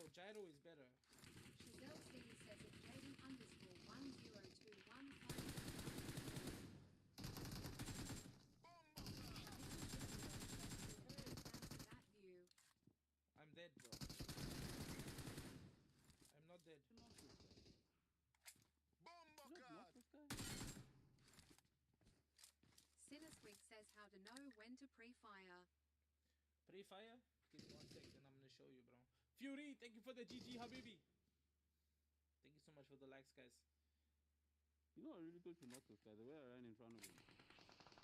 Oh, gyro is better. Giselle C says it's Jaden _1021. That view. I'm dead, bro. I'm not dead. Sinnerswig says how to know when to pre-fire. Pre-fire? Give me 1 second, I'm gonna show you, bro. Fury, thank you for the GG, Habibi. Thank you so much for the likes, guys. You know, I really told you not to, guy. The way I ran in front of him.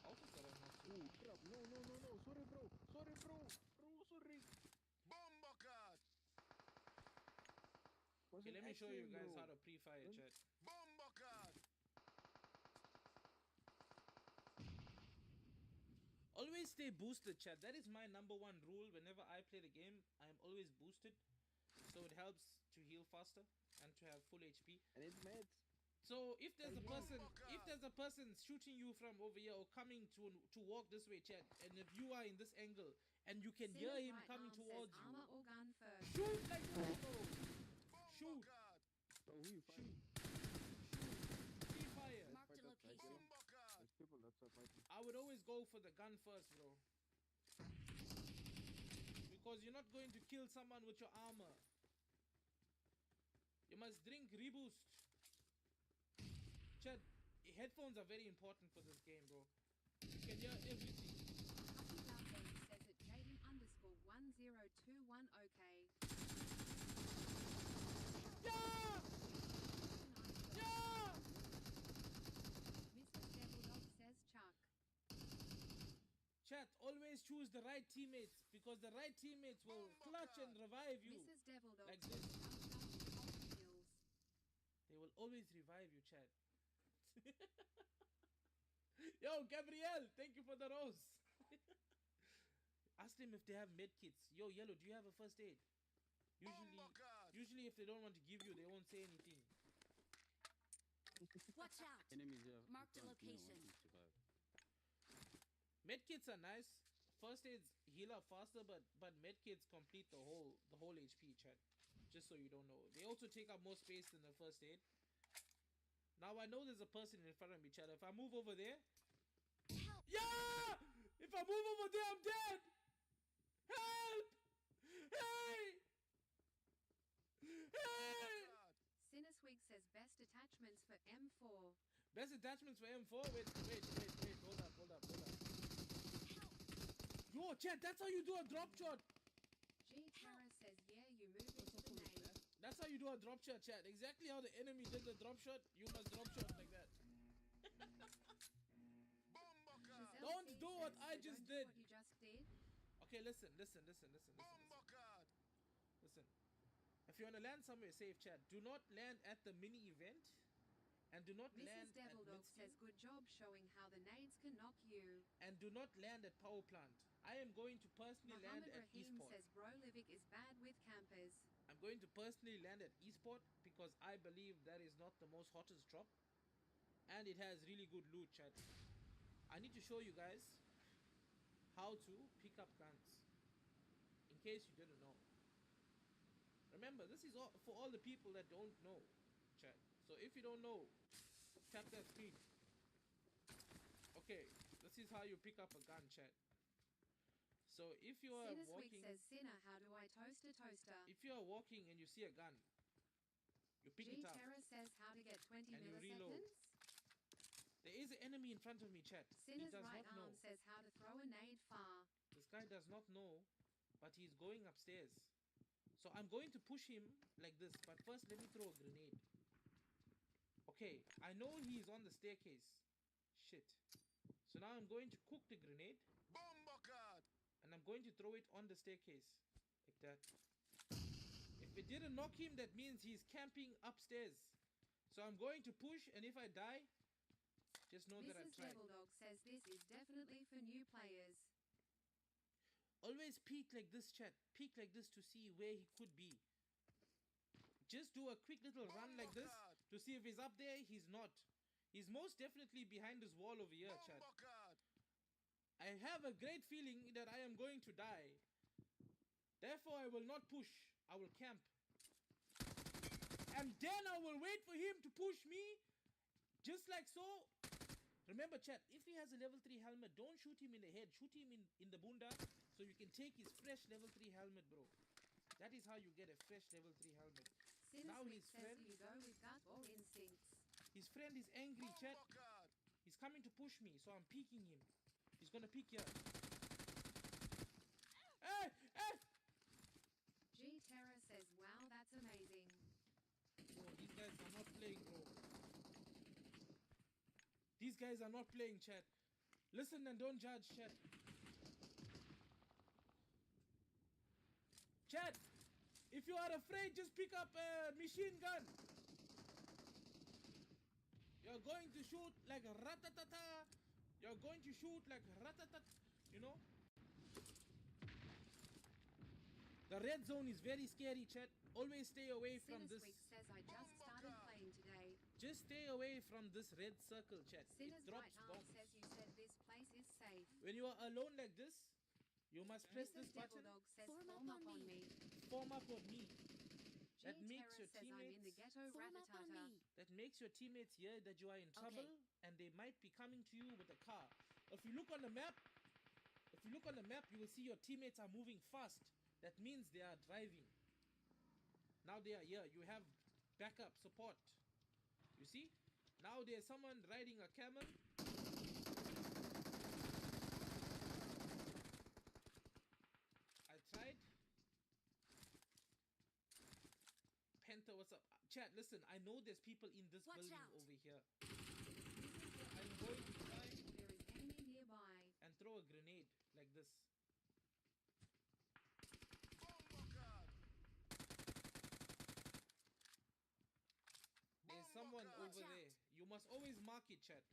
Also said I'm not to. Oh, crap. No. Sorry, bro. Sorry, bro. Sorry. Bombocat! Okay, let me show you guys how to pre-fire, chat. Bombocat! Always stay boosted, chat. That is my #1 rule. Whenever I play the game, I am always boosted. So it helps to heal faster and to have full HP. And it's mad. So if there's a person shooting you from over here or coming to walk this way, chat, and if you are in this angle and you can hear him coming towards you, armor or gun first. shoot like this, bro. Shoot. Bro, who you fighting? Fire. Marked a location. There's people that are fighting. I would always go for the gun first, bro. Because you're not going to kill someone with your armor. You must drink reboost. Chat, headphones are very important for this game, bro. You can hear everything. Says it Jaden _1021. Okay. Yeah! Yeah! Mr. Devildog says Chuck. Chat, always choose the right teammates because the right teammates will clutch and revive you. Mrs. Devildog like says this. kills. They will always revive you, chat. Yo, Gabrielle, thank you for the rose. Ask them if they have med kits. Yo, Yellow, do you have a first aid? Usually if they don't want to give you, they won't say anything. Watch out! Enemies here. Marked a location. Med kits are nice. First aids heal up faster, but med kits complete the whole HP, chat. Just so you don't know. They also take up more space than the first aid. Now I know there's a person in front of me, chat. If I move over there, Help! yeah! If I move over there, I'm dead. Help! Hey! Hey! Sinnerswig says best attachments for M4. Best attachments for M4? Wait. Hold up. Yo, chat, that's how you do a drop shot. G Tara says yeah, you move into the name. That's how you do a drop shot, chat. Exactly how the enemy did the drop shot, you must drop shot like that. Don't do what I just did. What you just did. Okay, listen. Listen. If you want to land somewhere safe, chat, do not land at the mini event. And do not land Mrs. at Devildog says good job showing how the nades can knock you. And do not land at power plant. I am going to personally land Muhammad at Rahim Esport. says Brolivic is bad with campers. I'm going to personally land at Esport because I believe that is not the most hottest drop. And it has really good loot, chat. I need to show you guys how to pick up guns. In case you didn't know. Remember, this is all for all the people that don't know, chat. So if you don't know, tap that screen. Okay, this is how you pick up a gun, chat. So if you are walking, says Sinner, how do I toast a toaster? if you are walking and you see a gun, you pick it up. G-Terra says how to get 20 and you reload. milliseconds. There is an enemy in front of me, chat. He Sinner's does right not know. arm says how to throw a nade far. This guy does not know, but he's going upstairs. So I'm going to push him like this, but first let me throw a grenade. Okay, I know he's on the staircase. Shit. So now I'm going to cook the grenade. And I'm going to throw it on the staircase. Like that. If it didn't knock him, that means he's camping upstairs. So I'm going to push, and if I die, just know that I Mrs. tried. Devildog says this is definitely for new players. Always peek like this, chat. Peek like this to see where he could be. Just do a quick little run like this to see if he's up there. He's not. He's most definitely behind this wall over here, chat. I have a great feeling that I am going to die. Therefore, I will not push. I will camp. And then I will wait for him to push me. Just like so. Remember, chat, if he has a level 3 helmet, don't shoot him in the head. Shoot him in the bunda so you can take his fresh level 3 helmet, bro. That is how you get a fresh level 3 helmet. Now Since his says friend, you go with gut or instincts. his friend is angry, chat. Bumbo card. He's coming to push me, so I'm peeking him. He's gonna peek here. Hey! Hey! G Terra says, wow, that's amazing. Bro, these guys are not playing, bro. These guys are not playing, chat. Listen and don't judge, chat. Chat, if you are afraid, just pick up a machine gun. You're going to shoot like ratatata. You're going to shoot like ratatata. You know? The red zone is very scary, chat. Always stay away from this. Sinus Week says, I just started playing today. Just stay away from this red circle, chat. It Sinner's drops right arm bombs. says you said this place is safe. When you are alone like this, you must press this Mrs. Devil button. Dog says, Form form up up on on me. me. Form up on me. G That makes Terra your says, I'm in the teammates. ghetto Form up on ratatata. me. That makes your teammates hear that you are in trouble, Okay. and they might be coming to you with a car. If you look on the map, you will see your teammates are moving fast. That means they are driving. Now they are here. You have backup support. You see? Now there's someone riding a camel. I tried. Penta, what's up? Chat, listen, I know there's people in this Watch building out. over here. I'm going to try There is enemy nearby. and throw a grenade like this. Bumbo card. There's someone Watch over out. there. You must always mark it, chat.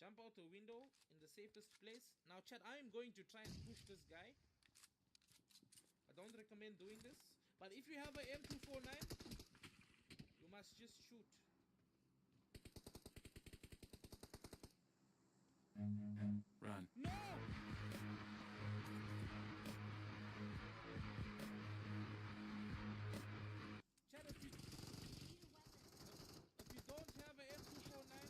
Jump out the window in the safest place. Now, chat, I am going to try and push this guy. I don't recommend doing this. But if you have a M249, you must just shoot. Run. No! Chat, if you don't have a M249,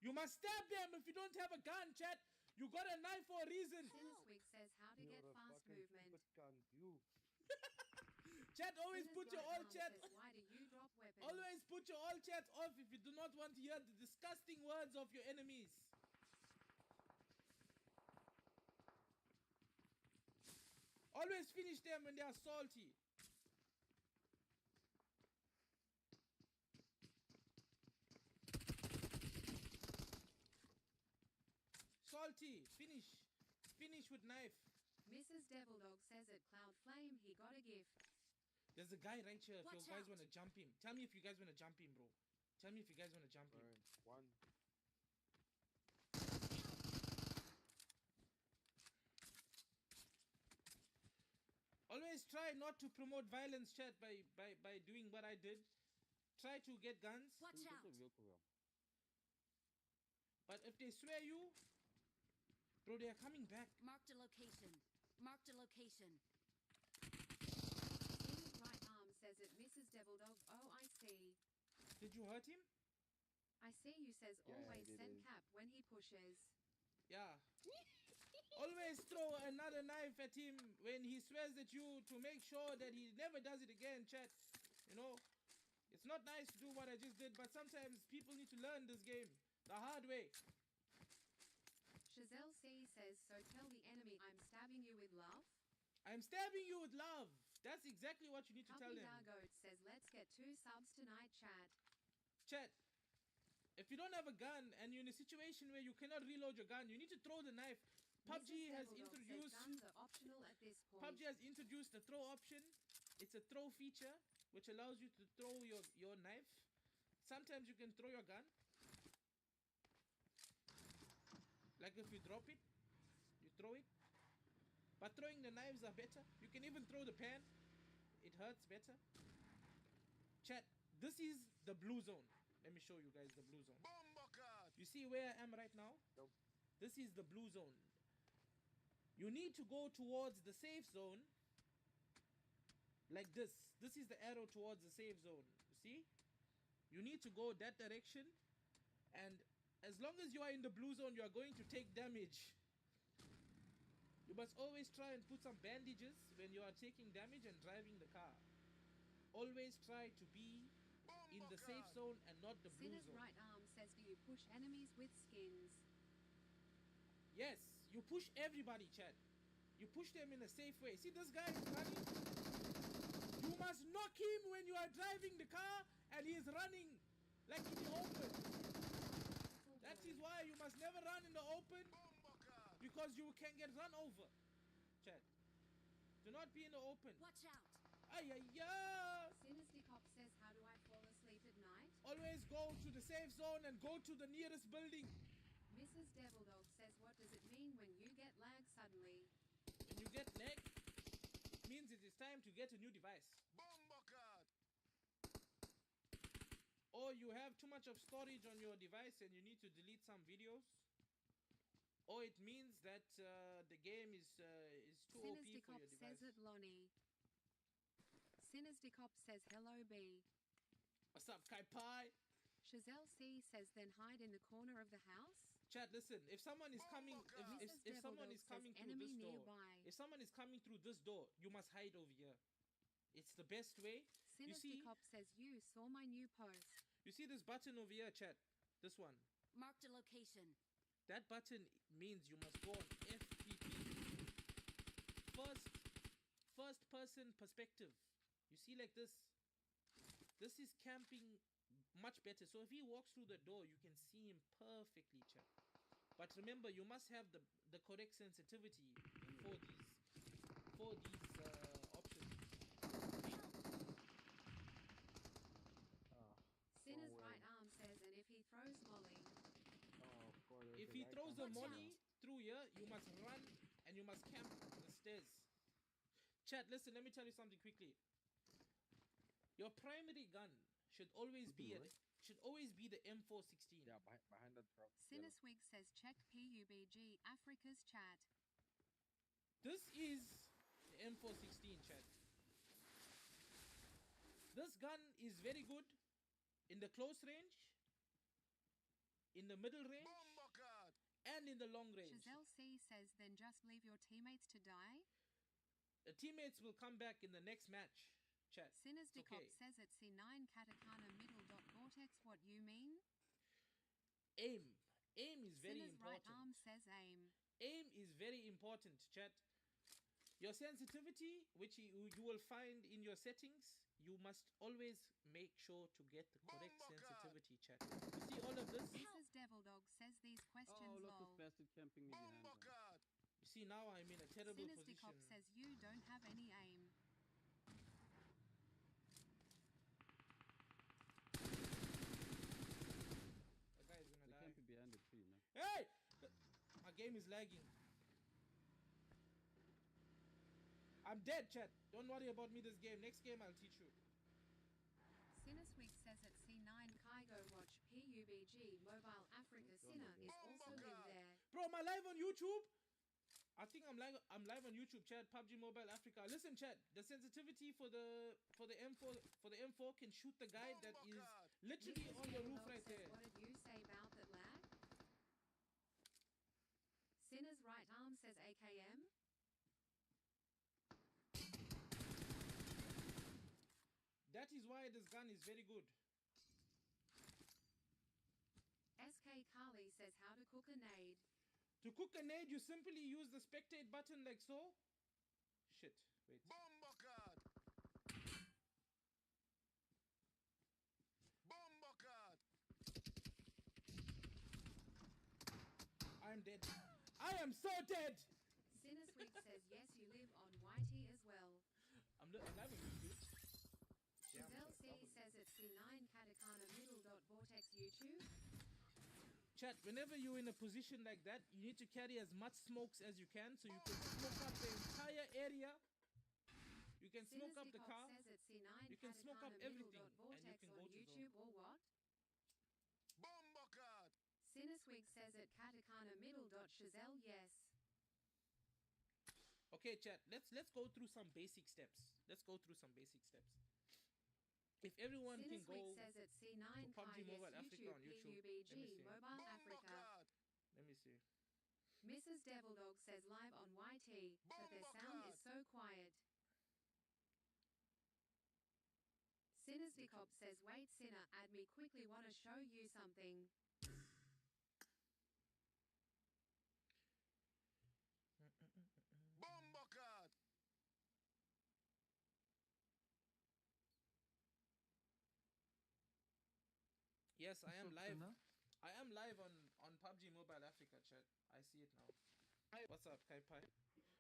you must stab them if you don't have a gun, chat. You got a knife for a reason. Sinus Week says, how to get fast movement. Chat, always Sinner's put your right all arm chat. says, why do you drop weapons? Always put your all chat off if you do not want to hear the disgusting words of your enemies. Always finish them when they are salty. Salty, finish. Finish with knife. Mrs. Devil Dog says at Cloud Flame he got a gift. There's a guy right here if you Watch guys out. want to jump him. Tell me if you guys want to jump him, bro. Tell me if you guys want to jump him. One. Always try not to promote violence, chat, by doing what I did. Try to get guns. Watch out. But if they swear you, bro, they are coming back. Marked a location. Marked a location. Sinner's right arm says it Mrs. Devil Dog. Oh, I see. Did you hurt him? I see you says Yeah, I always send didn't. cap when he pushes. Yeah. Always throw another knife at him when he swears at you to make sure that he never does it again, chat. You know, it's not nice to do what I just did, but sometimes people need to learn this game the hard way. Chazelle C says, so tell the enemy I'm stabbing you with love. I'm stabbing you with love. That's exactly what you need to tell Puppy them. Dargoat says, let's get 2 subs tonight, chat. Chat, if you don't have a gun and you're in a situation where you cannot reload your gun, you need to throw the knife. PUBG Mrs. has Devil Dog says introduced guns are optional at this point. PUBG has introduced a throw option. It's a throw feature which allows you to throw your knife. Sometimes you can throw your gun. Like if you drop it, you throw it. But throwing the knives are better. You can even throw the pan. It hurts better. Chat, this is the blue zone. Let me show you guys the blue zone. Bumbo card. You see where I am right now? Nope. This is the blue zone. You need to go towards the safe zone. Like this. This is the arrow towards the safe zone. You see? You need to go that direction. And as long as you are in the blue zone, you are going to take damage. You must always try and put some bandages when you are taking damage and driving the car. Always try to be in the safe zone and not the blue Sinner's zone. right arm says, do you push enemies with skins? Yes, you push everybody, Chad. You push them in a safe way. See this guy is running? You must knock him when you are driving the car and he is running like in the open. That is why you must never run in the open because you can get run over. Chad, do not be in the open. Watch out. Ay, ay, ay. Sinister Cop says, how do I fall asleep at night? Always go to the safe zone and go to the nearest building. Mrs. Devil Dog says, what does it mean when you get lag suddenly? When you get lag, it means it is time to get a new device. Or you have too much of storage on your device and you need to delete some videos. Or it means that the game is too OP Sinister for Cop your says device. it, Lonnie. Sinister Cop says, hello, B. What's up, Kai Pai? Chazelle C says, then hide in the corner of the house? Chat, listen. If someone is coming, if Mrs. someone Devil is Dog coming says, through enemy this door, nearby. if someone is coming through this door, you must hide over here. It's the best way. Sinister Cop says, you saw my new post. You see this button over here, chat? This one. Marked a location. That button means you must go on FPP. First person perspective. You see like this. This is camping much better. So if he walks through the door, you can see him perfectly, chat. But remember, you must have the correct sensitivity for these options. Sinner's right arm says, and if he throws Molly, If he throws a Watch molly out. through here, you must run and you must camp the stairs. Chat, listen, let me tell you something quickly. Your primary gun should always be the M416. Yeah, behind that truck. Sinnerswig says, check PUBG Africa's chat. This is the M416, chat. This gun is very good in the close range, in the middle range, and in the long range. Chazelle C says, then just leave your teammates to die? The teammates will come back in the next match, chat. Sinners It's okay. Decop says at C9 Katakana middle dot vortex, what you mean? Aim. Aim is very Sinner's right important. arm says aim. Aim is very important, chat. Your sensitivity, which you will find in your settings, you must always make sure to get the correct sensitivity, chat. You see all of this? Mrs. Devil Dog says these questions Oh, look, lol. this bastard camping me behind. Them. You see, now I'm in a terrible Sinners position. Decop says you don't have any aim. The guy is gonna They die. camping behind the tree, man. Hey! My game is lagging. I'm dead, chat. Don't worry about me this game. Next game, I'll teach you. Sinnerswig says at C9 Kygo watch PUBG Mobile Africa Sinner is also live there. Bro, am I live on YouTube? I think I'm live on YouTube, chat. PUBG Mobile Africa. Listen, chat. The sensitivity for the M4 can shoot the guy that is literally Mrs. on the Devil roof Dog right says, there. what did you say about that lag? Sinner's right arm says AKM. That is why this gun is very good. SK Carly says how to cook a nade. To cook a nade, you simply use the spectate button like so. Shit, wait. I'm dead. I am so dead! Sinnerswig says yes, you live on YT as well. I'm live on YouTube. Giselle C says it's C9 Katakana middle dot vortex YouTube. Chat, whenever you're in a position like that, you need to carry as much smokes as you can so you can smoke up the entire area. You can smoke up the car. Says it's C9 You can smoke up Katakana everything, middle dot and you vortex can on go to YouTube or what? Sinnerswig says at Katakana middle dot Chazelle yes. Okay, chat. Let's go through some basic steps. Let's go through some basic steps. If everyone can Sinusweek go says at to C9 PUBG Kai, Mobile yes, Africa YouTube, on YouTube. Let me PUBG, see. Mobile Bomba Africa. card. Let me see. Mrs. Devil Dog says live on YT, but their sound is so quiet. Sinners Decop says, wait, Sinner, add me quickly, wanna show you something. Bomba card. Yes, I am What's up, live. Sinner? I am live on PUBG Mobile Africa chat. I see it now. What's up, Kai Pai?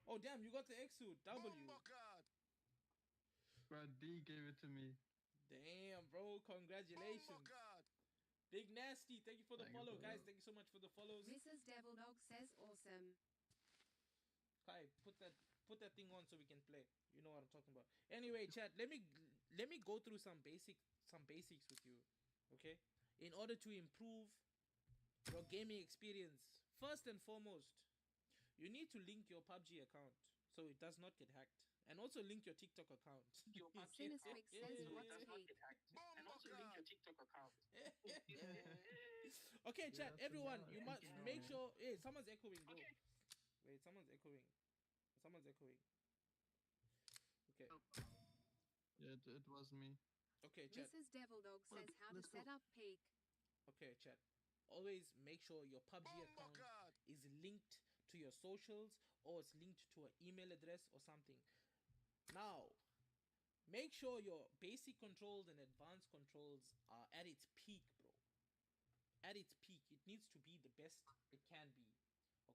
Oh damn, you got the Exude W. Bomba card. Bro, D gave it to me. Damn, bro, Bomba congratulations. card. Big Nasty, thank you for the Thank you, follow, bro. guys. Thank you so much for the follows. Mrs. Devil Dog says awesome. Kai, put that thing on so we can play. You know what I'm talking about. Anyway, chat, let me go through some basics with you. Okay? In order to improve your gaming experience, first and foremost, you need to link your PUBG account so it does not get hacked. And also link your TikTok account. Sinusweek says what's peak. Bomba card. Okay, Yeah, chat, that's everyone, enough. you Thank must you, make man. sure. Hey, someone's echoing, bro. Wait, someone's echoing. Okay. Yeah, it was me. Okay, chat. Mrs. Devil Dog Well, says how to let's go. set up peak. Okay, chat. Always make sure your PUBG Bomba account card. is linked to your socials or it's linked to an email address or something. Now, make sure your basic controls and advanced controls are at its peak, bro. At its peak. It needs to be the best it can be.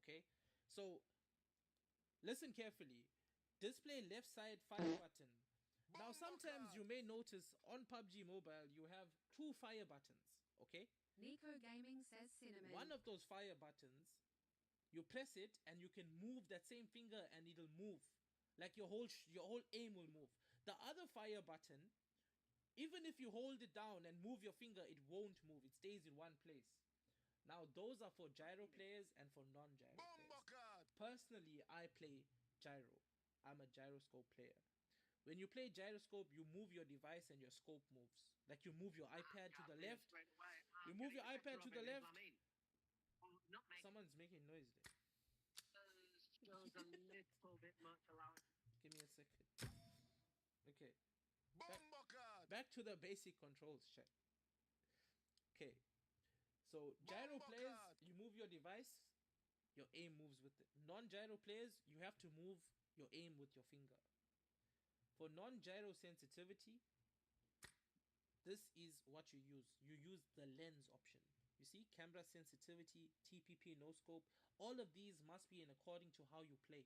Okay? So, listen carefully. Display left side fire button. Now, sometimes you may notice on PUBG Mobile you have two fire buttons. Okay? Nico Gaming says cinnamon. One of those fire buttons, you press it and you can move that same finger and it'll move. Like your whole aim will move. The other fire button, even if you hold it down and move your finger, it won't move. It stays in one place. Now those are for gyro players and for non-gyro Bomba players. card. Personally, I play gyro. I'm a gyroscope player. When you play gyroscope, you move your device and your scope moves. Like you move your iPad to the left. You move your iPad to the left. Someone's making noise there. Give me a second. Okay. Bomba card. Back to the basic controls, check. Okay. So gyro Bomba players, card. you move your device, your aim moves with it. Non-gyro players, you have to move your aim with your finger. For non-gyro sensitivity, this is what you use. You use the lens option. You see, camera sensitivity, TPP, no scope. All of these must be in according to how you play.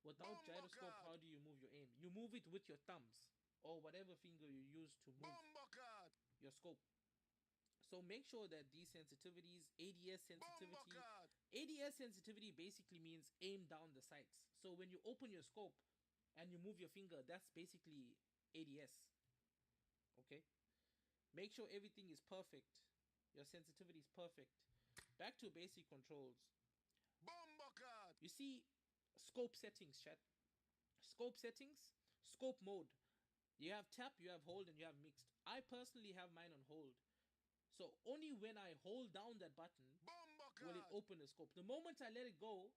Without Bomba gyroscope, card. how do you move your aim? You move it with your thumbs or whatever finger you use to move Bomba card. your scope. So make sure that these sensitivities, ADS Bomba sensitivity, card. ADS sensitivity basically means aim down the sights. So when you open your scope and you move your finger, that's basically ADS. Okay? Make sure everything is perfect. Your sensitivity is perfect. Back to basic controls. Bomba card. You see scope settings, chat. Scope settings, scope mode. You have tap, you have hold, and you have mixed. I personally have mine on hold. So only when I hold down that button Bomba will it card. open the scope. The moment I let it go,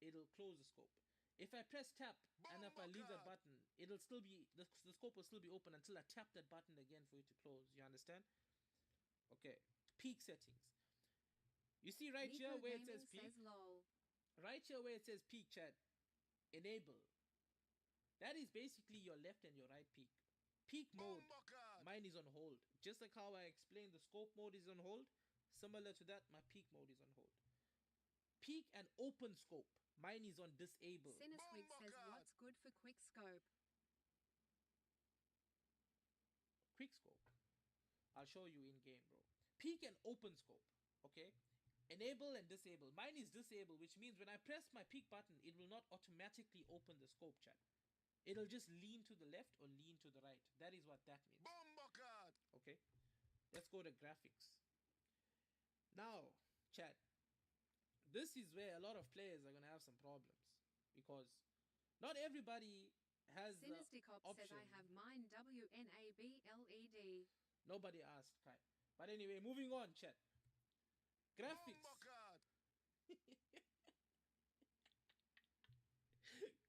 it'll close the scope. If I press tap and if I leave that button, it'll still be the scope will still be open until I tap that button again for it to close. You understand? Okay. Peak settings. You see right Nico here where it Gaming says peak? says lol. Right here where it says peak, chat. Enable. That is basically your left and your right peak. Peak mode, Bomba card. mine is on hold. Just like how I explained the scope mode is on hold, similar to that, my peak mode is on hold. Peak and open scope, mine is on disable. Sinusweek Bomba says card. what's good for quick scope. Quick scope. I'll show you in game, bro. Peak and open scope, okay? Enable and disable. Mine is disable, which means when I press my peak button, it will not automatically open the scope, chat. It'll just lean to the left or lean to the right. That is what that means. Bomba card. Okay, let's go to graphics. Now, chat, this is where a lot of players are gonna have some problems because Not everybody has the Sinisticop says I option. have mine WNABLED. Nobody asked, Kai. But anyway, moving on, chat. Graphics. Bumbleclad.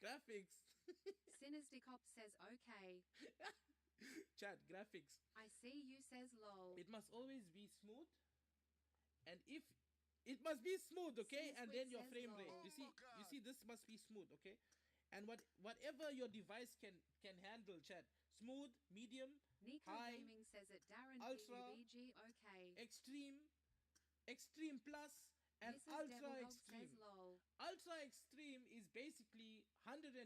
Graphics. Sinisticop says okay. Chat, graphics. I see you says lol. It must always be smooth. And if it must be smooth, okay? And then your says frame lol. rate. You see, this must be smooth, okay? And whatever your device can handle, chat. Smooth, medium, Nico high, Gaming says it. Darren ultra, PUBG okay. extreme plus, and Mrs. ultra Devilog extreme. says lol. Ultra extreme is basically 120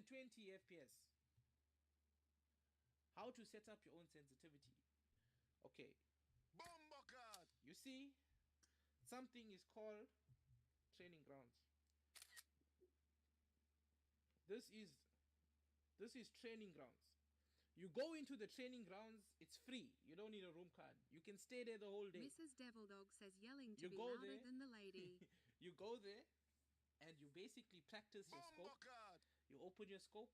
FPS. How to set up your own sensitivity. Okay, Bumbleclad. you see, something is called training grounds. This is training grounds. You go into the training grounds, it's free. You don't need a room card. You can stay there the whole day. Mrs. Devilog says yelling to You be go louder there. than the lady. You go there and you basically practice your scope. Bumbleclad. You open your scope,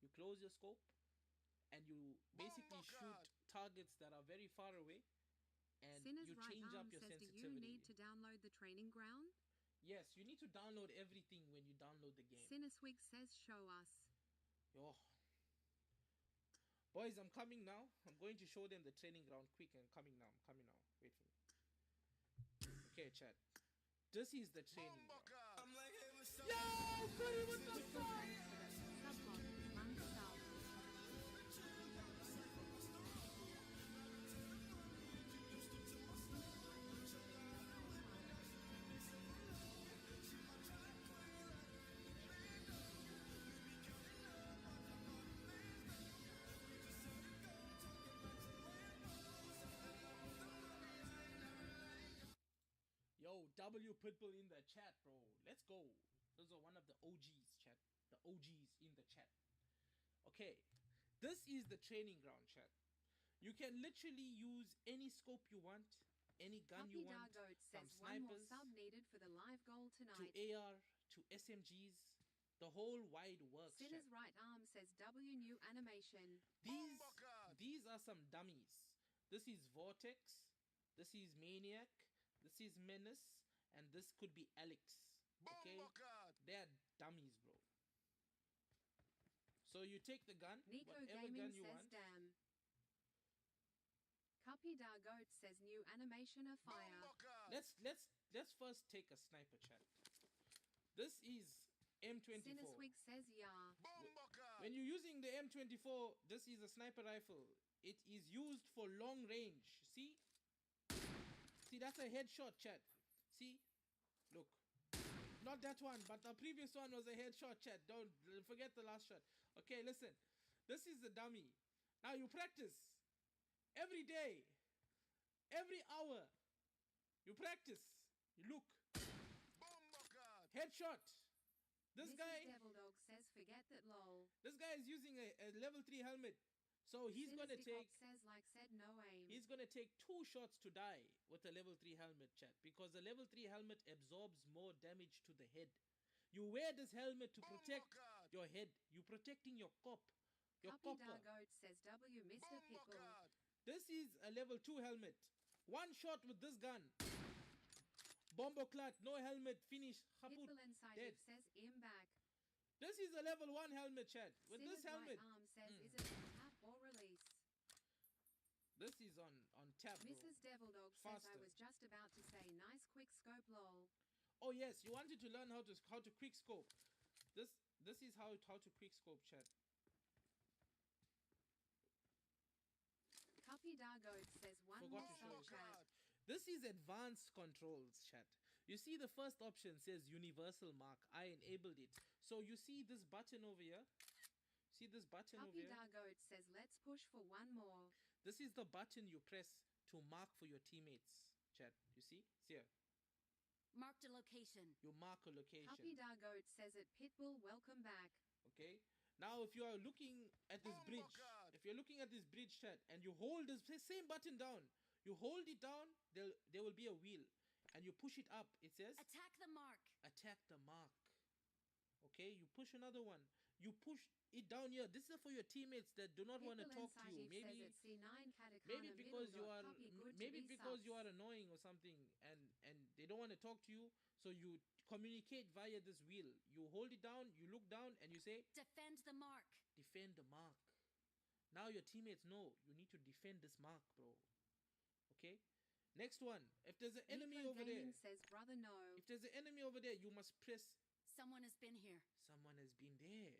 you close your scope, and you basically shoot targets that are very far away, and Sinner's you right change arm up your says, do you sensitivity. need to download the training ground? Yes, you need to download everything when you download the game. Sinnerswig says show us. Yo. Boys, I'm coming now. I'm going to show them the training ground quick. I'm coming now. Wait for me. Okay, chat. This is the training ground. Bumbleclad. Yo, Cody, what the fuck? Sublog, one sub. Yo, W Pitbull in the chat, bro. Let's go. Those are one of the OGs, chat. The OGs in the chat. Okay, this is the training ground, chat. You can literally use any scope you want, any gun you Puppy want, Dargoat from says one more snipers sub needed for the live goal to tonight. AR to SMGs, the whole wide works, chat. Sinner's right arm says W new animation. Bumbleclad. These are some dummies. This is Vortex, this is Maniac, this is Menace, and this could be Alex. Okay? Bumbleclad. They're dummies, bro. So you take the gun, Nico whatever Gaming gun you says want. damn. Cuppy Dargoat says new animation of fire. Bumbleclad. Let's first take a sniper, chat. This is M24. Sinnerswig says yeah. Bumbleclad. When you're using the M24, this is a sniper rifle. It is used for long range. See, that's a headshot, chat. See, look, not that one, but the previous one was a headshot, chat. Don't forget the last shot. Okay, listen, this is the dummy. Now you practice every day, every hour. You practice. You look. Bumbleclad. Headshot. This Mrs. guy Devilog says forget that lol. is using a level 3 helmet. So he's gonna Sinisticop take says like said no aim. 2 shots to die with a level 3 helmet, chat, because the level 3 helmet absorbs more damage to the head. You wear this helmet to protect Bumbleclad. your head. You protecting your your Cuppy copper. Dargoat says W Mr. Pitbull. Bumbleclad. This is a level 2 helmet. One shot with this gun. Bomboclat, no helmet, finish. Kaput, Pitbull Inside dead. says im back. This is a level 1 helmet, chat. With Sinner's this helmet. right arm says is it tap or release? This is on tap, bro. Mrs. Devilog says Faster. I was just about to say nice quick scope lol. Oh yes, you wanted to learn how to quick scope. This is how to quick scope, chat. Cuppy Dargoat says one Forgot more to show sub you. chat. This is advanced controls, chat. You see the first option says universal mark. I enabled it. So you see this button over here? See this button over Cuppy here? Dargoat says let's push for one more. This is the button you press to mark for your teammates, chat. You see? See here. Marked a location. You mark a location. Cuppy Dargoat says it Pitbull welcome back. Okay. Now, if you are looking at this bridge, God. if you're looking at this bridge, chat, and you hold this same button down, you hold it down, there will be a wheel, and you push it up. It says Attack the mark. attack the mark. Okay, you push another one. you push it down here. This is for your teammates that do not want to talk to you. Says Maybe at C9 maybe Katakana because you middle are dot copy good maybe to be because you subs. are annoying or something, and they don't want to talk to you, so you communicate via this wheel. You hold it down, you look down, and you say Defend the mark. defend the mark. Now your teammates know you need to defend this mark, bro. Okay, next one. If there's an enemy Nico over Gaming there, says brother no. if there's an enemy over there, you must press Someone has been here. someone has been there.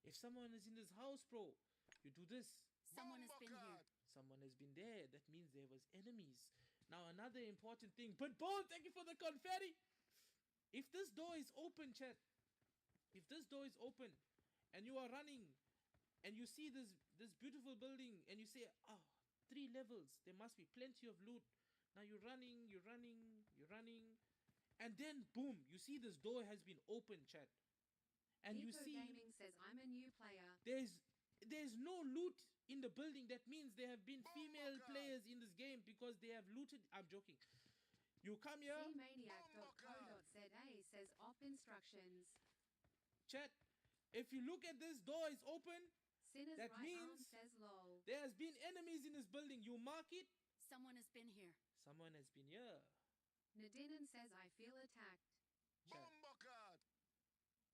If someone is in this house, bro, you do this. Someone has been here. Someone has been there. That means there was enemies. Now another important thing. But Bone, thank you for the confetti. If this door is open, chat. If this door is open, and you are running, and you see this beautiful building, and you say, oh, 3 levels. There must be plenty of loot. Now you're running, and then boom, you see this door has been opened, chat. And Nico you see Gaming says I'm a new player. there's no loot in the building. That means there have been female players in this game because they have looted. I'm joking. You come here, Cmaniac.co.za says op instructions. chat. If you look at this door is open, Sinner's that right arm means says lol. there has been enemies in this building. You mark it. Someone has been here. Someone has been here. Nadinen says I feel attacked. Chat.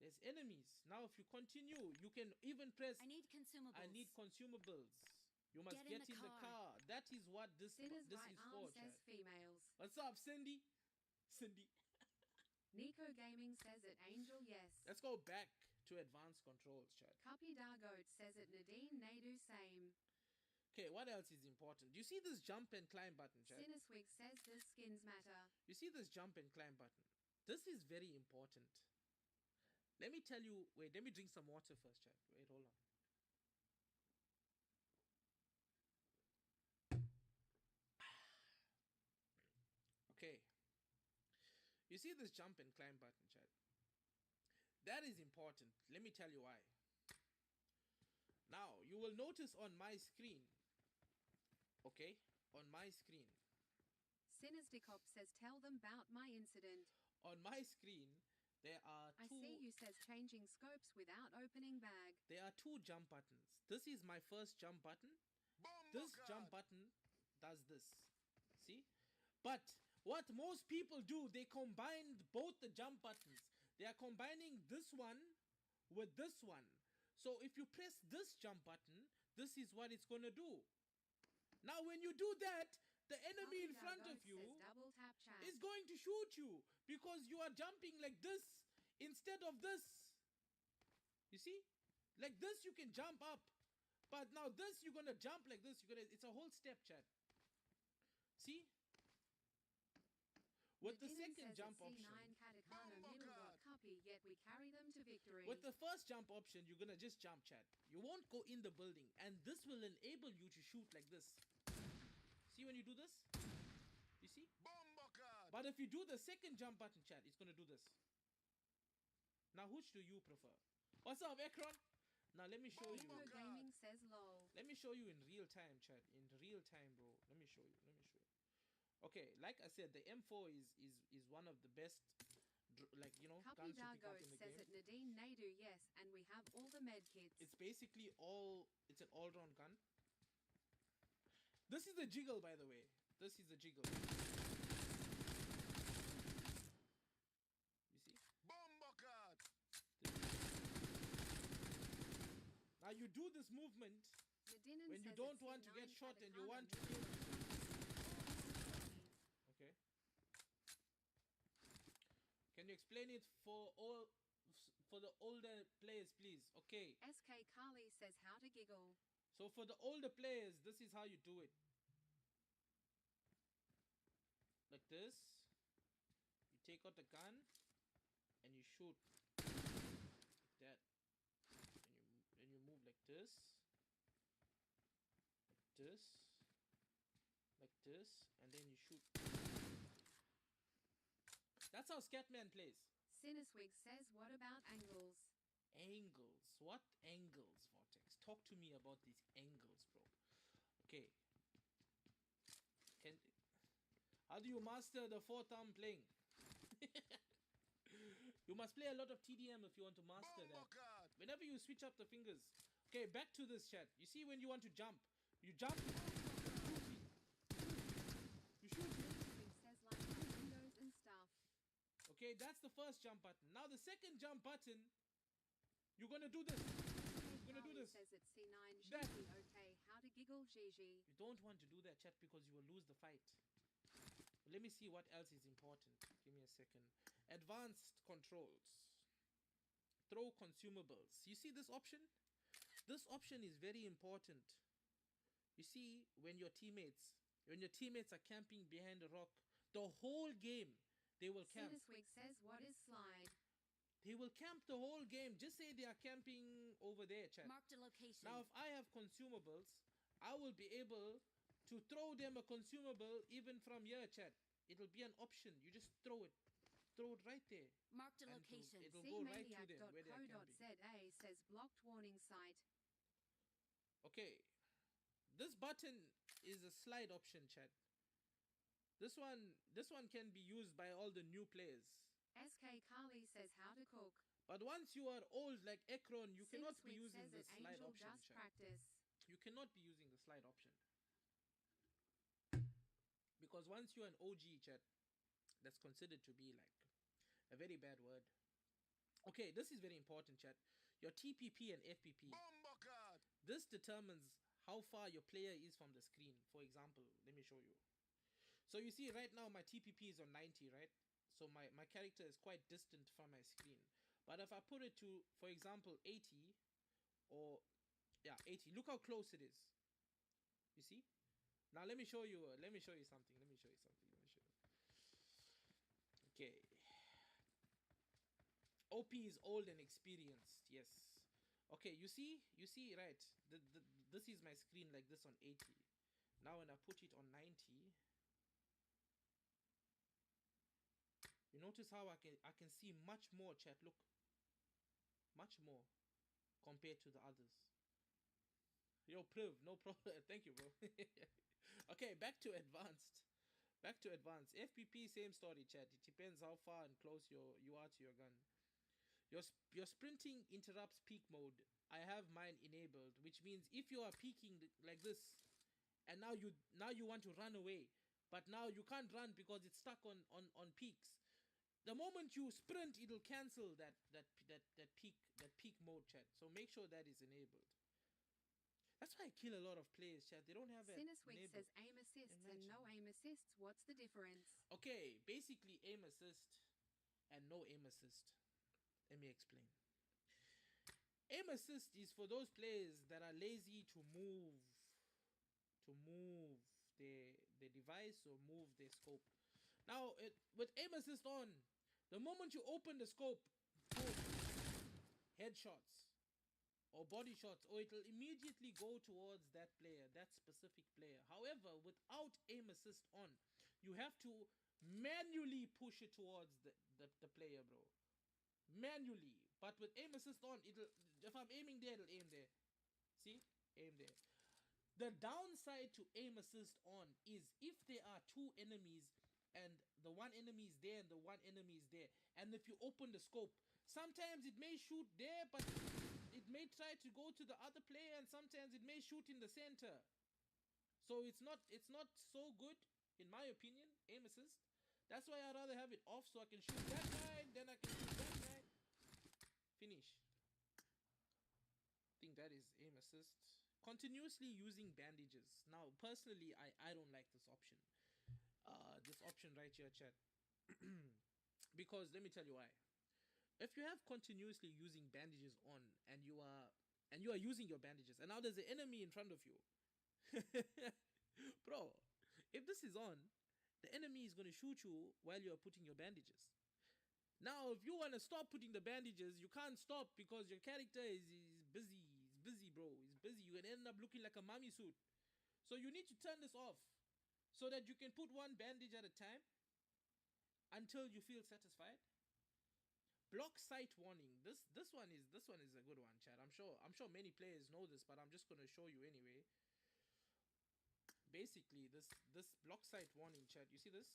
There's enemies. Now if you continue, you can even press I need consumables. I need consumables. You must Get get in in the the car. car. That is what this Sinner's is right for, arm chat. says females. What's up, Cindy? Cindy. Nico Gaming says it Angel yes. Let's go back to advanced controls, chat. Copy Dargoat says it Nadine Nadu same. Okay, what else is important? You see this jump and climb button, chat? Sinnerswig says the skins matter. You see this jump and climb button? This is very important. Let me tell you, wait, let me drink some water first, chat. Wait, hold on. Okay. You see this jump and climb button, chat? That is important. Let me tell you why. Now, you will notice on my screen, okay? On my screen. Sinisdikop says tell them about my incident. On my screen, there are I two... see you says changing scopes without opening bag. There are 2 jump buttons. This is my first jump button. This jump button does this. See? But what most people do, they combine both the jump buttons. They are combining this one with this one. So if you press this jump button, this is what it's going to do. Now when you do that, the enemy in front of you double tap chat. is going to shoot you because you are jumping like this instead of this. You see? Like this you can jump up. But now this you're going to jump like this. It's a whole step, chat. See? With the second jump option. Copy, yet we carry them to victory. With the first jump option, you're going to just jump, chat. You won't go in the building. And this will enable you to shoot like this. See when you do this? You see? But if you do the second jump button, chat, it's going to do this. Now, which do you prefer? What's up, Ekron? Now, let me show you. Gaming says lol. Let me show you in real time, chat. In real time, bro. Let me show you. Okay, like I said, the M4 is one of the best, like, you know, Copy guns to pick up Dargo in the says game. it Nadine Nadu, yes, and we have all the med kits. It's basically it's an all-round gun. This is the jiggle, by the way. This is the jiggle. You see? Now you do this movement Nadinen when you says don't it's want to C9 get shot and you Katakana want to... middle. Okay. Can you explain it for the older players, please? Okay. SK Kali says how to giggle. So for the older players, this is how you do it. Like this. You take out the gun and you shoot. Like that. And you move like this. Like this. Like this. And then you shoot. That's how Scatman plays. Siniswig says what about angles? Angles. What angles, Vortex? Talk to me about these angles, bro. Okay. How do you master the 4-thumb playing? You must play a lot of TDM if you want to master that. Bombocard. Whenever you switch up the fingers. Okay, back to this chat. You see when you want to jump, you jump. You shoot. Cinesweek says like windows and stuff. Okay, that's the first jump button. Now the second jump button, you're gonna do this. You're gonna do Charlie this. says it's C9 That. Gigi. Okay, how to giggle Gigi. You don't want to do that, chat, because you will lose the fight. Let me see what else is important. Give me a second. Advanced controls. Throw consumables. You see this option? This option is very important. You see, when your teammates are camping behind a rock, the whole game they will camp. Cinesweek says what is slide? They will camp the whole game. Just say they are camping over there, chat. Marked a location. Now, if I have consumables, I will be able to throw them a consumable even from here, chat. It'll be an option. You just throw it. Throw it right there. Marked a And location. it'll go right to them where they are camping. CManiac.co.za says blocked warning site. Okay. This button is a slide option, chat. This one can be used by all the new players. SK Carly says how to cook. But once you are old like Ekron, you cannot be Cinesweek using says the it slide Angel option, just chat. practice. You cannot be using the slide option. Because once you're an OG, chat, that's considered to be like a very bad word. Okay, this is very important, chat. Your TPP and FPP. Bombocard. This determines how far your player is from the screen. For example, let me show you. So you see right now my TPP is on 90, right? So my character is quite distant from my screen. But if I put it to, for example, 80 or, yeah, 80. Look how close it is. You see? Now let me show you something. Let me show you something. Okay. OP is old and experienced. Yes. Okay, you see, right? This is my screen like this on 80. Now when I put it on 90, you notice how I can see much more, chat. Look, much more compared to the others. Yo, Priv, no problem. Thank you, bro. Okay, back to advanced. FPP, same story, chat. It depends how far and close you are to your gun. Your sprinting interrupts peak mode. I have mine enabled, which means if you are peeking like this, and now you want to run away, but now you can't run because it's stuck on peaks. The moment you sprint, it'll cancel that peak mode, chat. So make sure that is enabled. That's why I kill a lot of players, chat. They don't have it. Cinesweek says aim assists and no aim assists. What's the difference? Okay, basically aim assist and no aim assist. Let me explain. Aim assist is for those players that are lazy to move their device or move their scope. Now, with aim assist on, the moment you open the scope, boom, headshots or body shots, or it will immediately go towards that player, that specific player. However, without aim assist on, you have to manually push it towards the player, bro. Manually. But with aim assist on, if I'm aiming there, it'll aim there. See? Aim there. The downside to aim assist on is if there are two enemies and the one enemy is there and the one enemy is there, and if you open the scope, sometimes it may shoot there, but it may try to go to the other player, and sometimes it may shoot in the center. So it's not so good, in my opinion, aim assist. That's why I'd rather have it off so I can shoot that guy, then I can shoot that guy. Finish. I think that is aim assist. Continuously using bandages. Now, personally, I don't like this option. This option right here, chat. Because let me tell you why. If you have continuously using bandages on and you are using your bandages, and now there's an enemy in front of you, bro, if this is on, the enemy is going to shoot you while you're putting your bandages. Now, if you want to stop putting the bandages, you can't stop because your character is busy. He's busy, bro. He's busy. You're going to end up looking like a mummy suit. So you need to turn this off so that you can put one bandage at a time until you feel satisfied. Block sight warning. This one is a good one, chat. I'm sure many players know this, but I'm just going to show you anyway. Basically, this block sight warning, chat. You see this?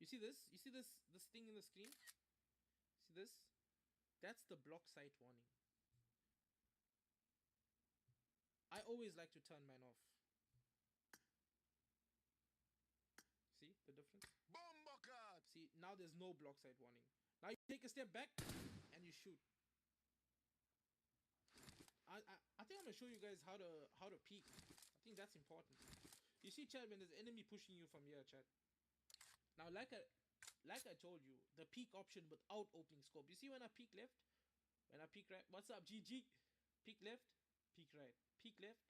You see this? You see this thing in the screen? this? That's the block sight warning. I always like to turn mine off. See the difference? Bumblecard. See, now there's no block sight warning. Now you take a step back and you shoot. I think I'm gonna show you guys how to peek. I think that's important. You see, chat, when there's enemy pushing you from here, chat. Now, like I told you, the peek option without opening scope. You see when I peek left, when I peek right. What's up, GG? Peek left, peek right, peek left,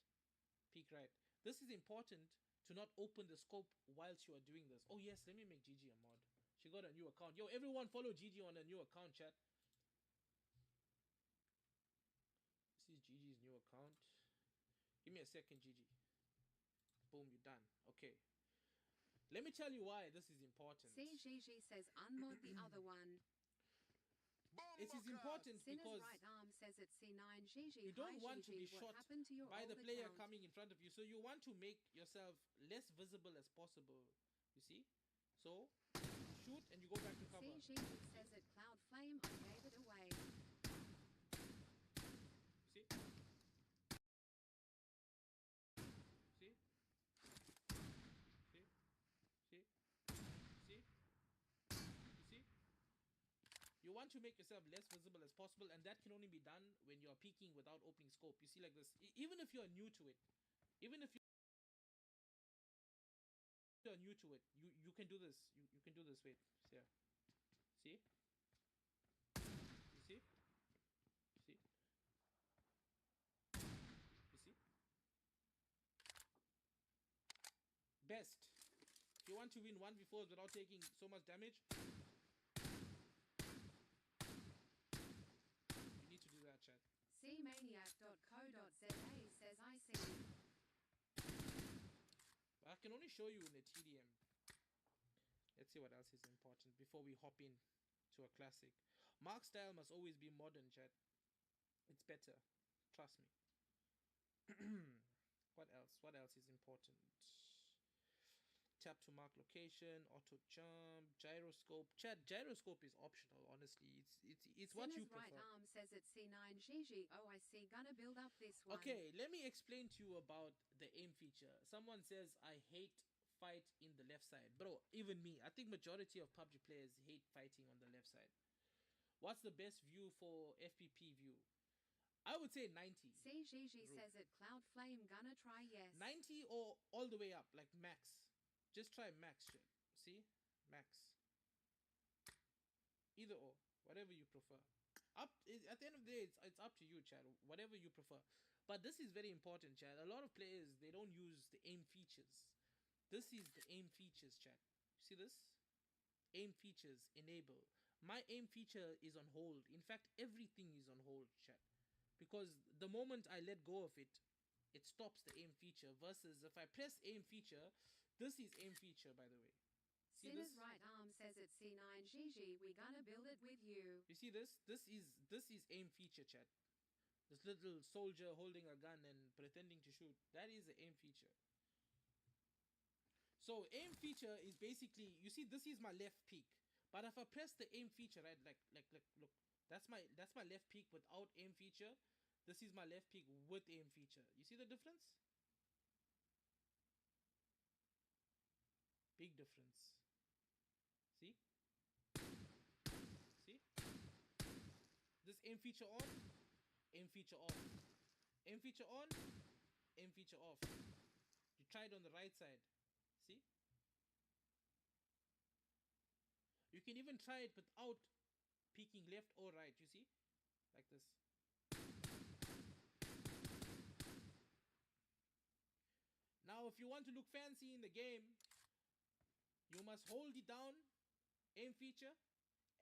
peek right. This is important to not open the scope whilst you are doing this. Oh yes, let me make GG a mod. She got a new account. Yo, everyone follow GG on a new account, chat. This is GG's new account. Give me a second, GG. Boom, you're done. Okay. Let me tell you why this is important. CGG says unmod the other one. It is important Sinner's because right arm says it's C9GG. you don't Hi, want to be Gigi. shot What happened to your by the old player account? coming in front of you. So you want to make yourself less visible as possible. You see? So, shoot and you go back to cover. CGG says it Cloud Flame. I gave it away. See? See? See? See? See? You see? You want to make yourself less visible as possible, and that can only be done when you are peeking without opening scope. You see, like this. Even if you are new to it, even if you are new to it, you can do this. You can do this. Wait, here. See? You see? See? You see? Best. If you want to win 1v4s without taking so much damage, you need to do that, chat. cmaniac.co.za says I see. But I can only show you in the TDM. Let's see what else is important before we hop in to a classic. Mark style must always be modern, chat. It's better. Trust me. What else? What else is important? Tap to mark location, auto jump, gyroscope. Chat, gyroscope is optional, honestly. It's what you Sinner's right prefer. arm says it's C9GG. Oh, I see. Gonna build up this one. Okay, let me explain to you about the aim feature. Someone says I hate fight in the left side. Bro, even me. I think majority of PUBG players hate fighting on the left side. What's the best view for FPP view? I would say 90. CGG Bro. says it Cloud Flame. Gonna try yes. 90 or all the way up, like max. Just try max, shit. See? Max. Either or. Whatever you prefer. At the end of the day, it's up to you, Chad. Whatever you prefer. But this is very important, Chad. A lot of players, they don't use the aim features. This is the aim features, Chad. See this? Aim features, enable. My aim feature is on hold. In fact, everything is on hold, Chad. Because the moment I let go of it, it stops the aim feature. Versus if I press aim feature, this is aim feature, by the way. See Sinner's this? right arm says it's C9GG. We gonna build it with you. You see this? This is aim feature, chat. This little soldier holding a gun and pretending to shoot. That is the aim feature. So aim feature is basically, you see, this is my left peak. But if I press the aim feature, right, like look, that's my left peak without aim feature. This is my left peak with aim feature. You see the difference? Big difference. See? See? This aim feature on, aim feature off. Aim feature on, aim feature off. You try it on the right side. See? You can even try it without peeking left or right. You see? Like this. Now, if you want to look fancy in the game, you must hold it down, aim feature,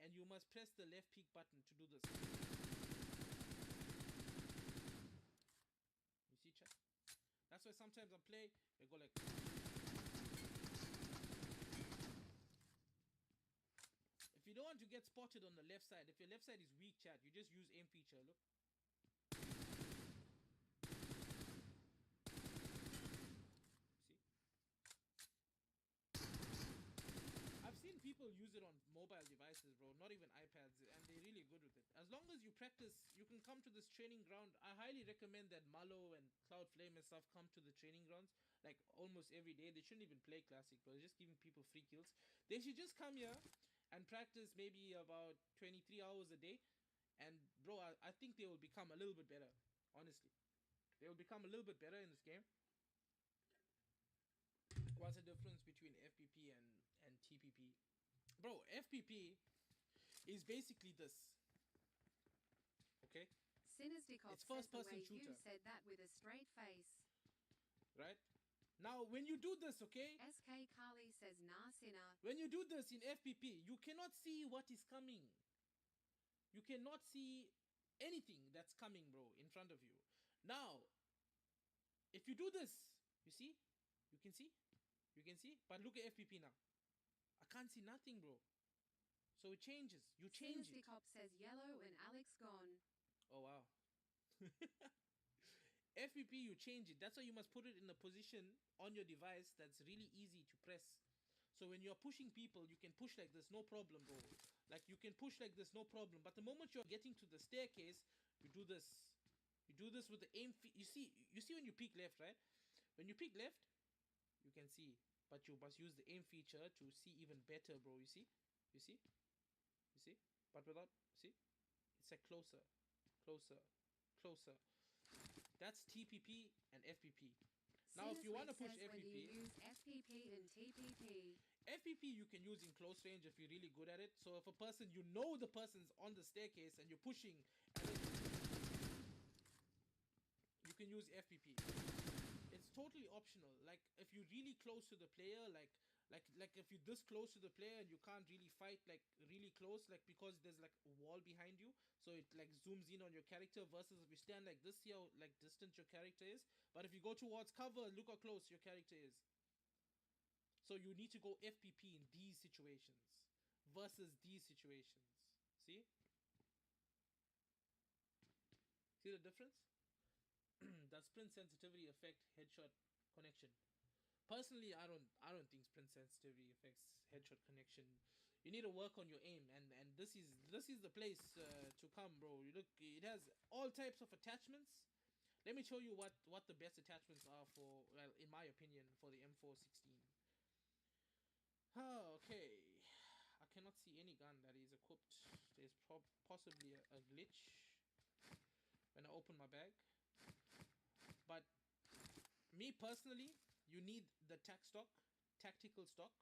and you must press the left peek button to do this. You see, chat? That's why sometimes I play, I go like... If you don't want to get spotted on the left side, if your left side is weak, chat, you just use aim feature, look. I've seen people use it on mobile devices, bro, not even iPads, and they really you practice, you can come to this training ground. I highly recommend that Malo and Cloud Flame and stuff come to the training grounds like almost every day. They shouldn't even play Classic, bro. They're just giving people free kills. They should just come here and practice maybe about 23 hours a day. And bro, I think they will become a little bit better. Honestly, they will become a little bit better in this game. What's the difference between FPP and TPP? Bro, FPP is basically this. Okay? Sinistikov It's says the first-person way shooter. you said that with a straight face. Right? Now, when you do this, okay? SK Kali says nah sinner. When you do this in FPP, you cannot see what is coming. You cannot see anything that's coming, bro, in front of you. Now, if you do this, you see? You can see? You can see? But look at FPP now. I can't see nothing, bro. So it changes. You change it. Sinistikov says yellow and Alex gone. Oh, wow. FPP, you change it. That's why you must put it in a position on your device that's really easy to press. So when you're pushing people, you can push like this, no problem, bro. Like you can push like this, no problem. But the moment you're getting to the staircase, you do this. You do this with the aim. You see when you peek left, right? When you peek left, you can see. But you must use the aim feature to see even better, bro. You see? You see? You see? But without, see? It's like closer, closer, closer. That's TPP and FPP. Now, if you want to push When FPP, you use FPP and TPP. FPP you can use in close range if you're really good at it. So if a person, you know the person's on the staircase and you're pushing, and then you can use FPP. It's totally optional. Like if you're really close to the player, like if you're this close to the player and you can't really fight like really close, like because there's like a wall behind you, so it like zooms in on your character, versus if you stand like this, here like distant your character is. But if you go towards cover, look how close your character is. So you need to go FPP in these situations versus these situations. See? See the difference? Does sprint sensitivity affect headshot connection? Personally, I don't think sprint sensitivity affects headshot connection. You need to work on your aim, and this is the place to come, bro. You look, it has all types of attachments. Let me show you what the best attachments are for, well, in my opinion, for the M416. Okay, I cannot see any gun that is equipped. There's possibly a glitch when I open my bag. But me personally, you need the tactical stock.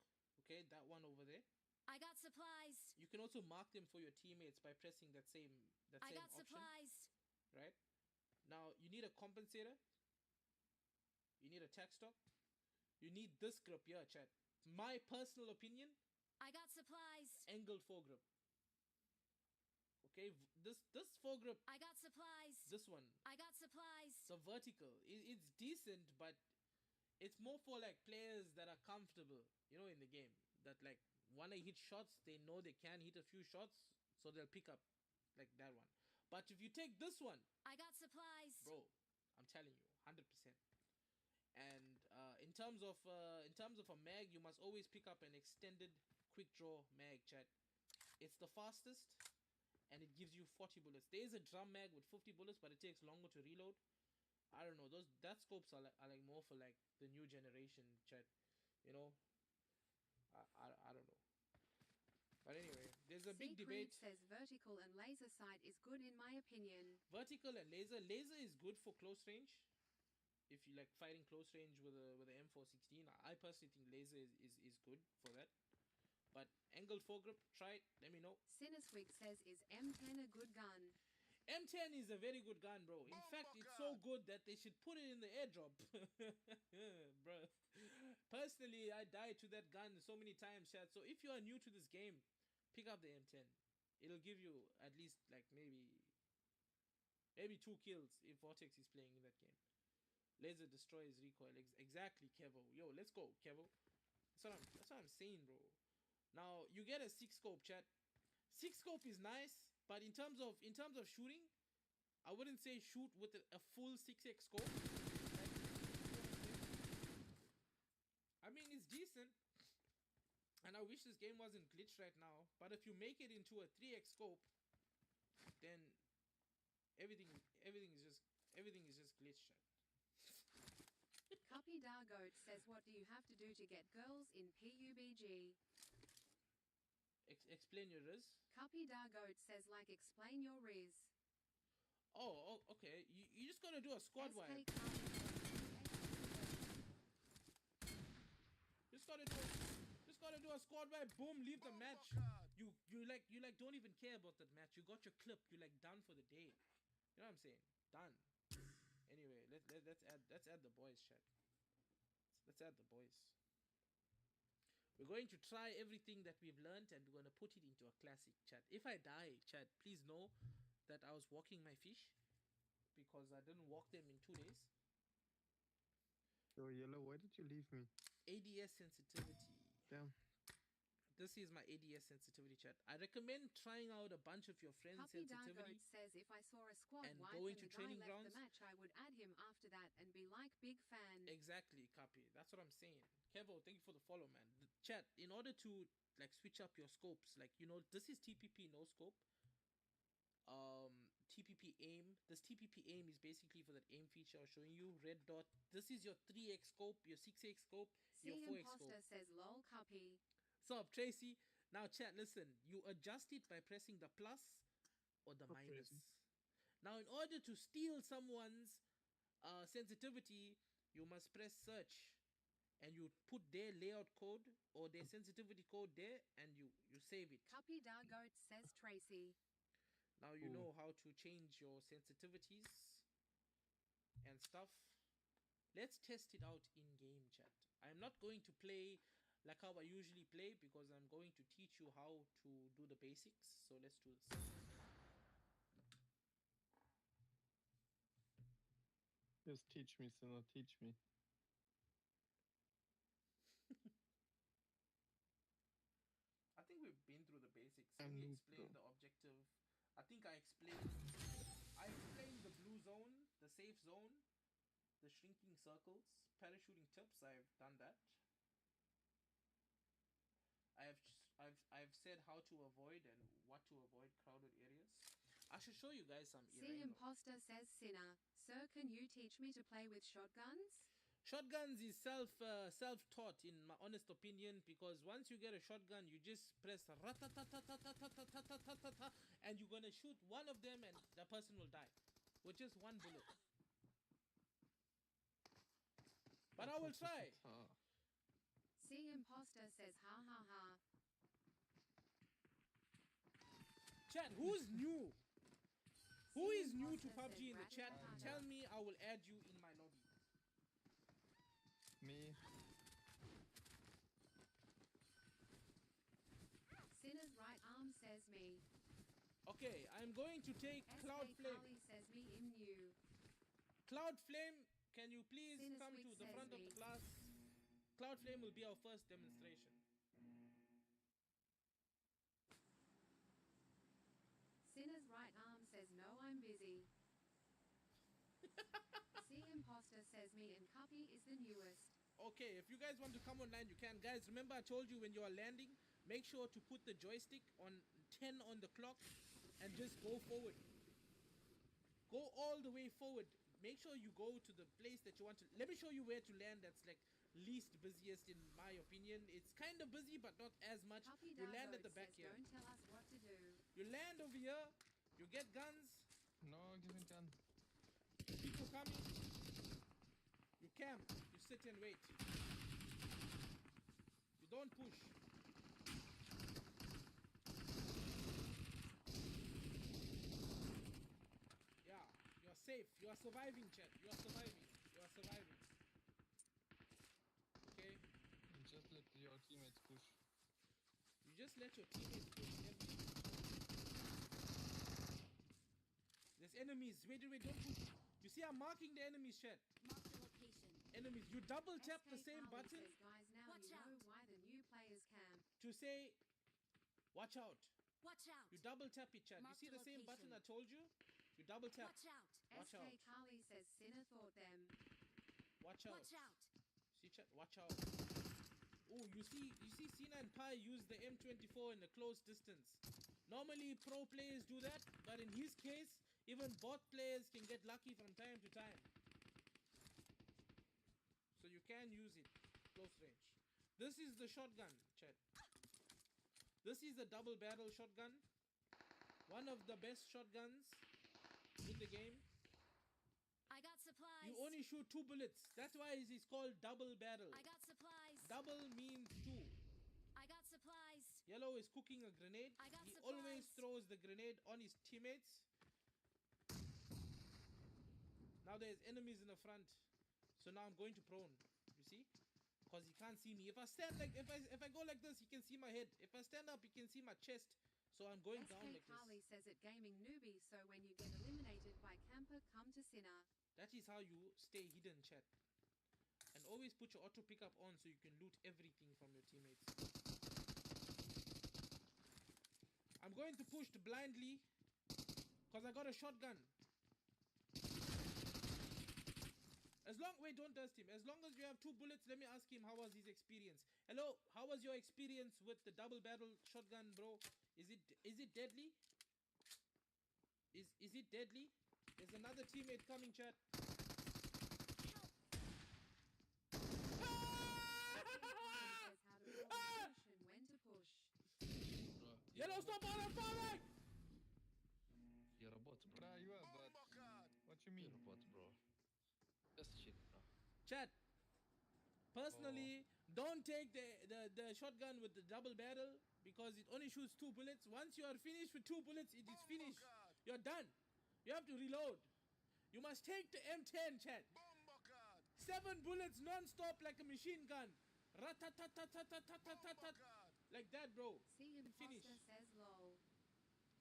Okay, that one over there. I got supplies. You can also mark them for your teammates by pressing that same I got option. supplies. Right? Now you need a compensator. You need a tac stock. You need this grip here, chat. My personal opinion, I got supplies. angled foregrip. Okay, this foregrip, I got supplies. this one, I got supplies. the vertical, it's decent, but it's more for like players that are comfortable, you know, in the game. That like when they hit shots, they know they can hit a few shots, so they'll pick up like that one. But if you take this one, I got supplies. bro, I'm telling you, 100%. And in terms of a mag, you must always pick up an extended quick draw mag, chat. It's the fastest, and it gives you 40 bullets. There is a drum mag with 50 bullets, but it takes longer to reload. I don't know. That scopes are like more for like the new generation, chat. You know, I don't know. But anyway, there's a big debate. says vertical and laser sight is good in my opinion. Vertical and laser. Laser is good for close range. If you like fighting close range with a M416, I personally think laser is good for that. But angled foregrip, try it. Let me know. Siniswig says is M10 a good gun? M10 is a very good gun, bro. In fact, it's so good that they should put it in the airdrop. Bro. Personally, I died to that gun so many times, chat. So if you are new to this game, pick up the M10. It'll give you at least like maybe 2 kills if Vortex is playing in that game. Laser destroys recoil. Exactly, Kevo. Yo, let's go, Kevo. That's what I'm saying, bro. Now you get a 6-scope, chat. 6-scope is nice, but in terms of shooting, I wouldn't say shoot with a full 6x scope. I mean, it's decent, and I wish this game wasn't glitched right now. But if you make it into a 3x scope, then everything is just glitched, chat. Cuppy Dargoat says, what do you have to do to get girls in PUBG? Explain your riz. Cuppy Dargoat says, like, explain your riz. Oh, okay. You just gotta do a squad SK wipe. Carly Just gotta do a squad wipe. Boom, leave the match. You like don't even care about that match. You got your clip. You like done for the day. You know what I'm saying? Done. Anyway, let's add the boys, chat. Let's add the boys. We're going to try everything that we've learned and we're gonna put it into a classic, chat. If I die, chat, please know that I was walking my fish because I didn't walk them in 2 days. Yo, Yellow, why did you leave me? ADS sensitivity. Damn. This is my ADS sensitivity, chat. I recommend trying out a bunch of your friends' Cuppy sensitivity. Dargoat says, if I saw a squad and wipe going and to the guy training left grounds. the match, I would add him after that and be like, big fan. Exactly, copy. That's what I'm saying. Kevo, thank you for the follow, man. Chat, in order to like switch up your scopes, like, you know, this is TPP no scope. TPP aim. This TPP aim is basically for that aim feature I was showing you. Red dot. This is your 3x scope, your 6x scope, your C 4x scope. Imposter says, lol, Cuppy. So, Tracy, now chat, listen. You adjust it by pressing the plus or the minus. Tracy. Now, in order to steal someone's sensitivity, you must press search and you put their layout code or their sensitivity code there and you save it. Cuppy Dargoat says, Tracy. Now you know how to change your sensitivities and stuff. Let's test it out in game, chat. I'm not going to play like how I usually play because I'm going to teach you how to do the basics. So let's do this. Just teach me, Sinner, teach me. I think we've been through the basics. I'm We noob, explained though. the objective. I think I explained the blue zone, the safe zone, the shrinking circles, parachuting tips. I've done that. I've said how to avoid and what to avoid crowded areas. I should show you guys some C Ireno. Imposter says, Sinner. Sir, can you teach me to play with shotguns? Shotguns is self-taught in my honest opinion, because once you get a shotgun, you just press ratatatatatatatatatatata and you're gonna shoot one of them and the person will die with just one bullet. But I will try. C Imposter says, ha ha ha. Chat, who's new? Who is new to Imposter PUBG in the says chat? Ratata. Tell me, I will add you in my lobby. Me. Sinner's right arm says me. Okay, I'm going to take SK Cloudflame. Carly says me in new. Cloudflame, can you please Sinner come Sweet to the says front of me. the class? Cloudflame will be our first demonstration. Sinner's right arm says no, I'm busy. C Imposter says me and Cuppy is the newest. Okay, if you guys want to come online, you can. Guys, remember I told you when you are landing, make sure to put the joystick on 10 on the clock and just go forward. Go all the way forward. Make sure you go to the place that you want to. Let me show you where to land that's like least busiest in my opinion. It's kind of busy, but not as much. Cuppy You land at Dargoat the back says here. don't tell us what to do. You land over here. You get guns. No, give me gun. People coming. You camp. You sit and wait. You don't push. Yeah, you're safe. You are surviving, chat. You are surviving. You are surviving. Okay? Just let your teammates push. You just let your teammates push empty. There's enemies. Wait, don't push. You see, I'm marking the enemies, chat. Mark the location. Enemies. You double tap the SK same Carly button says, guys, now Watch you know out. why the new players camp. to say, watch out. Watch out. You double tap it, chat. Mark You see the the same button I location. told you? You double tap. Watch out. Watch SK out. Carly says Sinner thought them. Watch out. Watch out. See, chat. Watch out. Oh, you see Cena and Pi use the M24 in the close distance. Normally, pro players do that, but in his case, Even bot players can get lucky from time to time. So you can use it close range. This is the shotgun, chat. This is a double barrel shotgun. One of the best shotguns in the game. I got supplies. You only shoot 2 bullets. That's why it's called double barrel. I got supplies. Double means 2. I got supplies. Yellow is cooking a grenade. I got He supplies. always throws the grenade on his teammates. Now there's enemies in the front. So now I'm going to prone. You see? Because he can't see me. If I stand like if I go like this, he can see my head. If I stand up, he can see my chest. So I'm going down SK like Carly this. says it gaming newbie, so when you get eliminated by camper, come to Sinner. That is how you stay hidden, chat. And always put your auto pickup on so you can loot everything from your teammates. I'm going to push blindly because I got a shotgun. Wait, don't dust him. As long as you have 2 bullets, let me ask him how was his experience. Hello, how was your experience with the double barrel shotgun, bro? Is it deadly? Is it deadly? There's another teammate coming, chat. Says how to pull and push and when to push. Bro, Yellow, stop all I'm falling! you're a bot, bro. Bruh, you are bad. What you You're mean? a bot, bro. Just shit, bro. Chat. Personally, don't take the shotgun with the double barrel because it only shoots 2 bullets. Once you are finished with 2 bullets, it is finished. You're done. You have to reload. You must take the M10, chat. 7 bullets non-stop like a machine gun. Rat-tat-tat-tat-tat-tat-tat-tat. Like that, bro. See him Finish. Foster says lol.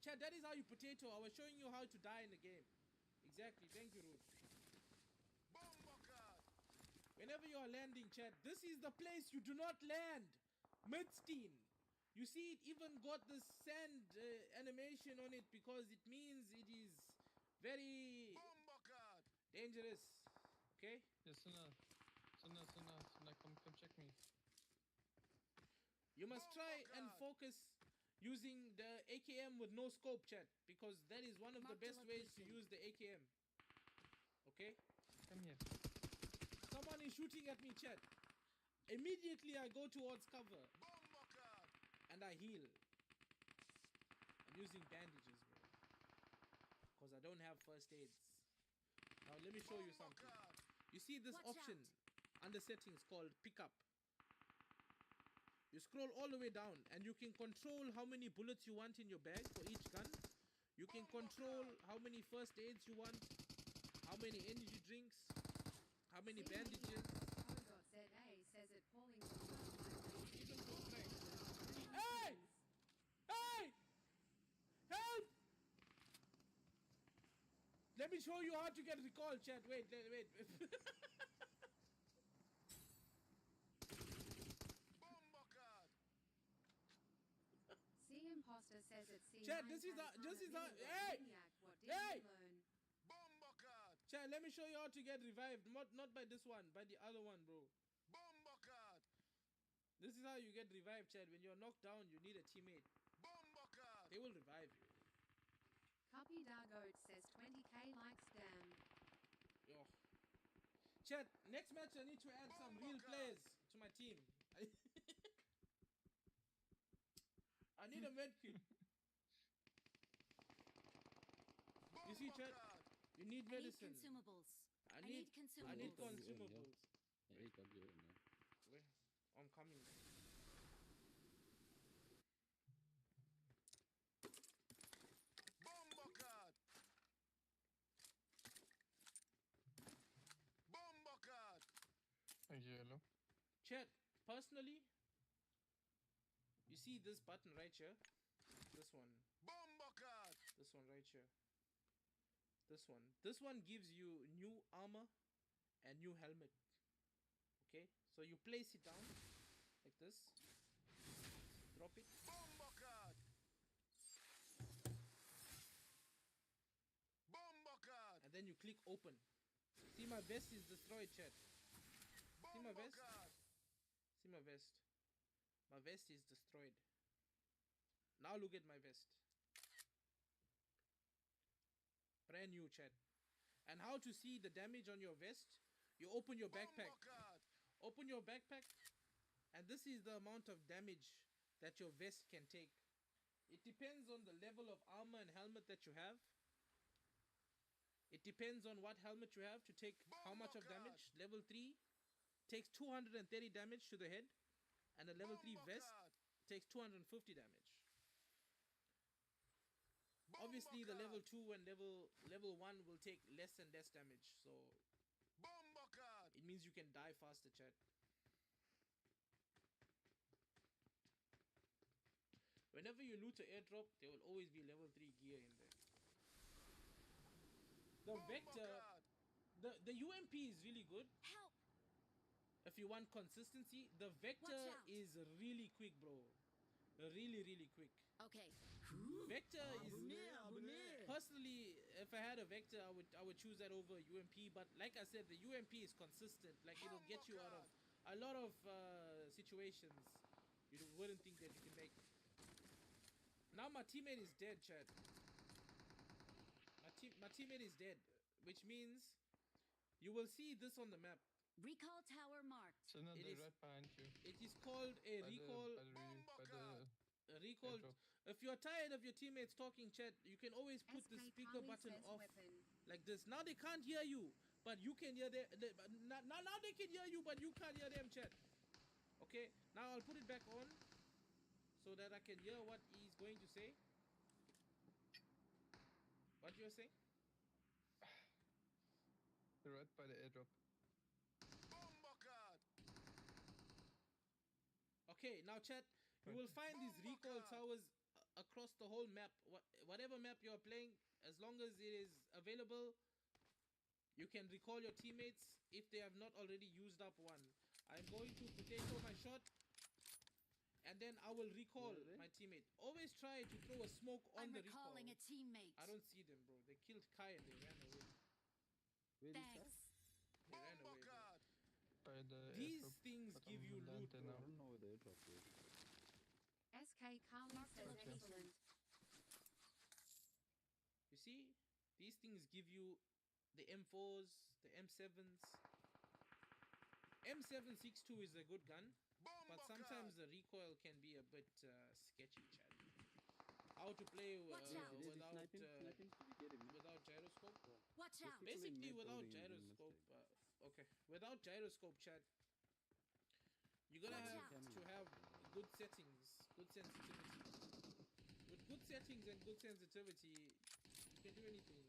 Chat, that is how you potato. I was showing you how to die in the game. Exactly. Thank you, Ruth. Whenever you are landing, chat, this is the place you do not land. Midstein. You see, it even got the sand animation on it because it means it is very dangerous. Okay? Yes, Suna, come check me. You must try and focus using the AKM with no scope, chat, because that is one of the Mark the best ways to location. use the AKM. Okay? Come here. Someone is shooting at me, chat. Immediately I go towards cover and I heal. I'm using bandages, bro, because I don't have first aids. Now let me show you something. You see this Watch option under settings called pickup. You scroll all the way down and you can control how many bullets you want in your bag for each gun. You can control how many first aids you want, how many energy drinks, how many bandages. Co.za says it falling Even close range. Hey! Hey! Help! Let me show you how to get recall, chat. Wait. See Imposter says it. See Chat, this is hey! What did Hey! you learn? Chat, let me show you how to get revived. Not by this one, by the other one, bro. This is how you get revived, chat. When you're knocked down, you need a teammate. They will revive you. Cuppy Dargoat says 20k likes damn. Yo. Chat, next match I need to add some real players to my team. I need a medkit. You see, chat? You need I need medicine. consumables. I need need consumables. consumables. Yeah, AWM, yeah. Where? I'm coming. Yellow. Chat, personally, you see this button right here? This one. This one right here. This one. This one gives you new armor and new helmet. Okay? So you place it down like this. Drop it. And then you click open. See, my vest is destroyed, chat. See my vest? See my vest. My vest is destroyed. Now look at my vest. brand new, chat. And how to see the damage on your vest? You open your backpack. Open your backpack, and this is the amount of damage that your vest can take. It depends on the level of armor and helmet that you have. It depends on what helmet you have to take how much of damage. Level 3 takes 230 damage to the head, and a level 3 vest takes 250 damage. Obviously, the level 2 and level 1 will take less and less damage, so it means you can die faster, chat. Whenever you loot an airdrop, there will always be level 3 gear in there. The Vector, the UMP is really good. Help! If you want consistency, the Vector Watch out. is really quick, bro. Really, really quick. Okay. Vector is personally, if I had a Vector, I would choose that over UMP. But like I said, the UMP is consistent. Like it'll get you out of a lot of situations you wouldn't think that you can make. Now my teammate is dead, Chad. My teammate is dead, which means you will see this on the map. Recall tower marked. So now It the is- red behind you. It is called a recall. A recall. airdrop. If you're tired of your teammates talking, chat, you can always put the SK speaker Kali button says off weapon. like this. Now they can't hear you, but you can hear them. Now they can hear you, but you can't hear them, chat. Okay. Now I'll put it back on so that I can hear what he's going to say. What you're saying? The red by the airdrop. Okay, now chat, you will find these recall towers across the whole map. Whatever map you're playing, as long as it is available, you can recall your teammates if they have not already used up one. I'm going to potato my shot, and then I will recall my teammate. Always try to throw a smoke on I'm the recall. recalling a teammate. I don't see them, bro. They killed Kai and they ran away. Where is that? Thanks. They ran away, bro. By the These airdrop, things but give I'm you land loot, there bro. I don't know where the airdrop is. SK Kali Mark the says location. excellent. You see, these things give you the M4s, the M7s. M762 is a good gun, but sometimes the recoil can be a bit sketchy, Chad. How to play Watch out. Is he without sniping? Sniping? Did you get him? without gyroscope? Watch There's out. people in Basically, mid without building doing gyroscope. mistake. Okay, without gyroscope, Chad. You're gonna Watch have out. to have good settings, good sensitivity. With good settings and good sensitivity, you can do anything.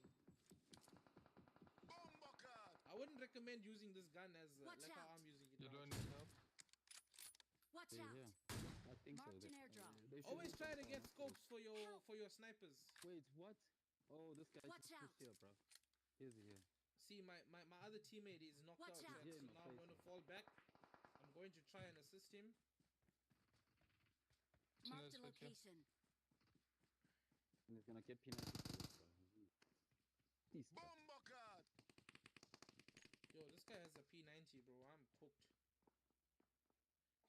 I wouldn't recommend using this gun as Watch like how out. I'm using it You now. don't need help. Watch Yeah, out. yeah. I think Marked so. an airdrop. They should Always do try to some get kind of- scopes Help. for your snipers. Wait, what? Oh, this guy Watch just out. pushed here, bro. Here's he here. See, my other teammate is knocked Watch out, out. Chad, Yeah, so in my now I'm face, going to yeah. fall back. I'm going to try and assist him. Marked that's a what you- location. And he's gonna get P90 for this, bro. Please, bro. Yo, this guy has a P90, bro. I'm cooked.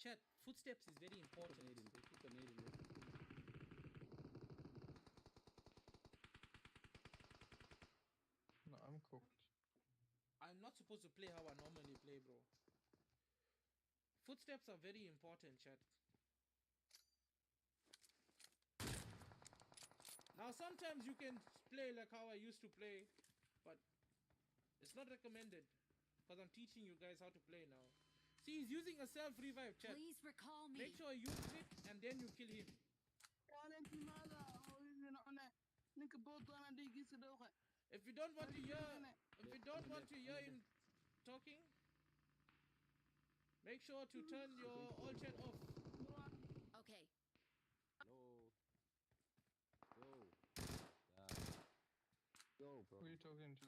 Chat, footsteps is very Keep important. grenading, bro. Keep grenading, bro. No, I'm cooked. I'm not supposed to play how I normally play, bro. Footsteps are very important, chat. Now, sometimes you can play like how I used to play, but it's not recommended because I'm teaching you guys how to play now. See, he's using a self-revive, chat. Please recall me. Make sure you use it and then you kill him. If you don't want to hear, him talking, make sure to turn your all chat off. Okay. Hello. Yo. Yeah. Yo, bro. Who are you talking to?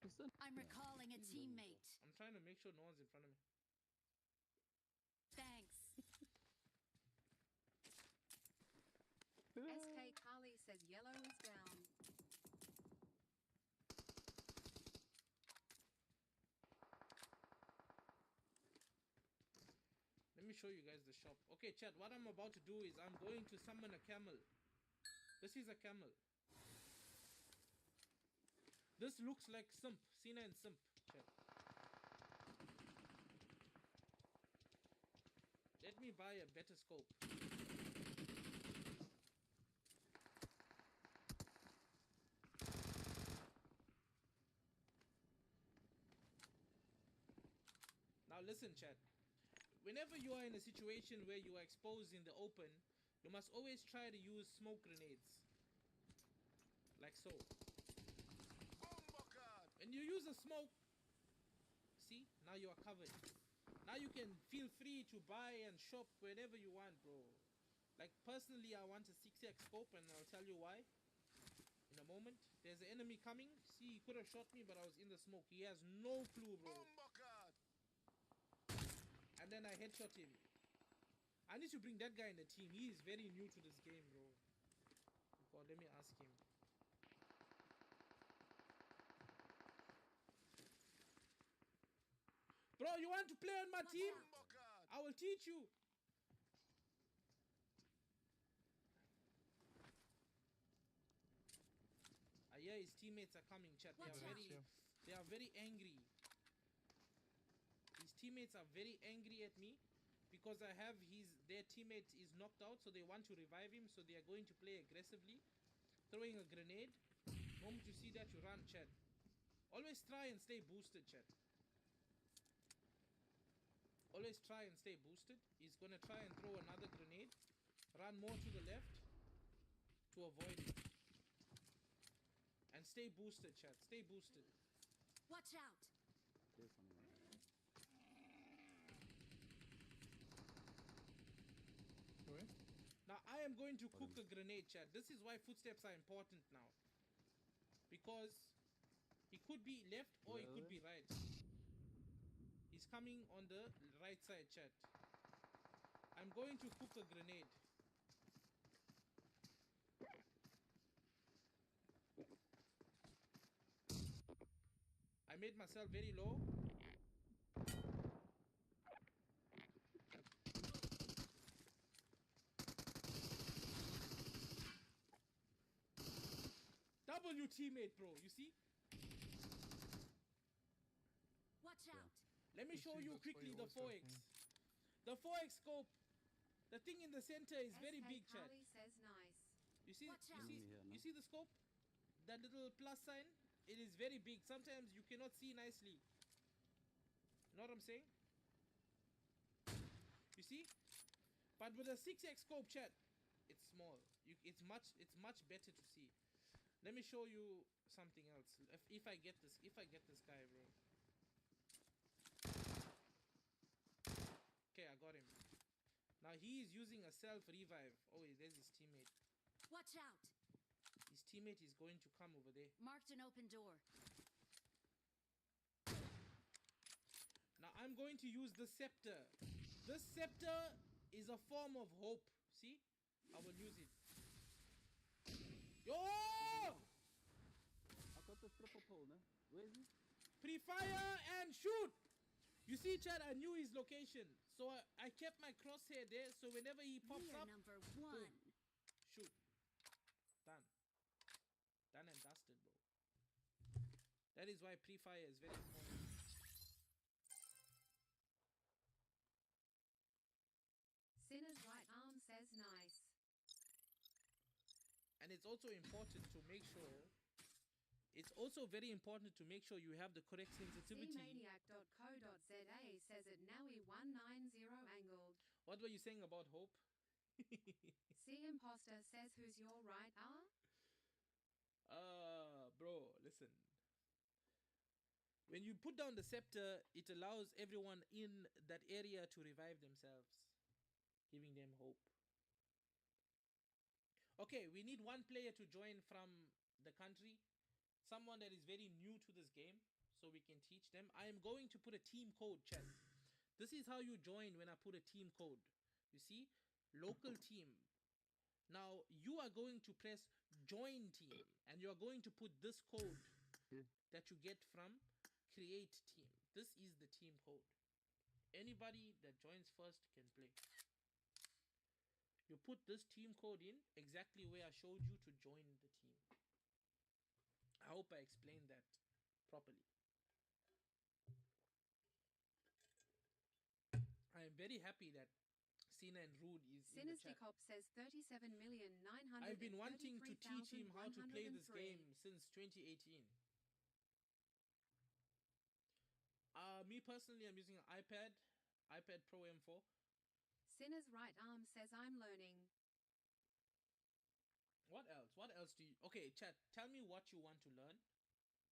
Listen. I'm recalling a teammate. I'm trying to make sure no one's in front of me. Thanks. SK Kali says yellow is down. Let me show you guys the shop. Okay, chat, what I'm about to do is I'm going to summon a camel. This is a camel. This looks like Simp. Cena and Simp. Chat. Let me buy a better scope. Now listen, chat. Whenever you are in a situation where you are exposed in the open, you must always try to use smoke grenades. Like so. When you use a smoke, see, now you are covered. Now you can feel free to buy and shop whenever you want, bro. Like personally, I want a 6x scope and I'll tell you why in a moment. There's an enemy coming. See, he could have shot me, but I was in the smoke. He has no clue, bro. And then I headshot him. I need to bring that guy in the team. He is very new to this game, bro. God, let me ask him. Bro, you want to play on my team? I will teach you. Yeah, his teammates are coming, chat. They are very angry. His teammates are very angry at me because their teammate is knocked out, so they want to revive him, so they are going to play aggressively, throwing a grenade. The moment you see that, you run, chat. Always try and stay boosted, chat. Always try and stay boosted. He's gonna try and throw another grenade. Run more to the left to avoid it. And stay boosted, chat. Stay boosted. Watch out! There's someone right there. Where? Now I am going to cook a grenade, chat. This is why footsteps are important now. Because he could be left or he could be right. He's coming on the right side, chat. I'm going to cook a grenade. I made myself very low. W teammate, bro. You see? Watch out! Let me show you quickly the 4x. The 4x scope. The thing in the center is very big, chat. Says nice. You see? Watch out. You see the scope? That little plus sign? It is very big. Sometimes you cannot see nicely. You know what I'm saying? You see? But with a 6x scope, chat, it's small. It's much better to see. Let me show you something else. If I get this guy, bro. Okay, I got him. Now he is using a self revive. Oh, there's his teammate. Watch out! His teammate is going to come over there. Marked an open door. Now I'm going to use the scepter. This scepter is a form of hope. See? I will use it. Yo! I got the triple pole, no? Where is he? Pre-fire and shoot! You see, Chad, I knew his location. So I kept my crosshair there, so whenever he pops We are up, number boom, one. shoot. Done. Done and dusted, bro. That is why pre-fire is very important. Sinner's right arm says nice. And it's also important to make sure. It's also very important to make sure you have the correct sensitivity. Cmaniac.co.za says it Nowie 190 angled. What were you saying about hope? C Imposter says who's your right arm? Bro, listen. When you put down the scepter, it allows everyone in that area to revive themselves, giving them hope. Okay, we need one player to join from the country. Someone that is very new to this game, so we can teach them. I am going to put a team code, chat. This is how you join when I put a team code. You see? Local team. Now, you are going to press join team. And you are going to put this code that you get from create team. This is the team code. Anybody that joins first can play. You put this team code in exactly where I showed you to join the team. I hope I explained that properly. I am very happy that Cena and Rude is in the Sinners chat. Decop says 37,933,103. I've been wanting to teach him how to play this game since 2018. Me personally, I'm using an iPad Pro M4. Sinner's right arm says I'm learning. What else? What else do you... Okay, chat, tell me what you want to learn,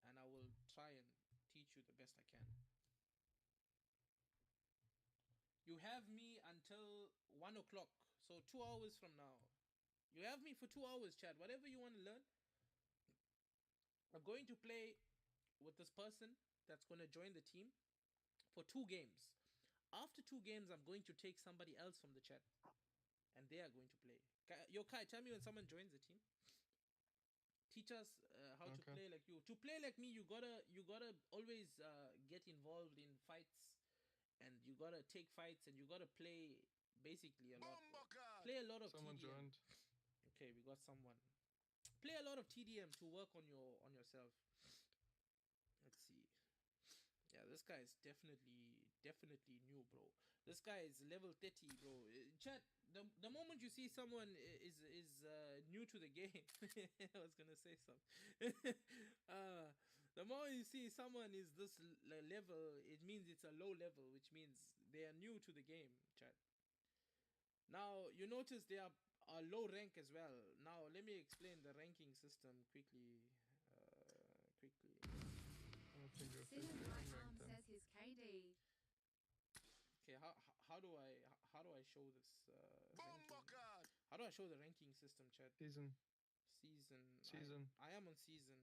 and I will try and teach you the best I can. You have me until 1 o'clock, so 2 hours from now. You have me for 2 hours, chat. Whatever you want to learn. I'm going to play with this person that's going to join the team for 2 games. After 2 games, I'm going to take somebody else from the chat, and they are going to play. Yo, Kai, tell me when someone joins the team. Teach us how to play like you. To play like me, you gotta always get involved in fights, and you gotta take fights, and you gotta play basically a lot. Play a lot of Someone TDM. joined. Okay, we got someone. Play a lot of TDM to work on yourself. Let's see. Yeah, this guy is definitely new, bro. This guy is level 30, bro. Chat, the moment you see someone is new to the game, I was gonna say something. The moment you see someone is this level, it means it's a low level, which means they are new to the game, chat. Now you notice they are low rank as well. Now let me explain the ranking system quickly. Sinner's right arm says his KD. Okay, how do I show this ranking? How do I show the ranking system, chat? Season. I am on season.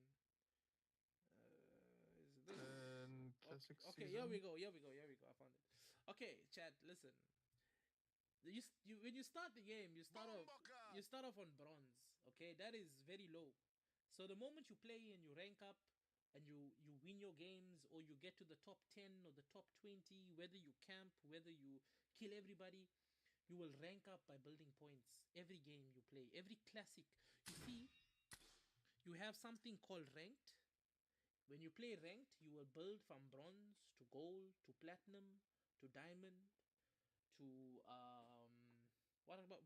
Is this Classic okay, season. here we go. I found it. Okay, chat, listen. You when you start the game, you start off on bronze. Okay, that is very low. So the moment you play and you rank up and you win your games, or you get to the top 10 or the top 20, whether you camp, whether you kill everybody, you will rank up by building points every game you play, every classic. You see, you have something called ranked. When you play ranked, you will build from bronze to gold to platinum to diamond to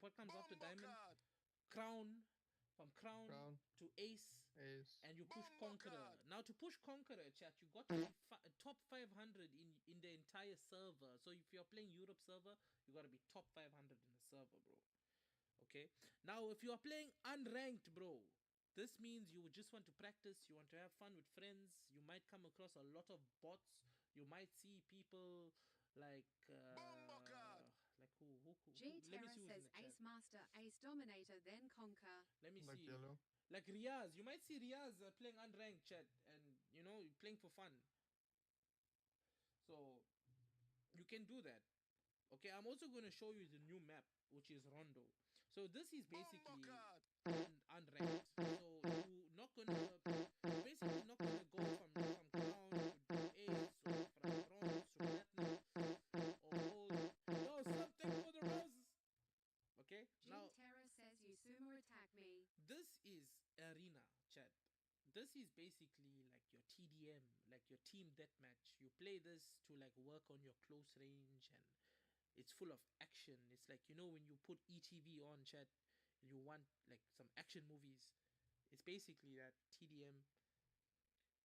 what comes after diamond? Crown. From crown to ace, and you push conqueror. Now to push conqueror, chat, you got to be top 500 in the entire server. So if you're playing Europe server, you got to be top 500 in the server, bro. Okay, now if you are playing unranked, bro, this means you just want to practice, you want to have fun with friends, you might come across a lot of bots, you might see people like who G let me Terra see who's in says the chat. Ace Master, Ace Dominator, then Conquer. Let me Like see. yellow. Like Riaz, you might see Riaz playing unranked, chat, and you know, playing for fun. So you can do that. Okay, I'm also going to show you the new map, which is Rondo. So this is basically unranked. So you're not gonna basically not gonna go from crown to ace, or from bronze to platinum or gold. No, something for the roses. Okay, G now Terra says you sumo attack me. this is arena, chat. This is basically like your TDM, like your team deathmatch. You play this to like work on your close range, and it's full of action. It's like, you know, when you put ETV on, chat, and you want like some action movies. It's basically that TDM,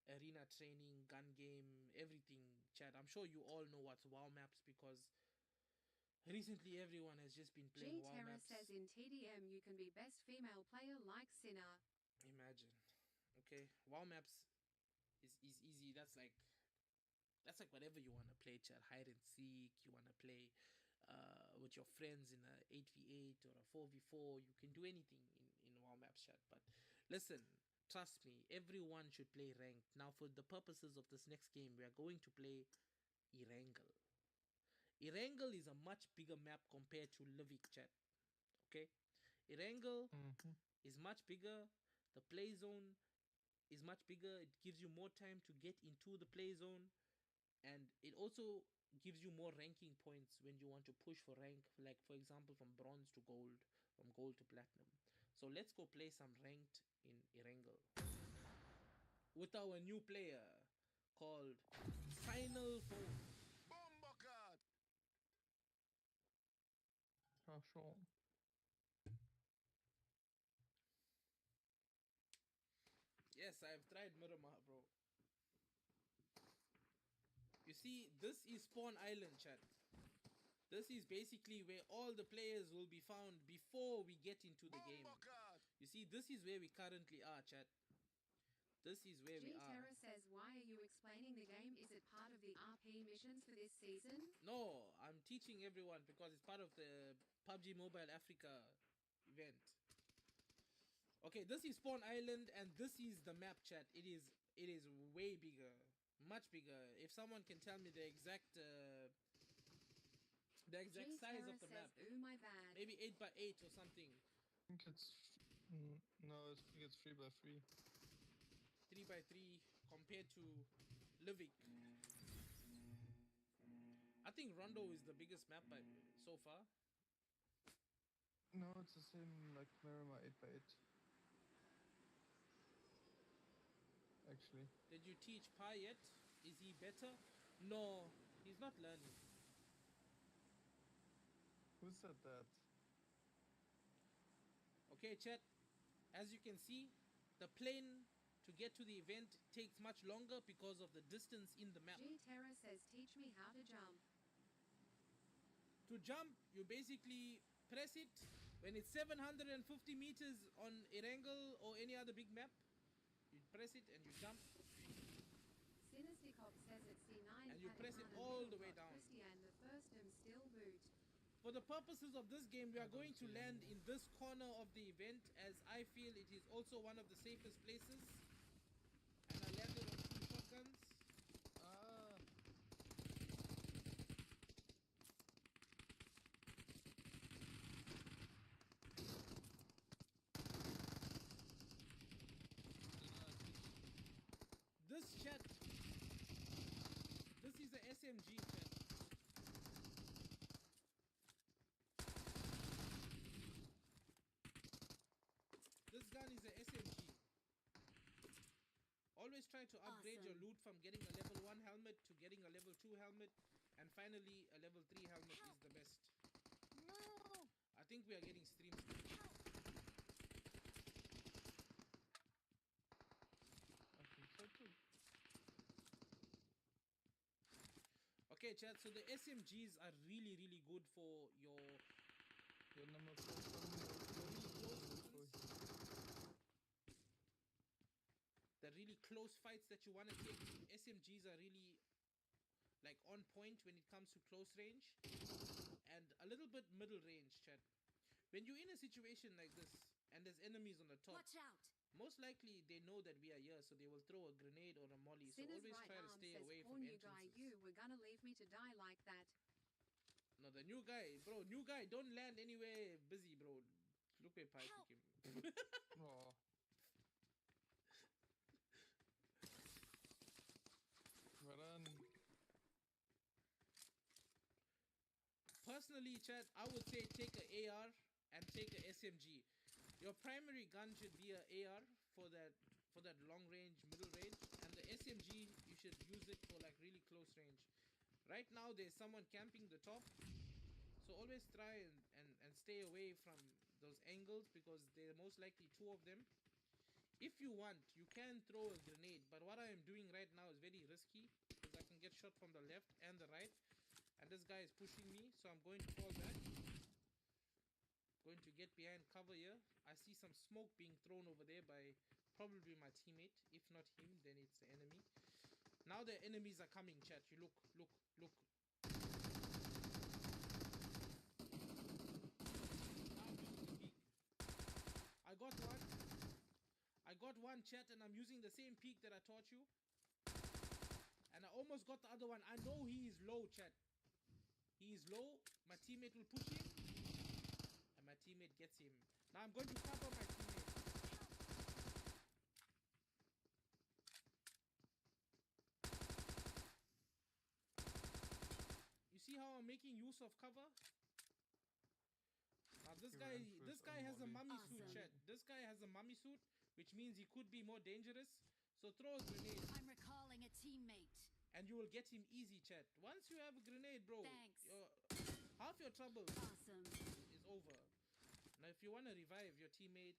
arena training, gun game, everything, chat. I'm sure you all know what's WoW maps, because recently everyone has just been playing G WoW Terra maps. says in TDM you can be best female player like Sinner. Imagine. Okay, WoW maps is easy. That's like whatever you want to play, chat. Hide and seek. You want to play with your friends in a 8v8 or a 4v4. You can do anything in WoW maps, chat. But listen, trust me, everyone should play ranked. Now, for the purposes of this next game, we are going to play Erangel. Erangel is a much bigger map compared to Livik, chat. Okay, Erangel is much bigger. The play zone is much bigger. It gives you more time to get into the play zone, and it also gives you more ranking points when you want to push for rank, like for example from bronze to gold, from gold to platinum. So let's go play some ranked in Erangel. with our new player called Final Foe. Bombercard. Ja, schon. Yes, I've tried Miramar, bro. You see, this is Spawn Island, chat. This is basically where all the players will be found before we get into the game. Bombercard. You see, this is where we currently are, chat. This is where we G are. Terra says, why are you explaining the game? Is it part of the RP missions for this season? No, I'm teaching everyone because it's part of the PUBG Mobile Africa event. Okay, this is Spawn Island and this is the map, chat. It is way bigger, much bigger. If someone can tell me the exact size of the map, Ooh, my bad. maybe 8x8 or something. I think it's no, I think it's 3x3. 3x3 compared to Livik. I think Rondo is the biggest map by so far. No, it's the same like Miramar 8x8. Actually, Did you teach Pi yet? Is he better? No, he's not learning. who said that? Okay, chat. As you can see, the plane to get to the event takes much longer because of the distance in the map. G Terra says, teach me how to jump. To jump, you basically press it when it's 750 meters on Erangel or any other big map. You press it and you jump. Sinistikov says it's C9. And you press it all the way down. Christian, the first still boot. For the purposes of this game, we are going to land in this corner of the event as I feel it is also one of the safest places. And I landed on 2 shotguns. Ah, This chat. This is a SMG chat. This gun is a SMG. Always try to upgrade your Awesome. loot from getting a level 1 helmet to getting a level 2 helmet. And finally, a level 3 helmet is the best. No! I think we are getting streams. I think so too. Okay, chat. So the SMGs are really, really good for your Your number 4. the really close fights that you want to take. SMGs are really like on point when it comes to close range and a little bit middle range, chat. When you're in a situation like this and there's enemies on the top, Watch out! most likely they know that we are here, so they will throw a grenade or a molly. So Sinner's always right try to arm stay says, away poor from new guy, entrances. you were gonna leave me to die like that. No, the new guy, bro. New guy, don't land anywhere busy, bro. Look where Pi took him. Oh, run. Personally, chat, I would say take a AR and take a SMG. Your primary gun should be a AR for that long range, middle range, and the SMG you should use it for like really close range. Right now there's someone camping the top, so always try and stay away from those angles because there are most likely 2 of them. If you want, you can throw a grenade, but what I am doing right now is very risky because I can get shot from the left and the right. And this guy is pushing me, so I'm going to fall back. Going to get behind cover here. I see some smoke being thrown over there by probably my teammate. If not him, then it's the enemy. Now the enemies are coming, chat. You look. Now I'm using the peak. I got one, chat, and I'm using the same peak that I taught you. And I almost got the other one. I know he is low, chat. He is low. My teammate will push him. And my teammate gets him. Now I'm going to cover my teammate. You see how I'm making use of cover? Now this guy has a mummy suit, Awesome. chat. This guy has a mummy suit, which means he could be more dangerous. So throw a grenade I'm recalling a teammate. and you will get him easy, chat. Once you have a grenade, bro, Thanks. half your trouble Awesome. is over. Now, if you want to revive your teammate,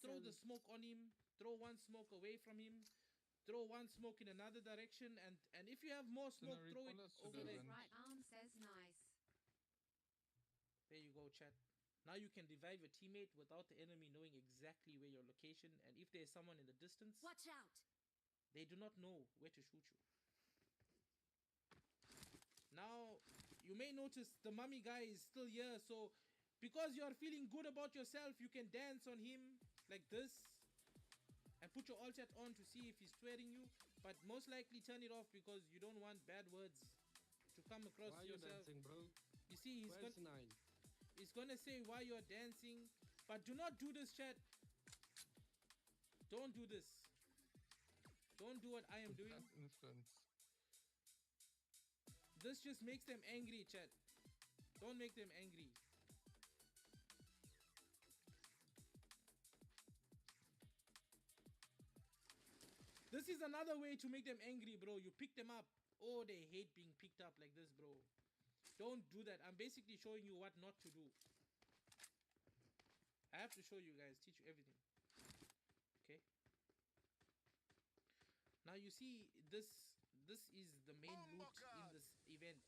throw Awesome. the smoke on him, throw one smoke away from him, throw one smoke in another direction, and if you have more smoke, I throw it recall us to over the there. Sinner's vent. right arm says nice. There you go, chat. Now you can revive your teammate without the enemy knowing exactly where your location, and if there's someone in the distance, Watch out. they do not know where to shoot you. Now, you may notice the mummy guy is still here, so because you are feeling good about yourself, you can dance on him like this and put your alt chat on to see if he's swearing you, but most likely turn it off because you don't want bad words to come across Why are you yourself. dancing, bro? You see, Where's 9? he's gonna say why you're dancing, but do not do this, chat. Don't do this. Don't do what I am doing. Bad influence. This just makes them angry, chat. Don't make them angry. This is another way to make them angry, bro. You pick them up. Oh, they hate being picked up like this, bro. Don't do that. I'm basically showing you what not to do. I have to show you guys, teach you everything. Okay. Now you see this is the main loot in this event.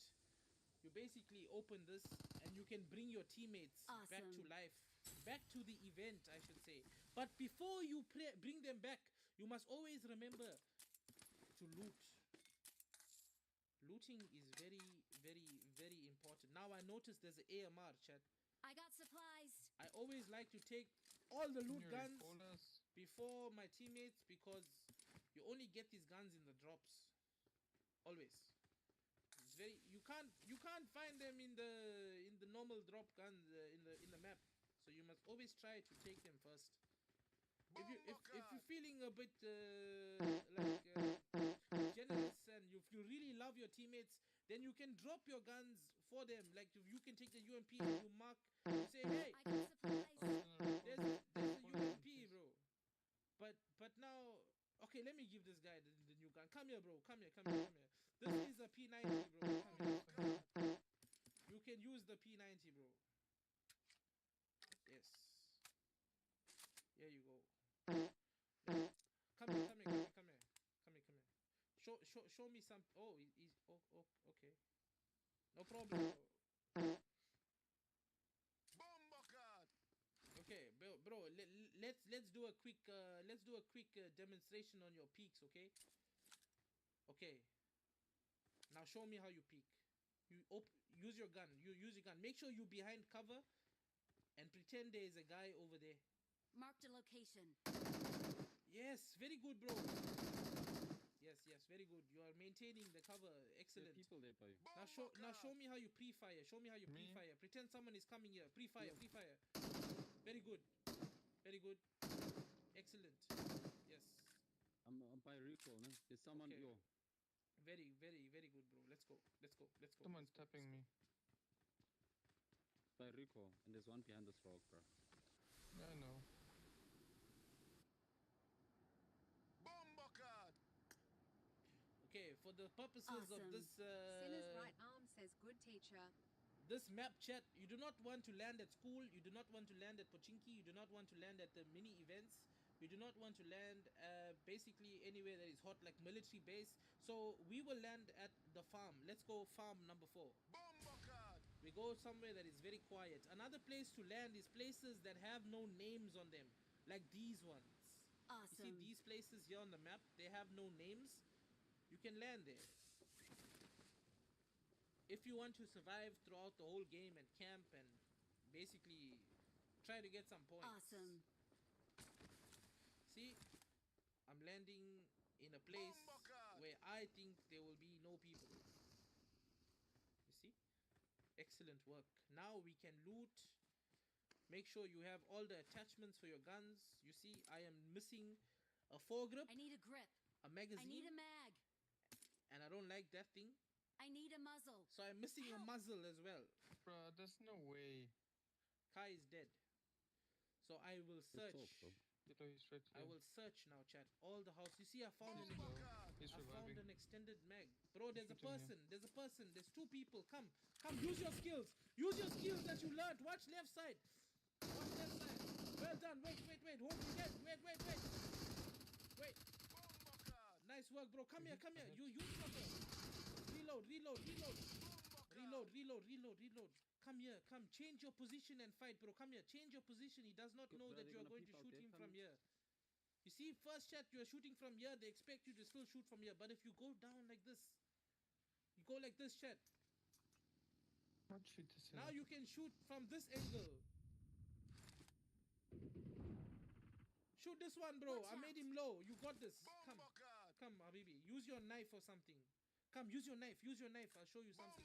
You basically open this and you can bring your teammates back to Awesome. life. Back to the event, I should say. But before you bring them back, you must always remember to loot. Looting is very, very, very important. Now I noticed there's an AMR, chat. I got supplies. I always like to take all the loot Can you guns recall us? before my teammates because you only get these guns in the drops. Always. It's very you can't find them in the normal drop guns in the map. So you must always try to take them first. If you're feeling a bit generous and if you really love your teammates, then you can drop your guns for them. Like if you can take the UMP and you mark, you say, hey, I got supplies. there's a UMP, bro. But now, okay, let me give this guy the new gun. Come here, bro. Come here. This is a P90, bro. Come here. You can use the P90, bro. Yes. Here you go. Come here. Show me some. Oh, okay. No problem, bro. Okay, bro. Let's do a quick demonstration on your peaks, okay? Okay. Now show me how you peek. Use your gun. You use your gun. Make sure you're behind cover, and pretend there is a guy over there. Marked a location. Yes, very good, bro. Yes, very good. You are maintaining the cover. There Excellent. are people there, boy. Now show me how you pre-fire. Show me how you Me? pre-fire. Pretend someone is coming here. Pre-fire. Very good. Excellent. Yes. I'm by recall, man. There's someone, Okay. yo. Very good, bro. Let's go. Someone's tapping me. By recall. And there's one behind this rock, bro. Yeah, I know. Okay, for the purposes of Awesome. this Sinner's right arm says good teacher. this map chat, you do not want to land at school, you do not want to land at Pochinki, you do not want to land at the mini events, you do not want to land basically anywhere that is hot like military base. So we will land at the farm. Let's go farm number 4. We go somewhere that is very quiet. Another place to land is places that have no names on them, like these ones. You see Awesome. these places here on the map, they have no names. You can land there. If you want to survive throughout the whole game and camp and basically try to get some points. Awesome. See, I'm landing in a place where I think there will be no people. You see? Excellent work. Now we can loot. Make sure you have all the attachments for your guns. You see, I am missing a foregrip, I need a grip. a I need magazine, a mag. and I don't like that thing. I need a muzzle. So I'm missing a Help. muzzle as well. Bruh, there's no way. Kai is dead. So I will Let's search. talk, bro. Yellow, he's right I here. will search now, chat. All the house. You see, I found an He's I found reviving. an extended mag. Bro, there's a Shooting here. person. There's a person. There's two people. Come. Use your skills. Use your skills that you learned. Watch left side. Watch left side. Well done. Wait. Hold your head. Wait. Nice work, bro. Come here. You cover. Reload. Come here. Change your position and fight, bro. Come here. Change your position. He does not know that you are going to shoot him from here. You see, first chat, you are shooting from here. They expect you to still shoot from here. But if you go down like this, you go like this, chat. What shoot this Now you can shoot from this angle. Shoot this one, bro. Watch I made out. him low. You got this. Come, Habibi. Use your knife or something. Come, use your knife. I'll show you something.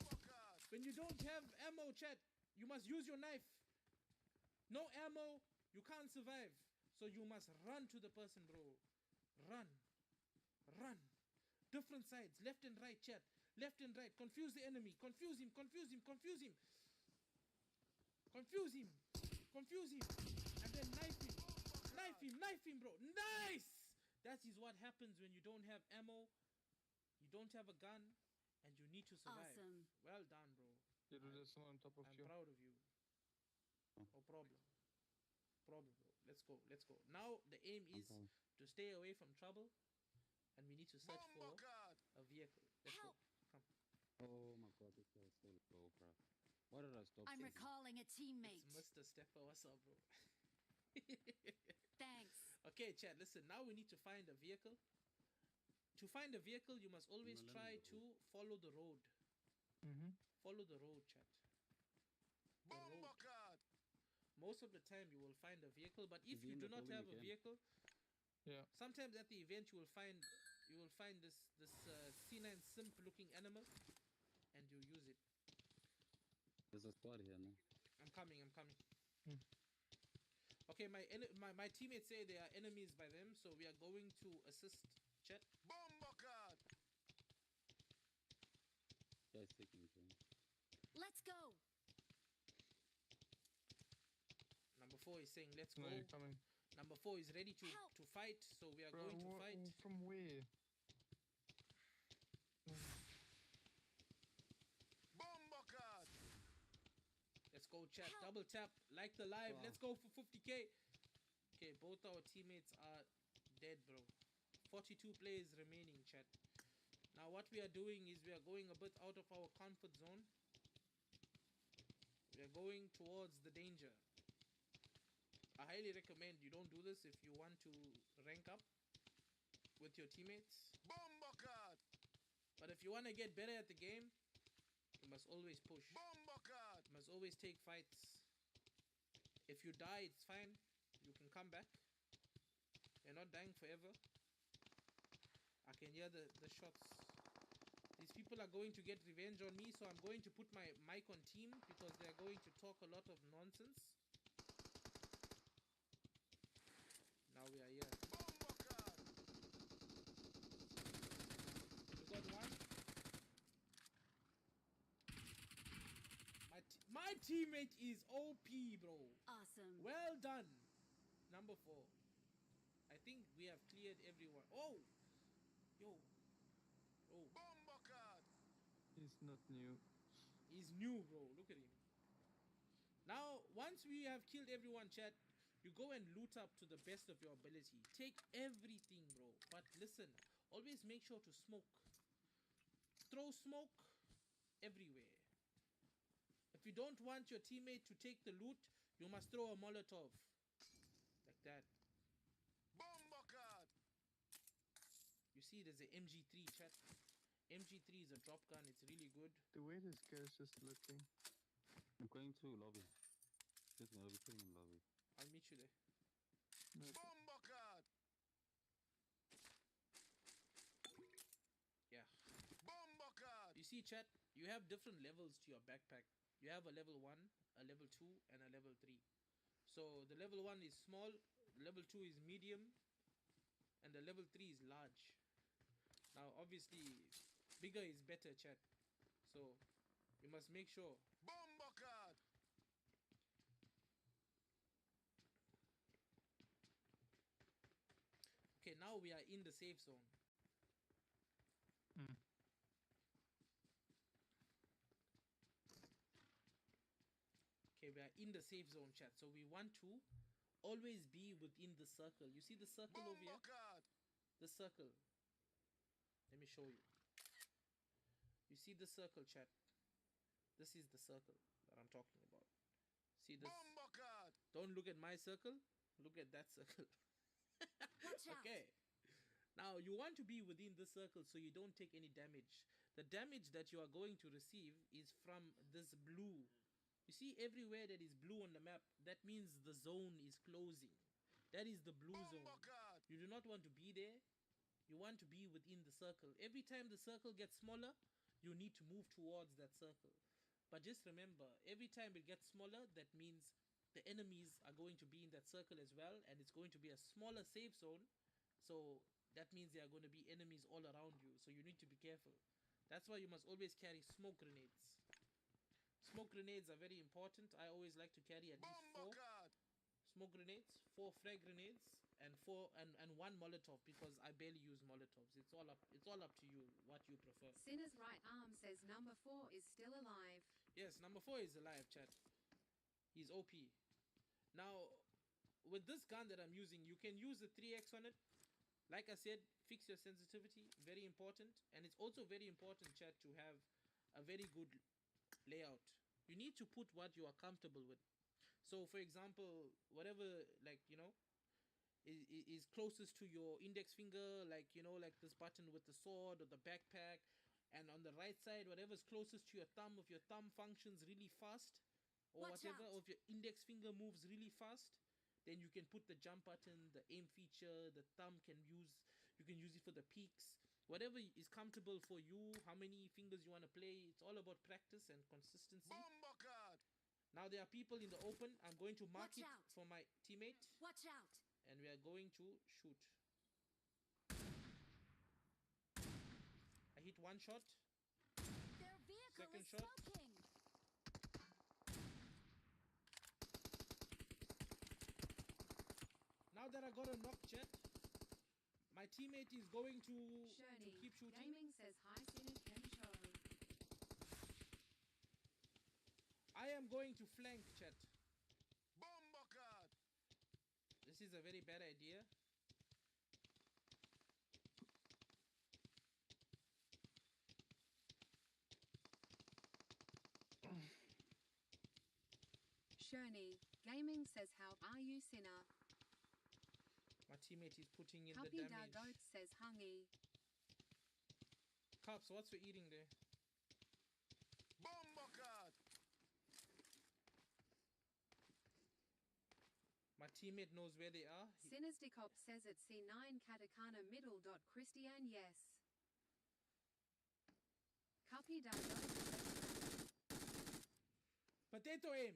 When you don't have ammo, chat, you must use your knife. No ammo, you can't survive. So you must run to the person, bro. Run. Different sides, left and right, chat. Left and right. Confuse the enemy. Confuse him. And then knife him, bro. Nice! That is what happens when you don't have ammo, you don't have a gun, and you need to survive. Awesome. Well done, bro. Yellow, there's someone on top of I'm you. proud of you. No problem, bro. Let's go. Now the aim is to stay away from trouble, and we need to search for a vehicle. Let's go. Help. Come. Oh my god, this guy is so low, bro. Why did I stop? I'm chasing? recalling a teammate. It's Mr. Stepper. What's up, bro? Thanks. Okay, chat, listen. Now we need to find a vehicle. To find a vehicle, you must always try to follow the road. Follow the road, chat. The road. Most of the time, you will find a vehicle, but if you do not have a vehicle, Yeah. sometimes at the event you will find this C9 simp looking animal, and you use it. There's a squad here, no? I'm coming. Okay, my teammates say there are enemies by them, so we are going to assist. Chat. Guy's taking it, man. Let's go. Number 4 is saying let's No, go. you're coming. Number 4 is ready Help. to fight, so we are Bro, going to fight. From where? Let's go, chat. Help. Double tap, like the live. Wow. Let's go for 50k. Okay, both our teammates are dead, bro. 42 players remaining, chat. Now what we are doing is we are going a bit out of our comfort zone. We are going towards the danger. I highly recommend you don't do this if you want to rank up with your teammates. But if you want to get better at the game, you must always push. You must always take fights. If you die, it's fine. You can come back. You're not dying forever. I can hear the shots. These people are going to get revenge on me, so I'm going to put my mic on team because they're going to talk a lot of nonsense. Now we are here. We got one. My teammate is OP, bro. Awesome. Well done. Number 4. I think we have cleared everyone. Oh! Yo. Oh. He's not new. He's new, bro. Look at him. Now, once we have killed everyone, chat, you go and loot up to the best of your ability. Take everything, bro. But listen, always make sure to smoke. Throw smoke everywhere. If you don't want your teammate to take the loot, you must throw a Molotov. Like that. You see, there's an MG3, chat. MG3 is a drop gun. It's really good. The way this guy's just looking. I'm going to lobby. Just gonna be sitting in lobby. I'll meet you there. No, Yeah. You see, chat, you have different levels to your backpack. You have a level 1, a level 2, and a level 3. So the level 1 is small, the level 2 is medium, and the level 3 is large. Now, obviously, bigger is better, chat. So you must make sure. now we are in the safe zone. Hmm. Okay, we are in the safe zone, chat. So we want to always be within the circle. You see the circle over here? Bombocard. The circle. Let me show you. You see the circle, chat? This is the circle that I'm talking about. See this? Bombocard. Don't look at my circle. Look at that circle. Watch out. Okay. Now you want to be within the circle so you don't take any damage. The damage that you are going to receive is from this blue. You see everywhere that is blue on the map, that means the zone is closing. That is the blue zone. Bombocard. You do not want to be there. You want to be within the circle. Every time the circle gets smaller, you need to move towards that circle. But just remember, every time it gets smaller, that means the enemies are going to be in that circle as well, and it's going to be a smaller safe zone. So that means there are going to be enemies all around you. So you need to be careful. That's why you must always carry smoke grenades. Smoke grenades are very important. I always like to carry at least 4 Bombocard. smoke grenades, 4 frag grenades, and 1 Molotov, because I barely use Molotovs. It's all up to you what you prefer. Sinner's right arm says number 4 is still alive. Yes, number 4 is alive, chat. He's OP. Now, with this gun that I'm using, you can use the 3x on it. Like I said, fix your sensitivity, very important. And it's also very important, chat, to have a very good layout. You need to put what you are comfortable with. So, for example, whatever, like, you know, is closest to your index finger, like, you know, like this button with the sword or the backpack. And on the right side, whatever's closest to your thumb, if your thumb functions really fast, or Watch whatever, out. or if your index finger moves really fast, then you can put the jump button, the aim feature, the thumb you can use it for the peaks. Whatever is comfortable for you, how many fingers you want to play, it's all about practice and consistency. Bombocard. Now there are people in the open. I'm going to mark Watch it out. for my teammate, Watch out. and we are going to shoot. I hit 1 shot. Their vehicle Second is shot. smoking. Now that I got a knock, chat, my teammate is going to Shirley keep shooting. Gaming says hi, Sinner Ken Show. I am going to flank, chat. Bombocard. This is a very bad idea. Shirley Gaming says how are you, Sinner? My teammate is putting in Puppy the damage. Dagoat says hungy. Cops, what's for eating there? Bombocard. My teammate knows where they are. Sinners Decop says at C9 Katakana Middle. Christian yes. Puppy Dagoat. Potato aim.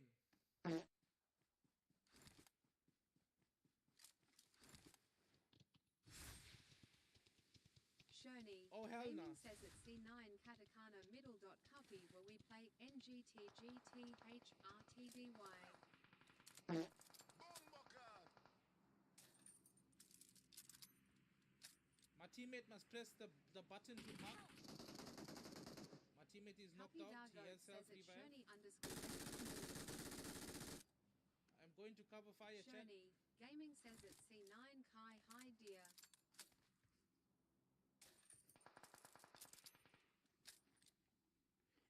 Shirley Oh, hell Gaming no. says at C9 Katakana Middle. Cuppy where we play NGTGTHRTDY. Bombocard. My teammate must press the button to mark. My teammate is knocked Puppy out. He Dagoat has says at self-revive. Shirley I'm going to cover fire, chat. Shirley Gaming says at C9 Kai hi dear.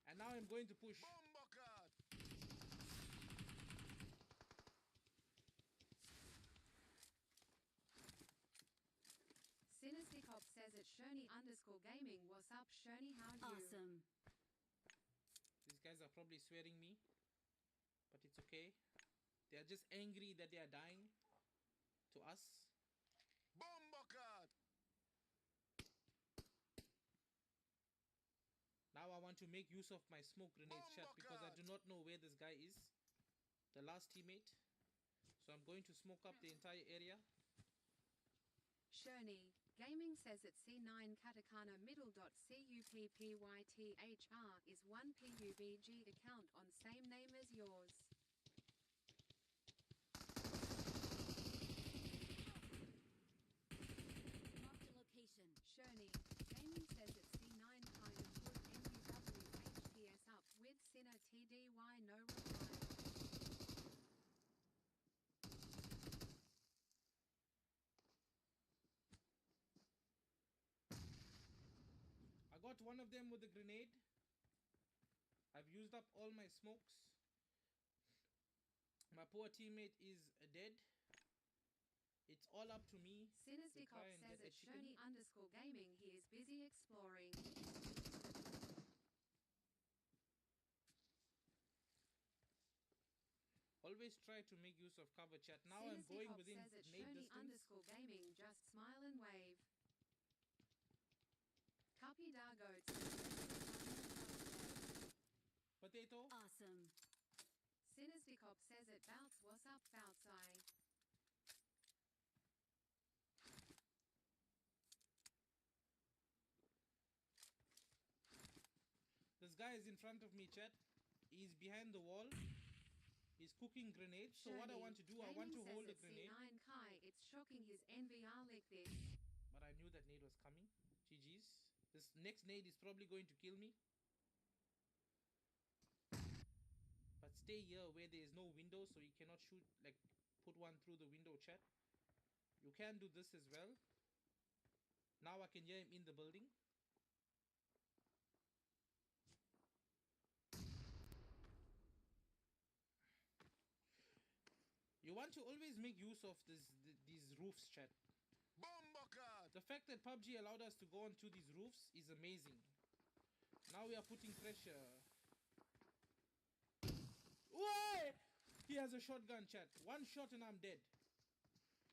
And now I'm going to push. Bombocard. Sinners Decop says at Shirley_Gaming. What's up, Shirley? How are you? Awesome. These guys are probably swearing me, but it's okay. They are just angry that they are dying to us. Bombocard. Now I want to make use of my smoke grenades, chat, because I do not know where this guy is, the last teammate. So I'm going to smoke up the entire area. Shirley Gaming says at C9 Katakana Middle. CUPPYTHR is one PUBG account on same name as yours. got one of them with a grenade. I've used up all my smokes. My poor teammate is dead. It's all up to me. Sinister try Cop and says get a it's chicken. Shoni_gaming. He is busy exploring. Always try to make use of cover, chat. Now I'm Sinister going Cop within says it's nade distance. Shoni_gaming. Just smile and wave. Copy Dargo. Potato. Awesome. Sinister Cop says it bounce. What's up, bounce eye? This guy is in front of me, chat. He's behind the wall. He's cooking grenades. So what I want to do, I want to hold a grenade. C9 Kai, it's shocking his NVR like this. But I knew that nade was coming. GG's. This next nade is probably going to kill me. But stay here where there is no window, so you cannot shoot, like, put one through the window, chat. You can do this as well. Now I can hear him in the building. You want to always make use of these roofs, chat. The fact that PUBG allowed us to go onto these roofs is amazing. Now we are putting pressure. Why? He has a shotgun, chat. One shot and I'm dead.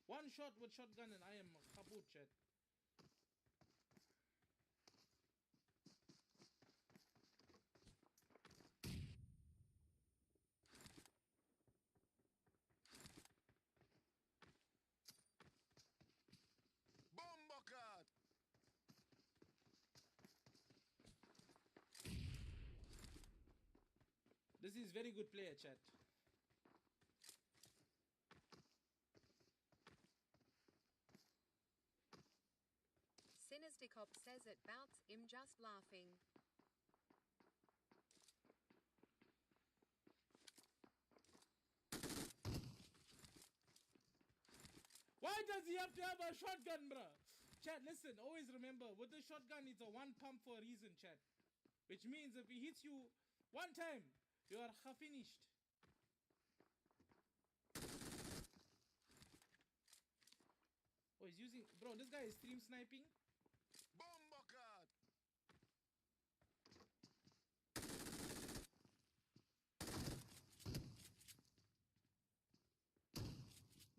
One shot with shotgun and I am kaput, chat. Bombercard. This is very good player, chat. Sinister Cop says it bounce. I'm just laughing. Why does he have to have a shotgun, bruh? Chat, listen, always remember, with the shotgun, it's a one pump for a reason, chat. Which means if he hits you one time, you are finished. Oh, he's using... Bro, this guy is stream sniping. Bombercard.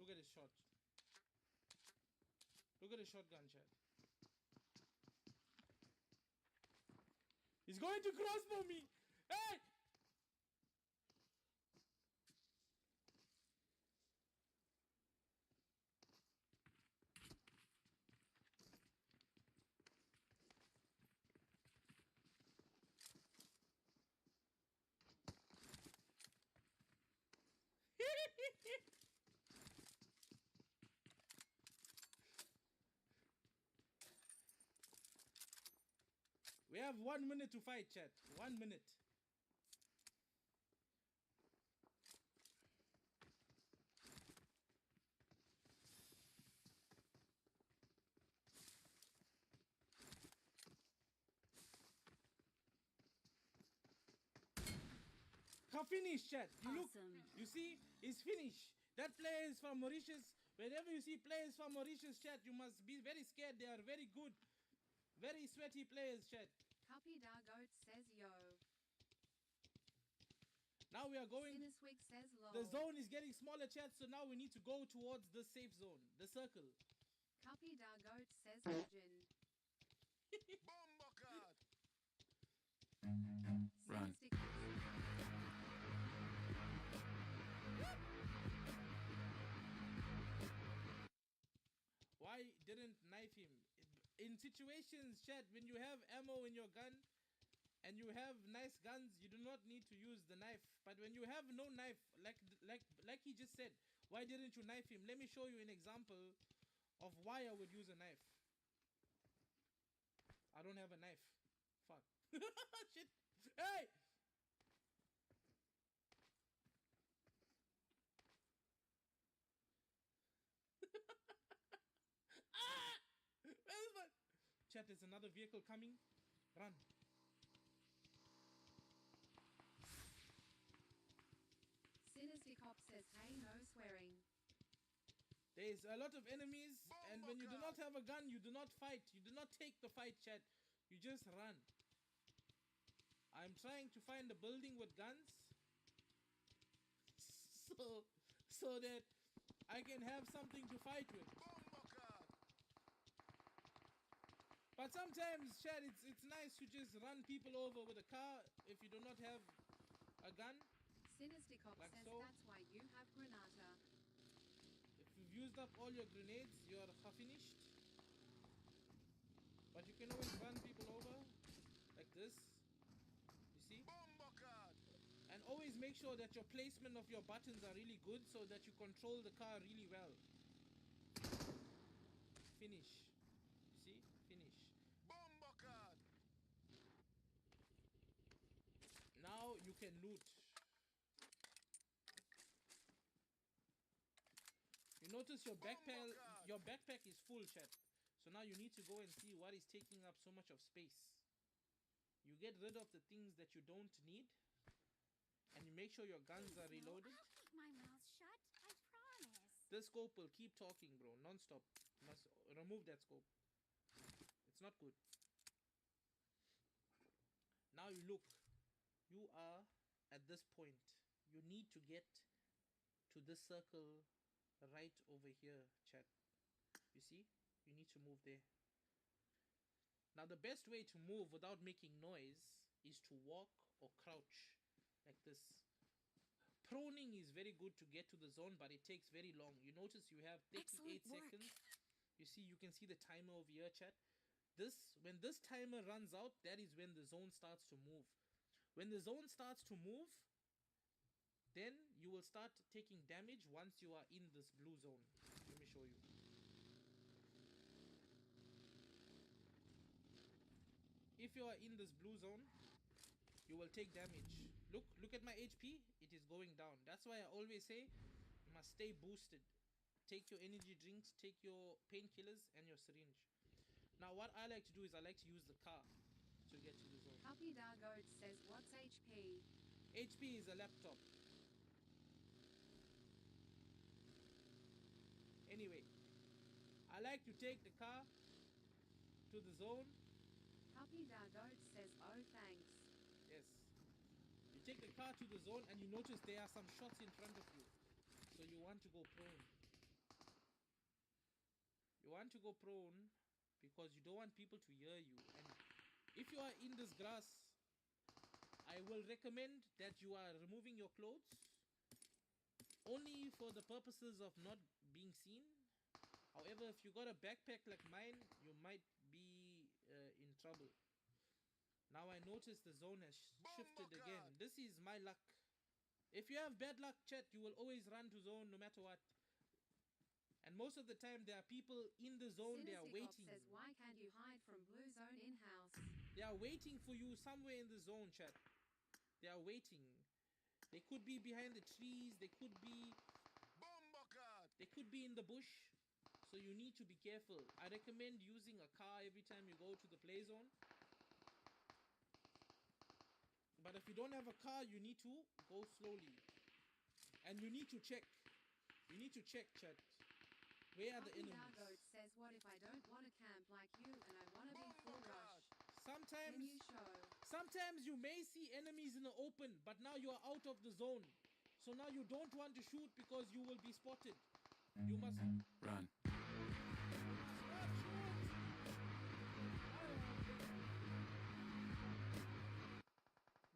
Look at his shot. Look at his shotgun, chat. He's going to crossbow me. Hey! We have 1 minute to fight, chat. 1 minute. Finish, chat. You look. Awesome. You see, it's finished. That player is from Mauritius. Whenever you see players from Mauritius, chat, you must be very scared. They are very good. Very sweaty players, chat. Copy Dargoat says yo. Now we are going. Siniswig says lol. The zone is getting smaller, chat, so now we need to go towards the safe zone, the circle. Copy Dargoat says legend. Bombercard. Right. Sinister Cop Why didn't knife him? In situations, chat, when you have ammo in your gun and you have nice guns, you do not need to use the knife. But when you have no knife, like he just said, why didn't you knife him? Let me show you an example of why I would use a knife. I don't have a knife. Fuck. Shit. Hey! Ah! Where's my... Chat, there's another vehicle coming. Run. Sinister Cop says, hey, no swearing. There's a lot of enemies, and when you do not have a gun, you do not fight. You do not take the fight, chat. You just run. I'm trying to find a building with guns, so that I can have something to fight with. But sometimes, chat, it's nice to just run people over with a car if you do not have a gun. Sinister Cop Like says so. that's why you have Granata. If you've used up all your grenades, you're finished. But you can always run people over like this. You see? And always make sure that your placement of your buttons are really good so that you control the car really well. Finish. You see? Finish. Now you can loot. You notice your backpack is full, chat. So now you need to go and see what is taking up so much of space. You get rid of the things that you don't need, and you make sure your guns are reloaded. I'll keep my mouth shut. I promise. This scope will keep talking, bro, non-stop. Must remove that scope. It's not good. Now you look. You are at this point. You need to get to this circle right over here, chat. You see? You need to move there. Now the best way to move without making noise is to walk or crouch like this. Proning is very good to get to the zone, but it takes very long. You notice you have 38 seconds. You see, you can see the timer over here, chat. When this timer runs out, that is when the zone starts to move. When the zone starts to move, then you will start taking damage once you are in this blue zone. Let me show you. If you are in this blue zone, you will take damage. Look at my HP. It is going down. That's why I always say you must stay boosted. Take your energy drinks, take your painkillers and your syringe. Now what I like to do is I like to use the car to get to the zone. Puppy Dargoat says, what's HP? HP is a laptop. Anyway, I like to take the car to the zone. Puppy Dargoat says, oh thanks. Yes. You take the car to the zone and you notice there are some shots in front of you. So you want to go prone. You want to go prone because you don't want people to hear you. And if you are in this grass, I will recommend that you are removing your clothes only for the purposes of not being seen. However, if you got a backpack like mine, you might be in trouble. Now I notice the zone has shifted again. This is my luck. If you have bad luck, chat, you will always run to zone no matter what. And most of the time there are people in the zone. They are waiting. Says, why can't you hide from blue zone in-house? They are waiting for you somewhere in the zone, chat. They are waiting. They could be behind the trees. They could be in the bush. So you need to be careful. I recommend using a car every time you go to the play zone. But if you don't have a car, you need to go slowly. And you need to check. You need to check, chat. Where are the enemies? Dargoat says, what if I don't want to camp like you and I want to be full rush? Sometimes you may see enemies in the open, but now you are out of the zone. So now you don't want to shoot because you will be spotted. You must run.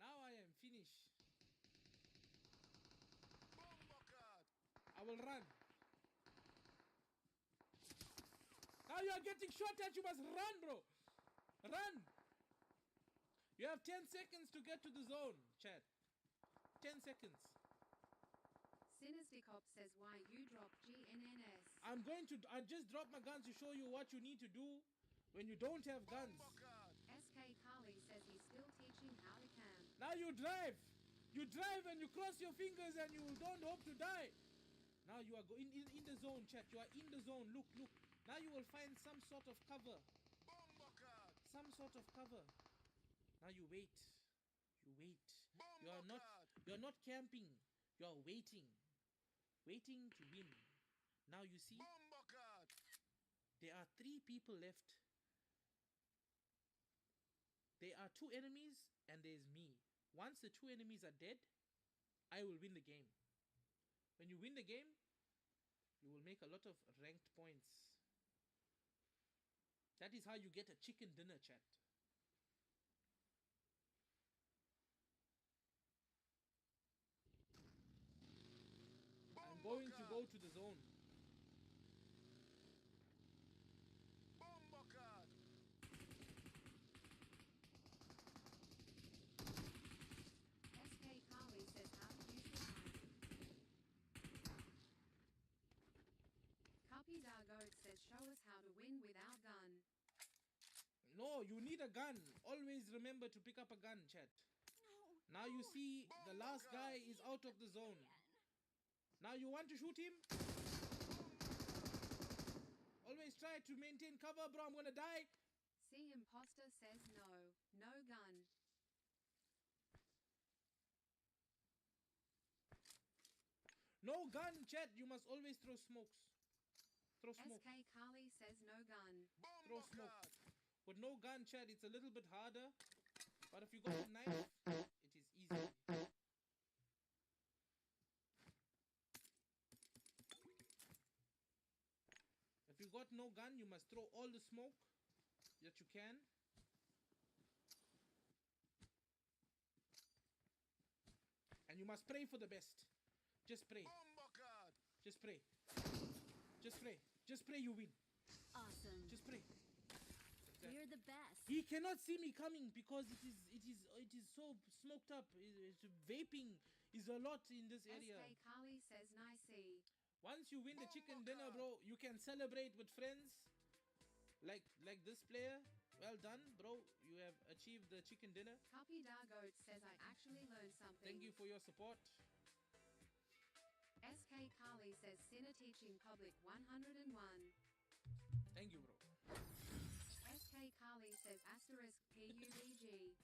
Now I am finished. I will run. Now you are getting shot at. You must run, bro. Run. You have 10 seconds to get to the zone, chat. 10 seconds. Sinister Cop says, why you drop GNNS? I just dropped my guns to show you what you need to do when you don't have guns. SK Carly says he's still teaching how to camp. Now you drive. You drive and you cross your fingers and you don't hope to die. Now you are going in the zone, chat. You are in the zone. Look. Now you will find some sort of cover. Some sort of cover. Now you wait. You wait. You are not. Bombocard. You are not camping. You are waiting. Waiting to win. Now you see, Bombocard. there are 3 people left. There are 2 enemies and there's me. Once the 2 enemies are dead, I will win the game. When you win the game, you will make a lot of ranked points. That is how you get a chicken dinner, chat. I'm going to go to the zone. Bombocard. SK Carly says how to use the mic. Copy Dargoat says show us how to win without gun. No, you need a gun. Always remember to pick up a gun, chat. No. Now you see the last guy is out of the zone. Now you want to shoot him? Always try to maintain cover, bro. I'm gonna die. C Imposter says no. No gun. No gun, chat. You must always throw smokes. Throw smoke. SK Carly says no gun. Throw smoke. Bombocard. With no gun, chat, it's a little bit harder. But if you got a knife, it is easy. If you got no gun, you must throw all the smoke that you can. And you must pray for the best. Just pray. Bombocard. Just pray. Just pray. Just pray you win. Awesome. Just pray. We're the best. He cannot see me coming because it is so smoked up. Vaping is a lot in this area. SK Carly says nicey. Once you win the chicken dinner, bro, you can celebrate with friends. Like this player. Well done, bro. You have achieved the chicken dinner. Copy Dargoat says I actually learned something. Thank you for your support. SK Carly says Sinner Teaching Public 101. Thank you, bro. SK Carly says asterisk PUBG.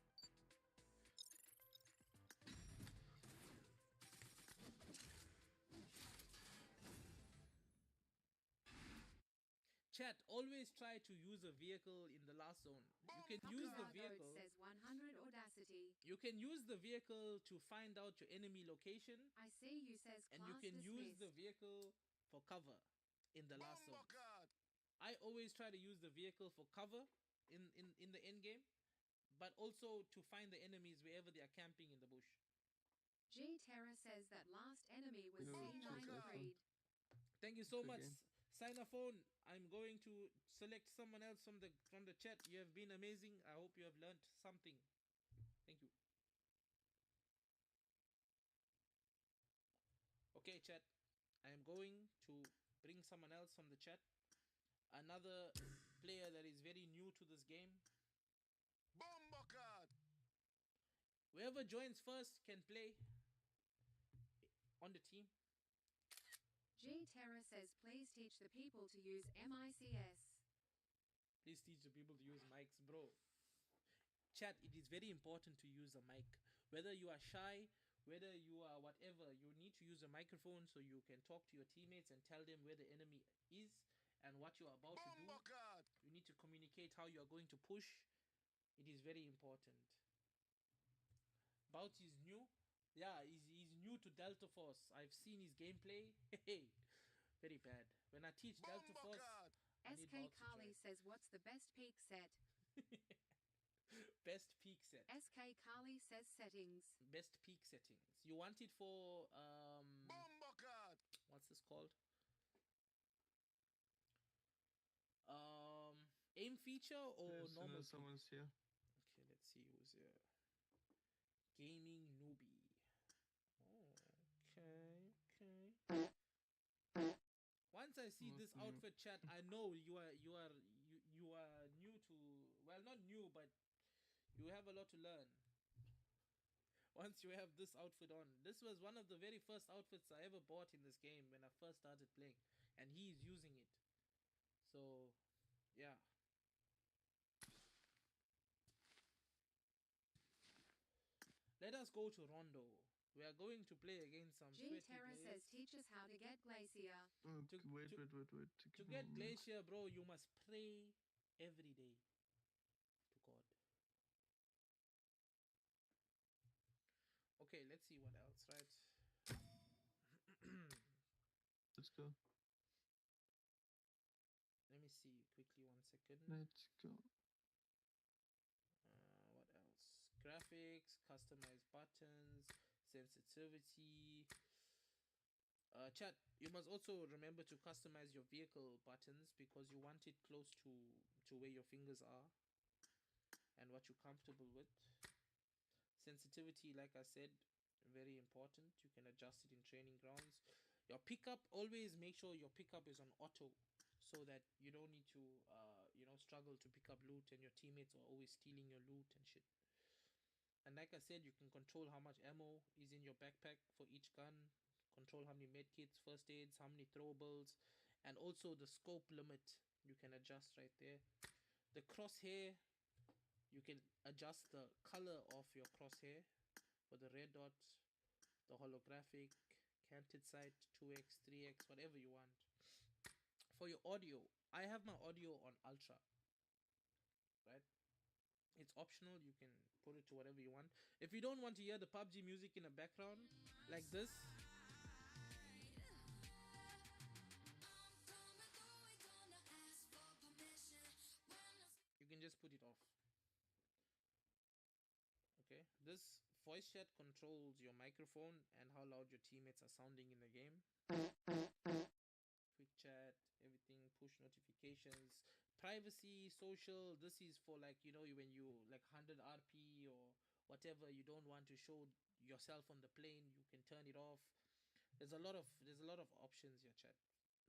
Chat, always try to use a vehicle in the last zone. You can Copy use the Dargoat vehicle. says 100 audacity. You can use the vehicle to find out your enemy location, I see you says and class you can use dismissed. the vehicle for cover in the last zone. Bombocard. I always try to use the vehicle for cover in the end game, but also to find the enemies wherever they are camping in the bush. G Terra says that last enemy was No, C9 check that Creed. Thank you so Check much, in. Signaphone. I'm going to select someone else from the chat. You have been amazing. I hope you have learned something. Thank you. Okay, chat. I am going to bring someone else from the chat. Another player that is very new to this game. Bombocard. Whoever joins first can play on the team. G Terra says please teach the people to use MICS. Please teach the people to use mics, bro. Chat, it is very important to use a mic. Whether you are shy, whether you are whatever, you need to use a microphone so you can talk to your teammates and tell them where the enemy is and what you are about to do. Bombocard. You need to communicate how you are going to push. It is very important. Bouts is new. Yeah, he's new to Delta Force. I've seen his gameplay. Hey, very bad. When I teach Delta Force, Bombocard. I need SK Bouts to Carly join. says what's the best peak set? Best peak set. SK Carly says settings. Best peak settings. You want it for Bombocard. what's this called? Aim feature or Yes, normal peak? someone's here. Okay, let's see who's here. Gaming newbie. Okay, okay. Once I see this What's new? outfit, chat, I know you are new to, well, not new, but you have a lot to learn. Once you have this outfit on, this was one of the very first outfits I ever bought in this game when I first started playing, and he is using it. So, yeah. go to Rondo. We are going to play against some G sweaty Terra says players. teach us how to get Glacier. Wait. To get Glacier, bro, you must pray every day to God. Okay, let's see what else, right? Let's go. Let me see quickly, 1 second. Let's go. What else? Graphics, customized buttons, sensitivity. Chat, you must also remember to customize your vehicle buttons because you want it close to where your fingers are and what you're comfortable with. Sensitivity, like I said, very important. You can adjust it in training grounds. Your pickup, always make sure your pickup is on auto so that you don't need to struggle to pick up loot and your teammates are always stealing your loot and shit. And like I said, you can control how much ammo is in your backpack for each gun, control how many medkits, first aids, how many throwables, and also the scope limit you can adjust right there. The crosshair, you can adjust the color of your crosshair for the red dot, the holographic, canted sight, 2x, 3x, whatever you want. For your audio, I have my audio on ultra, right? It's optional, you can put it to whatever you want. If you don't want to hear the PUBG music in the background like this, you can just put it off. Okay, this voice chat controls your microphone and how loud your teammates are sounding in the game. Quick chat, everything, push notifications, privacy, social. This is for like, when you like 100 RP or whatever, you don't want to show yourself on the plane, you can turn it off. There's a lot of options here, chat.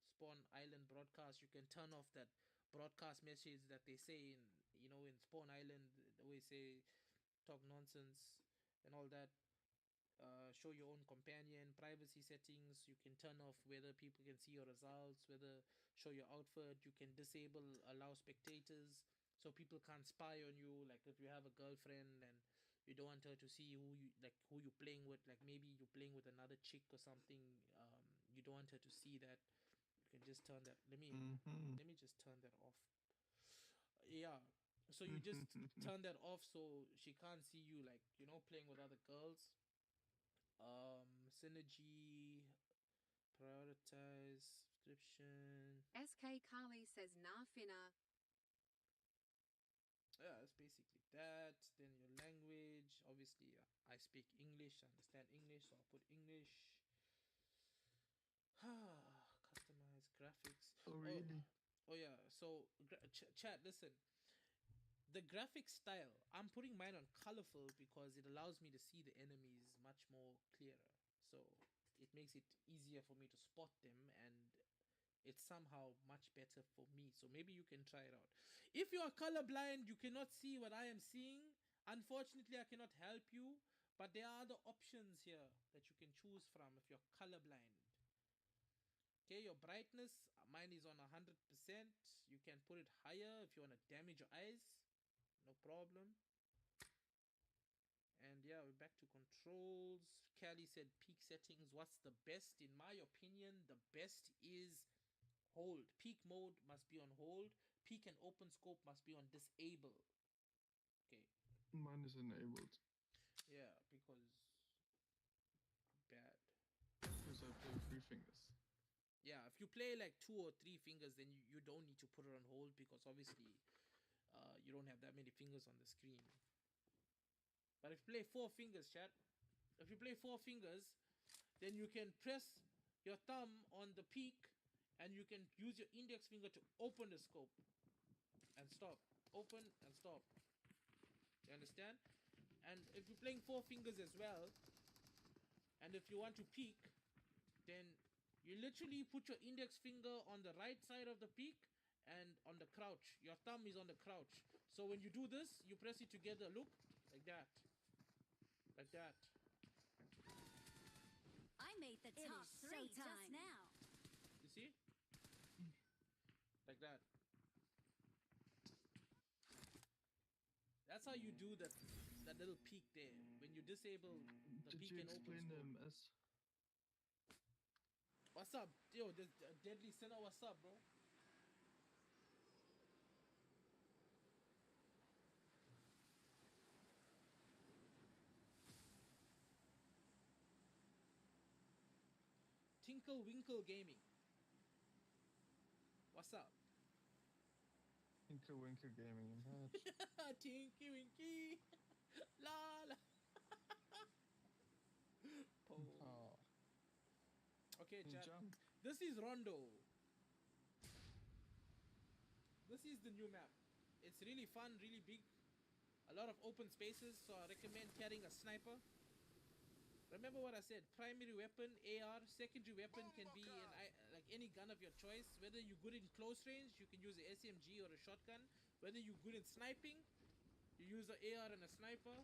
Spawn Island broadcast, you can turn off that broadcast message that they say in Spawn Island. They always say talk nonsense and all that. Show your own companion, privacy settings, you can turn off whether people can see your results, whether show your outfit. You can disable allow spectators so people can't spy on you. Like if you have a girlfriend and you don't want her to see who you're playing with, like maybe you're playing with another chick or something, you don't want her to see that, you can just turn that. Let me just turn that off. Yeah, so you just turn that off so she can't see you like playing with other girls. Synergy, prioritize, subscription. SK Carly says nah finna. Yeah, that's basically that. Then your language, obviously, I speak English, I understand English, so I'll put English. Customize graphics. Oh, really? Oh yeah. So chat, listen. The graphic style, I'm putting mine on colorful because it allows me to see the enemies much more clearer. So it makes it easier for me to spot them, and it's somehow much better for me. So maybe you can try it out. If you are colorblind, you cannot see what I am seeing. Unfortunately, I cannot help you, but there are other options here that you can choose from if you're colorblind. Okay, your brightness, mine is on 100%. You can put it higher if you want to damage your eyes. No problem. And yeah, we're back to controls. Callie said peak settings. What's the best? In my opinion, the best is hold. Peak mode must be on hold. Peak and open scope must be on disable. Okay. Mine is enabled. Yeah, because bad. Because I play 3 fingers. Yeah, if you play like 2 or 3 fingers, then you don't need to put it on hold because obviously you don't have that many fingers on the screen. But if you play 4 fingers, chat, if you play 4 fingers, then you can press your thumb on the peak and you can use your index finger to open the scope and stop. Open and stop. You understand? And if you're playing 4 fingers as well, and if you want to peek, then you literally put your index finger on the right side of the peak and on the crouch. Your thumb is on the crouch. So when you do this, you press it together. Look, like that. Like that. I made the top 3 just now. You see? Like that. That's how you do that. that little peak there. When you disable the Did peak you and open explain scope. MS? What's up? Yo, this Deadly Sinner, what's up, bro? Tinkle Winkle Gaming. What's up? Winkle Winkle Gaming. Tinky Winky. La la. Oh, Okay, chat. jump. This is Rondo. This is the new map. It's really fun, really big. A lot of open spaces, so I recommend carrying a sniper. Remember what I said, primary weapon, AR, secondary weapon can be like any gun of your choice. Whether you're good in close range, you can use an SMG or a shotgun. Whether you're good in sniping, you use an AR and a sniper.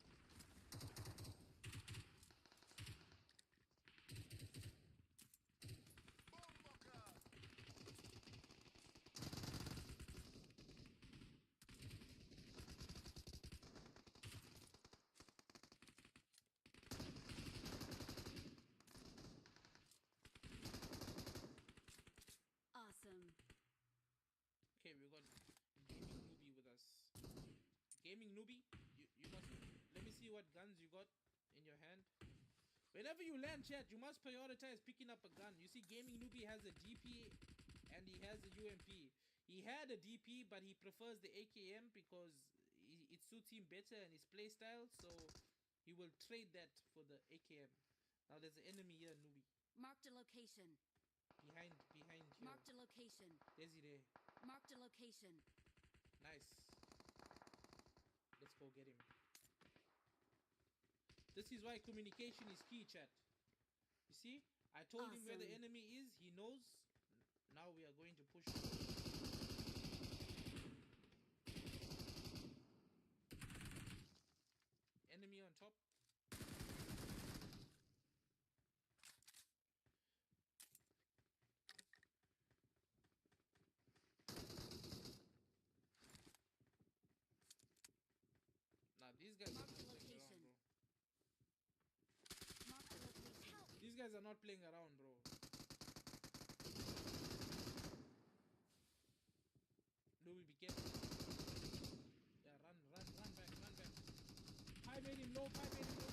Awesome. Okay, we got Gaming Newbie with us. Gaming Newbie, you must, let me see what guns you got in your hand. Whenever you land, chat, you must prioritize picking up a gun. You see, Gaming Newbie has a DP and he has a UMP. He had a DP, but he prefers the AKM because it suits him better and his playstyle, so he will trade that for the AKM. Now there's an enemy here, Newbie. Marked a location. Behind here. Marked a location. There's he there. Marked a location. Nice. Let's go get him. This is why communication is key, chat. You see? I told him where the Awesome. enemy is. He knows. Now we are going to push. Enemy on top. Nah, these guys are not playing around, bro. Marked a location. Help. These guys are not playing around, bro. Louis, be careful. Yeah, run back. High made him low. Nice one.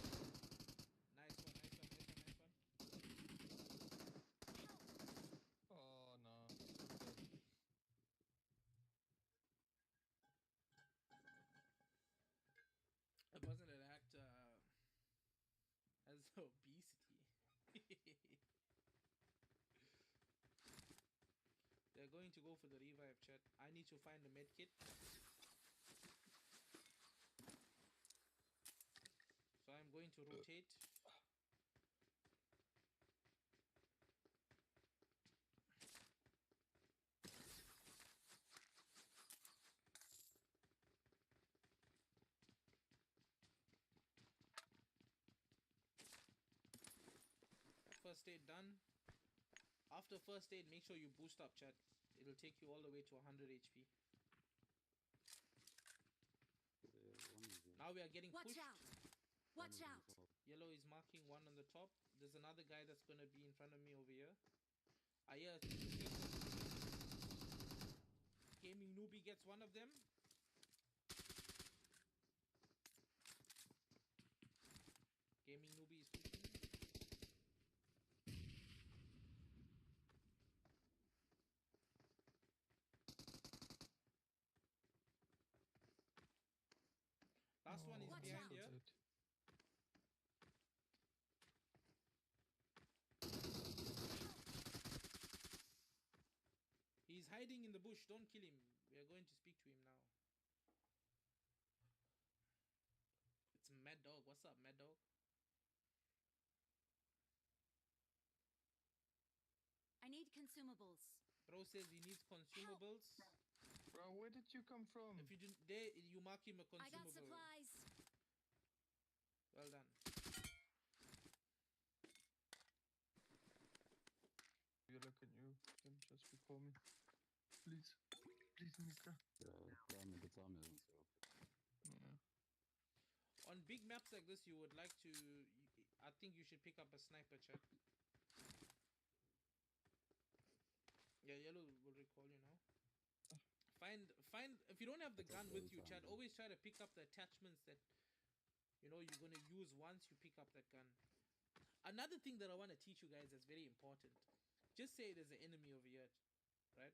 Oh no. A person that has obesity. They're going to go for the revive, chat. I need to find the med kit. So I'm going to rotate. First aid done. After first aid, make sure you boost up, chat. It'll take you all the way to 100 HP. Now we are getting Watch pushed. out. Watch out. Yellow is marking one on the top. There's another guy that's gonna be in front of me over here. I hear Gaming Newbie gets one of them. Gaming Newbie is pushing. Last one is Watch behind out. here. He's hiding in the bush. Don't kill him. We are going to speak to him now. It's Mad Dog. What's up, Mad Dog? I need consumables. Bro says he needs consumables. Bro, where did you come from? If you didn't, there you mark him a I got consumable. supplies. Well done. You look at you. Then just recall me. Please. Please, Mika. Ja, klar, mit bezahlen wir uns ja. Yeah. On big maps like this, you would like to. I think you should pick up a sniper, chat. Yeah, yellow will recall you now. Find if you don't have the gun with you, chat. Always try to pick up the attachments that you're gonna use once you pick up that gun. Another thing that I want to teach you guys that's very important. Just say there's an enemy over here, right?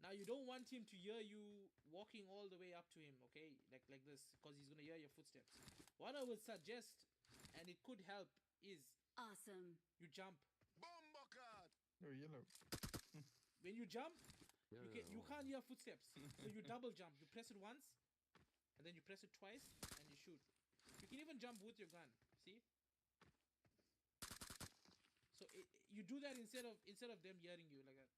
Now you don't want him to hear you walking all the way up to him, okay? Like this, because he's gonna hear your footsteps. What I would suggest, and it could help, is Awesome. you jump. Bomber card. Oh, yellow. When you jump, Yeah, you can't hear footsteps. So you double jump. You press it once, and then you press it twice, and you shoot. You can even jump with your gun. See? So you do that instead of them hearing you like that.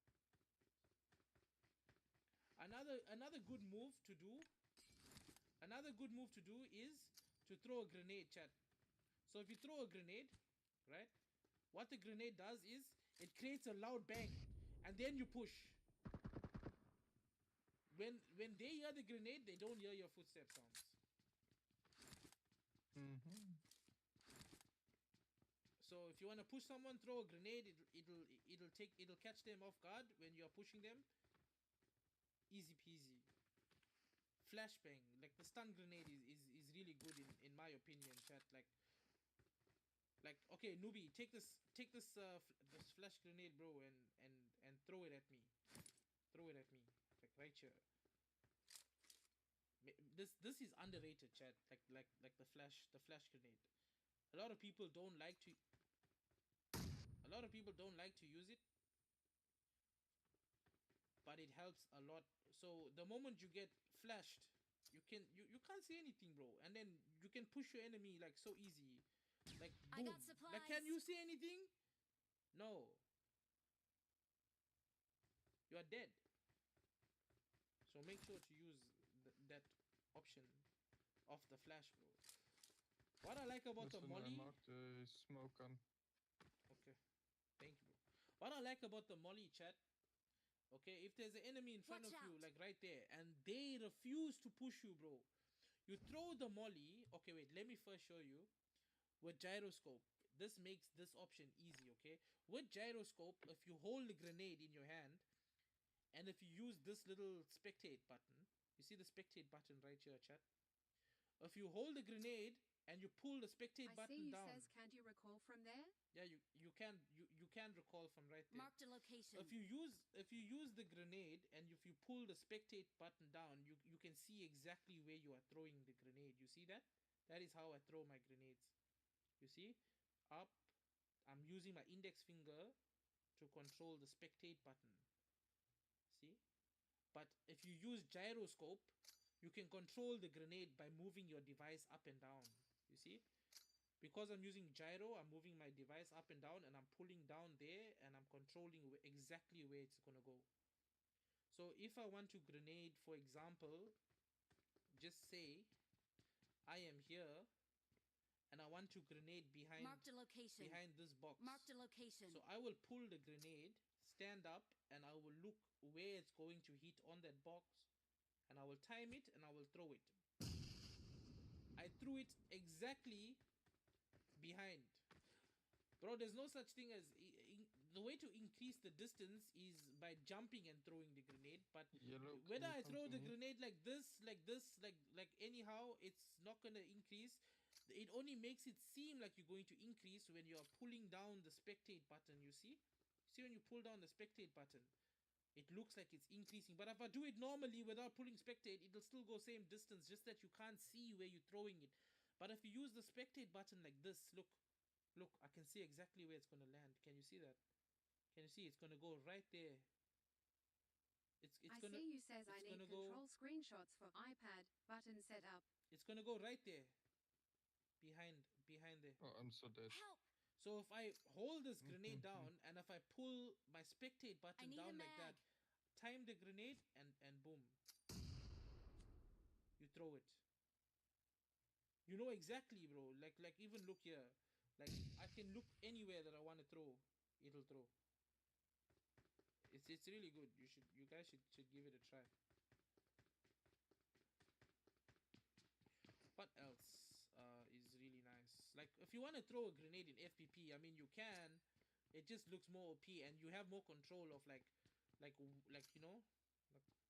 Another good move to do. Another good move to do is to throw a grenade, chat. So if you throw a grenade, right? What the grenade does is it creates a loud bang, and then you push. When they hear the grenade, they don't hear your footstep sounds. So if you want to push someone, throw a grenade. It'll catch them off guard when you are pushing them. Easy peasy. Flashbang, like the stun grenade is really good in my opinion, chat. Like okay, newbie, take this this flash grenade, bro, and throw it at me. Throw it at me, like right here. This is underrated, chat. Like the flash grenade. A lot of people don't like to use it, but it helps a lot. So the moment you get flashed, you can't see anything, bro, and then you can push your enemy like so easy. Like boom. I got supplies. Like, can you see anything? No. You are dead. So make sure to use that option of the flash, bro. What I like about the Listen, molly. I marked a smoke gun. Okay. Thank you, bro. What I like about the molly, chat. Okay, if there's an enemy in front Watch of you, out. like right there, and they refuse to push you, bro, you throw the molly. Okay, wait, let me first show you. With gyroscope, this makes this option easy, okay? With gyroscope, if you hold the grenade in your hand, and if you use this little spectate button, you see the spectate button right here, chat? If you hold the grenade and you pull the spectate I button see you down, says, can't you recall from there? yeah, you can recall from right there. Marked a location. If you use the grenade and if you pull the spectate button down, you can see exactly where you are throwing the grenade. You see that? That is how I throw my grenades. You see? Up. I'm using my index finger to control the spectate button. See? But if you use gyroscope, you can control the grenade by moving your device up and down. You see? Because I'm using gyro, I'm moving my device up and down, and I'm pulling down there, and I'm controlling exactly where it's gonna go. So if I want to grenade, for example, just say I am here and I want to grenade behind Marked a location. behind this box. Marked a location. So I will pull the grenade, stand up, and I will look where it's going to hit on that box, and I will time it and I will throw it. I threw it exactly behind. Bro, there's no such thing as the way to increase the distance is by jumping and throwing the grenade. But Yellow, whether can you I come throw to the me? grenade like this, like anyhow, it's not gonna increase. It only makes it seem like you're going to increase when you're pulling down the spectate button. You see when you pull down the spectate button, it looks like it's increasing. But if I do it normally without pulling spectate, it'll still go same distance, just that you can't see where you're throwing it. But if you use the spectate button like this, look, I can see exactly where it's gonna land. Can you see that? Can you see? It's gonna go right there. It's I gonna see you says I it's need gonna go- control screenshots for iPad button setup. it's gonna go right there. Behind there. Oh, I'm so dead. Help! So if I hold this grenade down and if I pull my spectate button need a down like that, mag. time the grenade and boom. You throw it. You know exactly, bro. Like even look here. Like I can look anywhere that I want to throw. It'll throw. It's really good. You guys should give it a try. What else? Like if you want to throw a grenade in FPP, I mean you can. It just looks more OP and you have more control of like you know,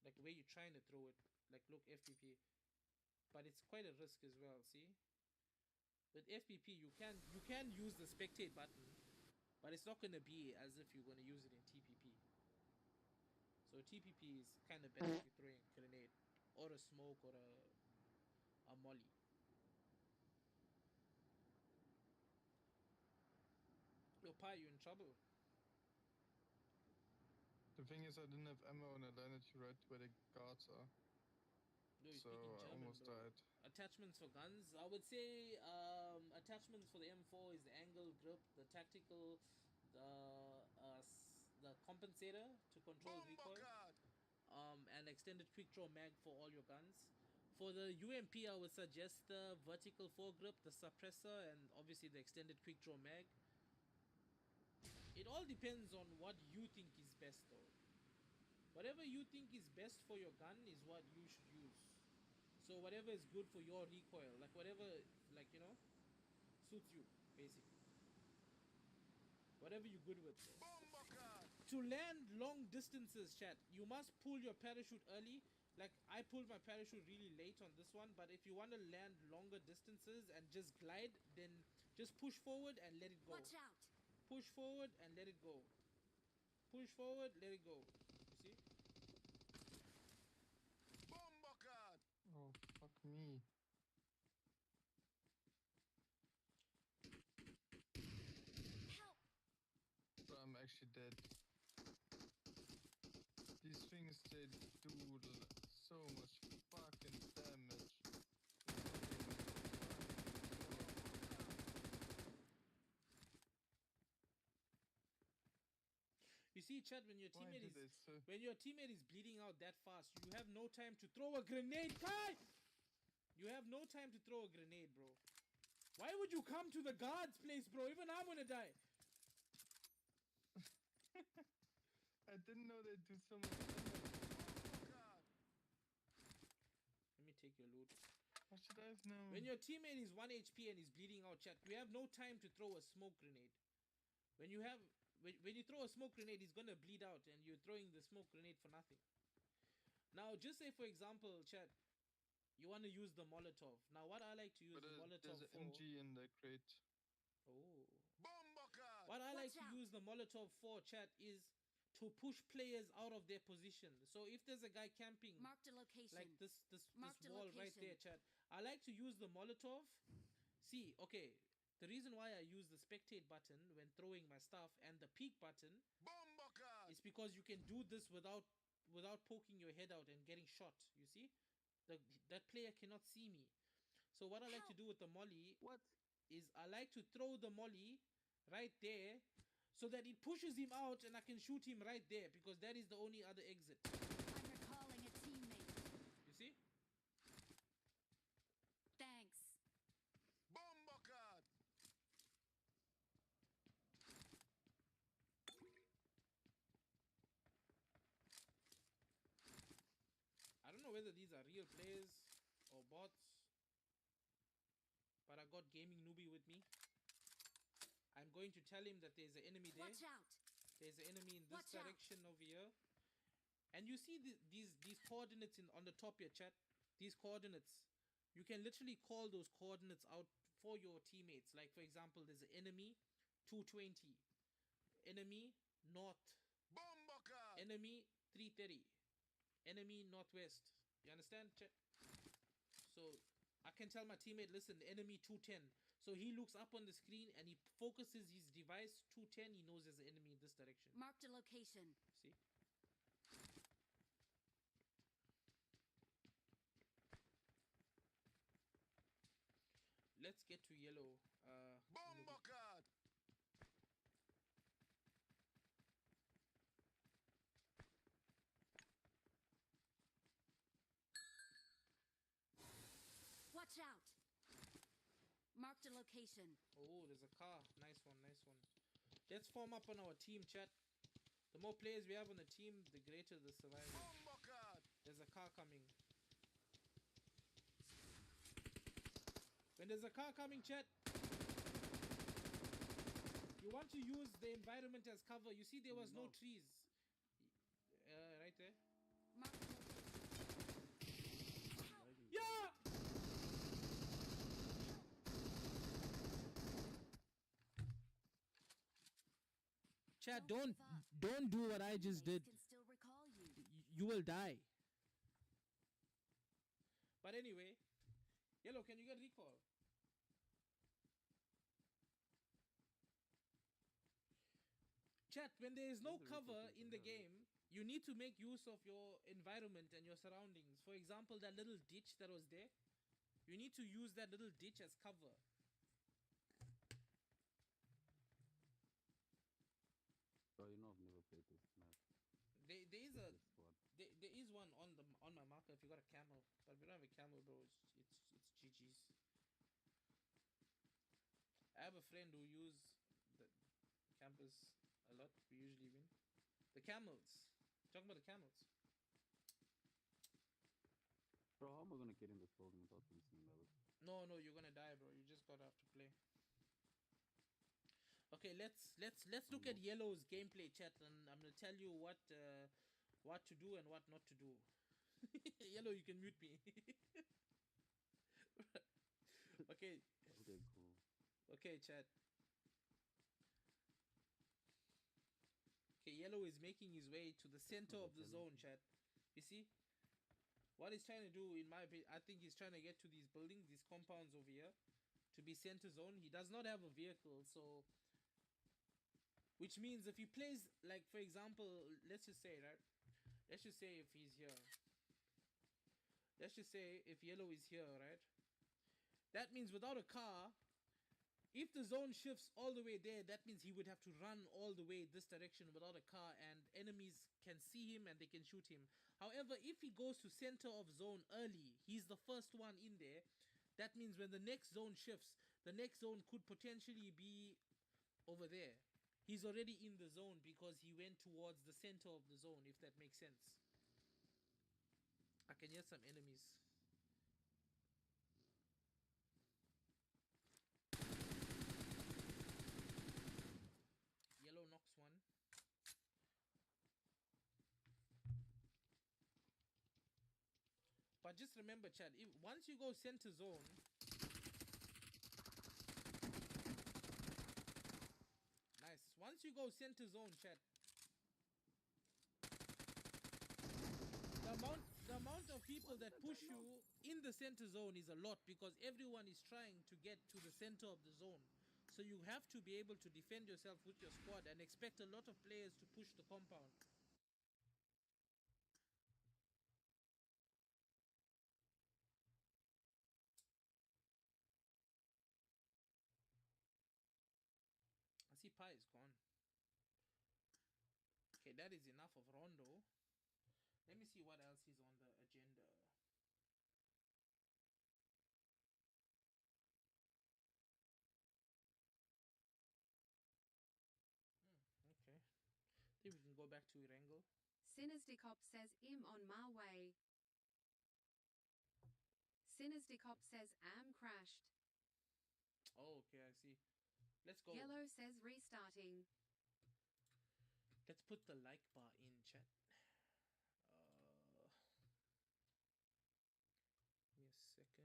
like where you're trying to throw it. Like look FPP, but it's quite a risk as well. See, with FPP you can use the spectate button, but it's not gonna be as if you're gonna use it in TPP. So TPP is kind of better if you're throwing a grenade or a smoke or a molly. Yo, Pi, you in trouble. The thing is, I didn't have ammo and I landed right where the guards are. No, you're So speaking I German, almost bro. died. Attachments for guns. I would say attachments for the M4 is the angle grip, the tactical, the compensator to control recoil, and extended quick draw mag for all your guns. For the UMP, I would suggest the vertical foregrip, the suppressor, and obviously the extended quick draw mag. It all depends on what you think is best, though. Whatever you think is best for your gun is what you should use. So whatever is good for your recoil, like whatever, like you know, suits you, basically. Whatever you're good with. To land long distances, chat, you must pull your parachute early. Like I pulled my parachute really late on this one, but if you want to land longer distances and just glide, then just push forward and let it go. Watch out. Push forward and let it go. Push forward, let it go. You see? Oh, fuck me. Help. But I'm actually dead. These things, they do so much fucking damage. You see, Chad, when Why your teammate is bleeding out that fast, you have no time to throw a grenade, Kai! You have no time to throw a grenade, bro. Why would you come to the guard's place, bro? Even I'm gonna die. I didn't know they do so much damage. Let me take your loot. How should I have known? When your teammate is 1 HP and is bleeding out, chat, you have no time to throw a smoke grenade. When you throw a smoke grenade, he's gonna bleed out and you're throwing the smoke grenade for nothing. Now, just say, for example, chat, you want to use the Molotov. Now, what I like to use the Molotov there's for... an MG in the crate. Oh. What I like to use the Molotov for, chat, is to push players out of their position. So if there's a guy camping... Marked a location. Like this Marked a wall right location. there, chat. I like to use the Molotov. See, okay, the reason why I use the spectate button when throwing my stuff and the peek button is because you can do this without poking your head out and getting shot. You see, that player cannot see me. So what I like to do with the molly is I like to throw the molly right there so that it pushes him out and I can shoot him right there because that is the only other exit. I'm recalling a teammate. You see? Thanks. I don't know whether these are real players or bots, but I got Gaming Newbie with me. I'm going to tell him that there's an enemy there. Watch out. There's an enemy in this Watch out. direction over here. And you see these coordinates on the top here, chat. These coordinates. You can literally call those coordinates out for your teammates. Like, for example, there's an enemy 220. Enemy north. Enemy 330. Enemy northwest. You understand, chat? So I can tell my teammate, listen, enemy 210. So he looks up on the screen and he focuses his device 210. He knows there's an enemy in this direction. Marked a location. See? Let's get to yellow. Watch out. Marked a location. Oh, there's a car. Nice one, nice one. Let's form up on our team, chat. The more players we have on the team, the greater the survival. There's a car coming. When there's a car coming, chat, You want to use the environment as cover. You see, there was no No. trees. Right there. Marked a location. Lagging. Yeah. Chat, Don't don't give up. don't do what I just did. Teammates can still recall you. You will die. But anyway, Yellow, can you get recall? Chat, when there is no There's a recall cover feature, in the yeah, game, you need to make use of your environment and your surroundings. For example, that little ditch that was there, you need to use that little ditch as cover. Oh, you know, I've never played this map. There is a This squad. there is one on my marker if you got a camel, but if you don't have a camel, bro, it's GG's. I have a friend who use the campus a lot. We usually win. The camels. Talking about the camels. Bro, how am I gonna get in this building without missing level? No, you're gonna die, bro. You just gotta have to play. Okay, let's look at Yellow's gameplay, chat, and I'm gonna tell you what to do and what not to do. Yellow, you can mute me. Okay, Okay, cool. okay, chat. Okay, Yellow is making his way to the center Okay, of the Yellow. zone, chat. You see? What he's trying to do, in my opinion, I think he's trying to get to these buildings, these compounds over here, to be center zone. He does not have a vehicle, so... Which means if he plays, like, for example, let's just say, right? Let's just say if he's here. Let's just say if Yellow is here, right? That means without a car, if the zone shifts all the way there, that means he would have to run all the way this direction without a car, and enemies can see him and they can shoot him. However, if he goes to center of zone early, he's the first one in there. That means when the next zone shifts, the next zone could potentially be over there. He's already in the zone because he went towards the center of the zone, if that makes sense. I can hear some enemies. Yellow knocks one. But just remember, Chad, once you go center zone, nice. Once you go center zone, Chad, the amount of people that push you in the center zone is a lot because everyone is trying to get to the center of the zone. So you have to be able to defend yourself with your squad and expect a lot of players to push the compound. I see Pi is gone. Okay, that is enough of Rondo. Let me see what else is on the agenda. Okay. Then we can go back to Erangel. Sinisdicop says im on my way. Sinisdicop says am crashed. Oh, okay, I see. Let's go. Yellow says restarting. Let's put the like bar in, chat. Give me a second.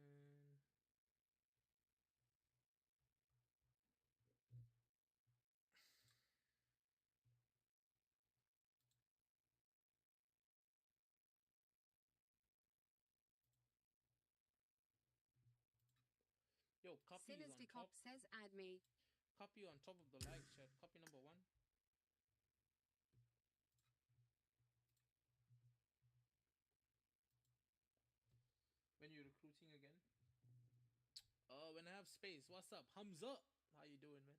Yo, copy is on Sinisdicop top. says add me. Copy on top of the like, chat. Copy number 1. When you're recruiting again? When I have space. What's up? Hamza. How you doing, man?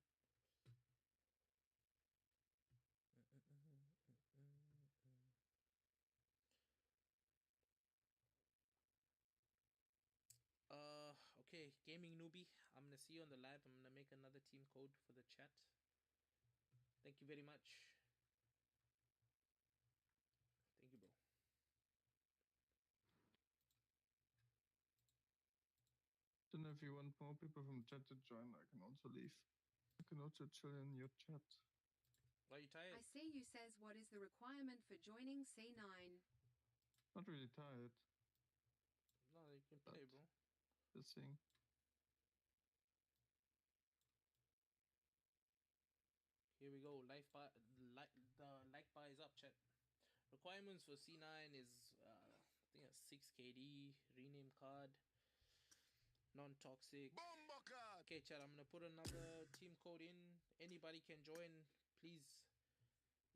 Okay, gaming newbie. I'm gonna see you on the live. I'm gonna make another team code for the chat. Thank you very much. Thank you, bro. Then if you want more people from chat to join, I can also leave. You can also chill in your chat. Are you tired? I see you says what is the requirement for joining C9? Not really tired. No, you can play, bro. Just saying. Here we go. The like bar is up, chat. Requirements for C9 is I think a 6 KD rename card, non-toxic. Bomber card. Okay, chat. I'm gonna put another team code in. Anybody can join, please.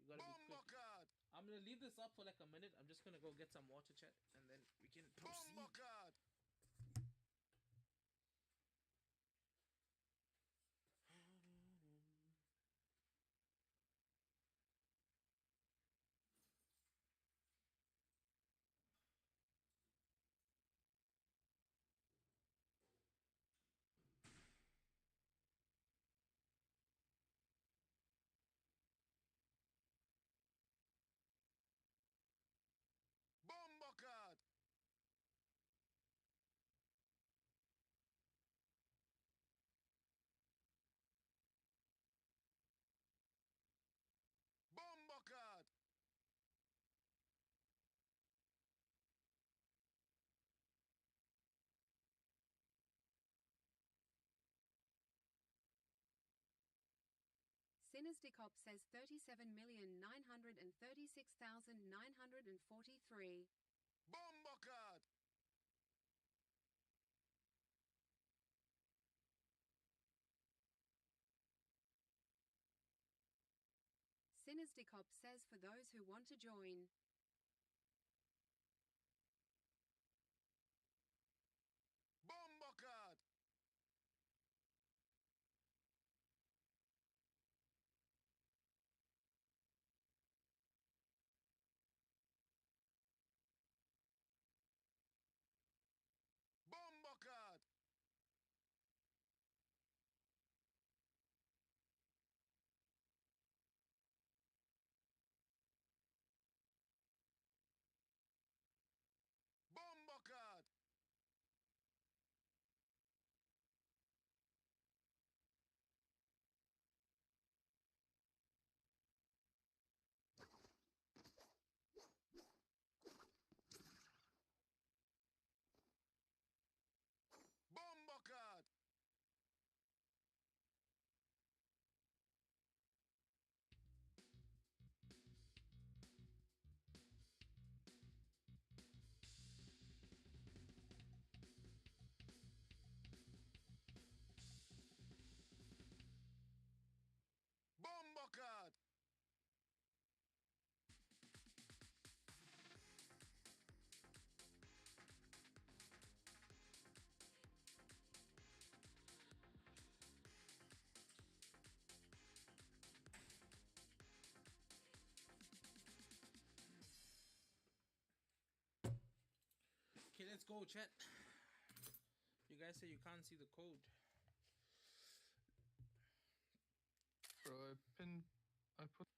You gotta be Bomber quick. card. I'm gonna leave this up for like a minute. I'm just gonna go get some water, chat, and then we can proceed. Bomber card. Bomber card. Bomber card. Sinisdicop says 37,936,943. Bomber card. Sinisdicop says for those who want to join. Bomber card. Bomber card. Bomber card. Bomber card. Bomber card. Okay, let's go, chat. You guys say you can't see the code. Bro, I put.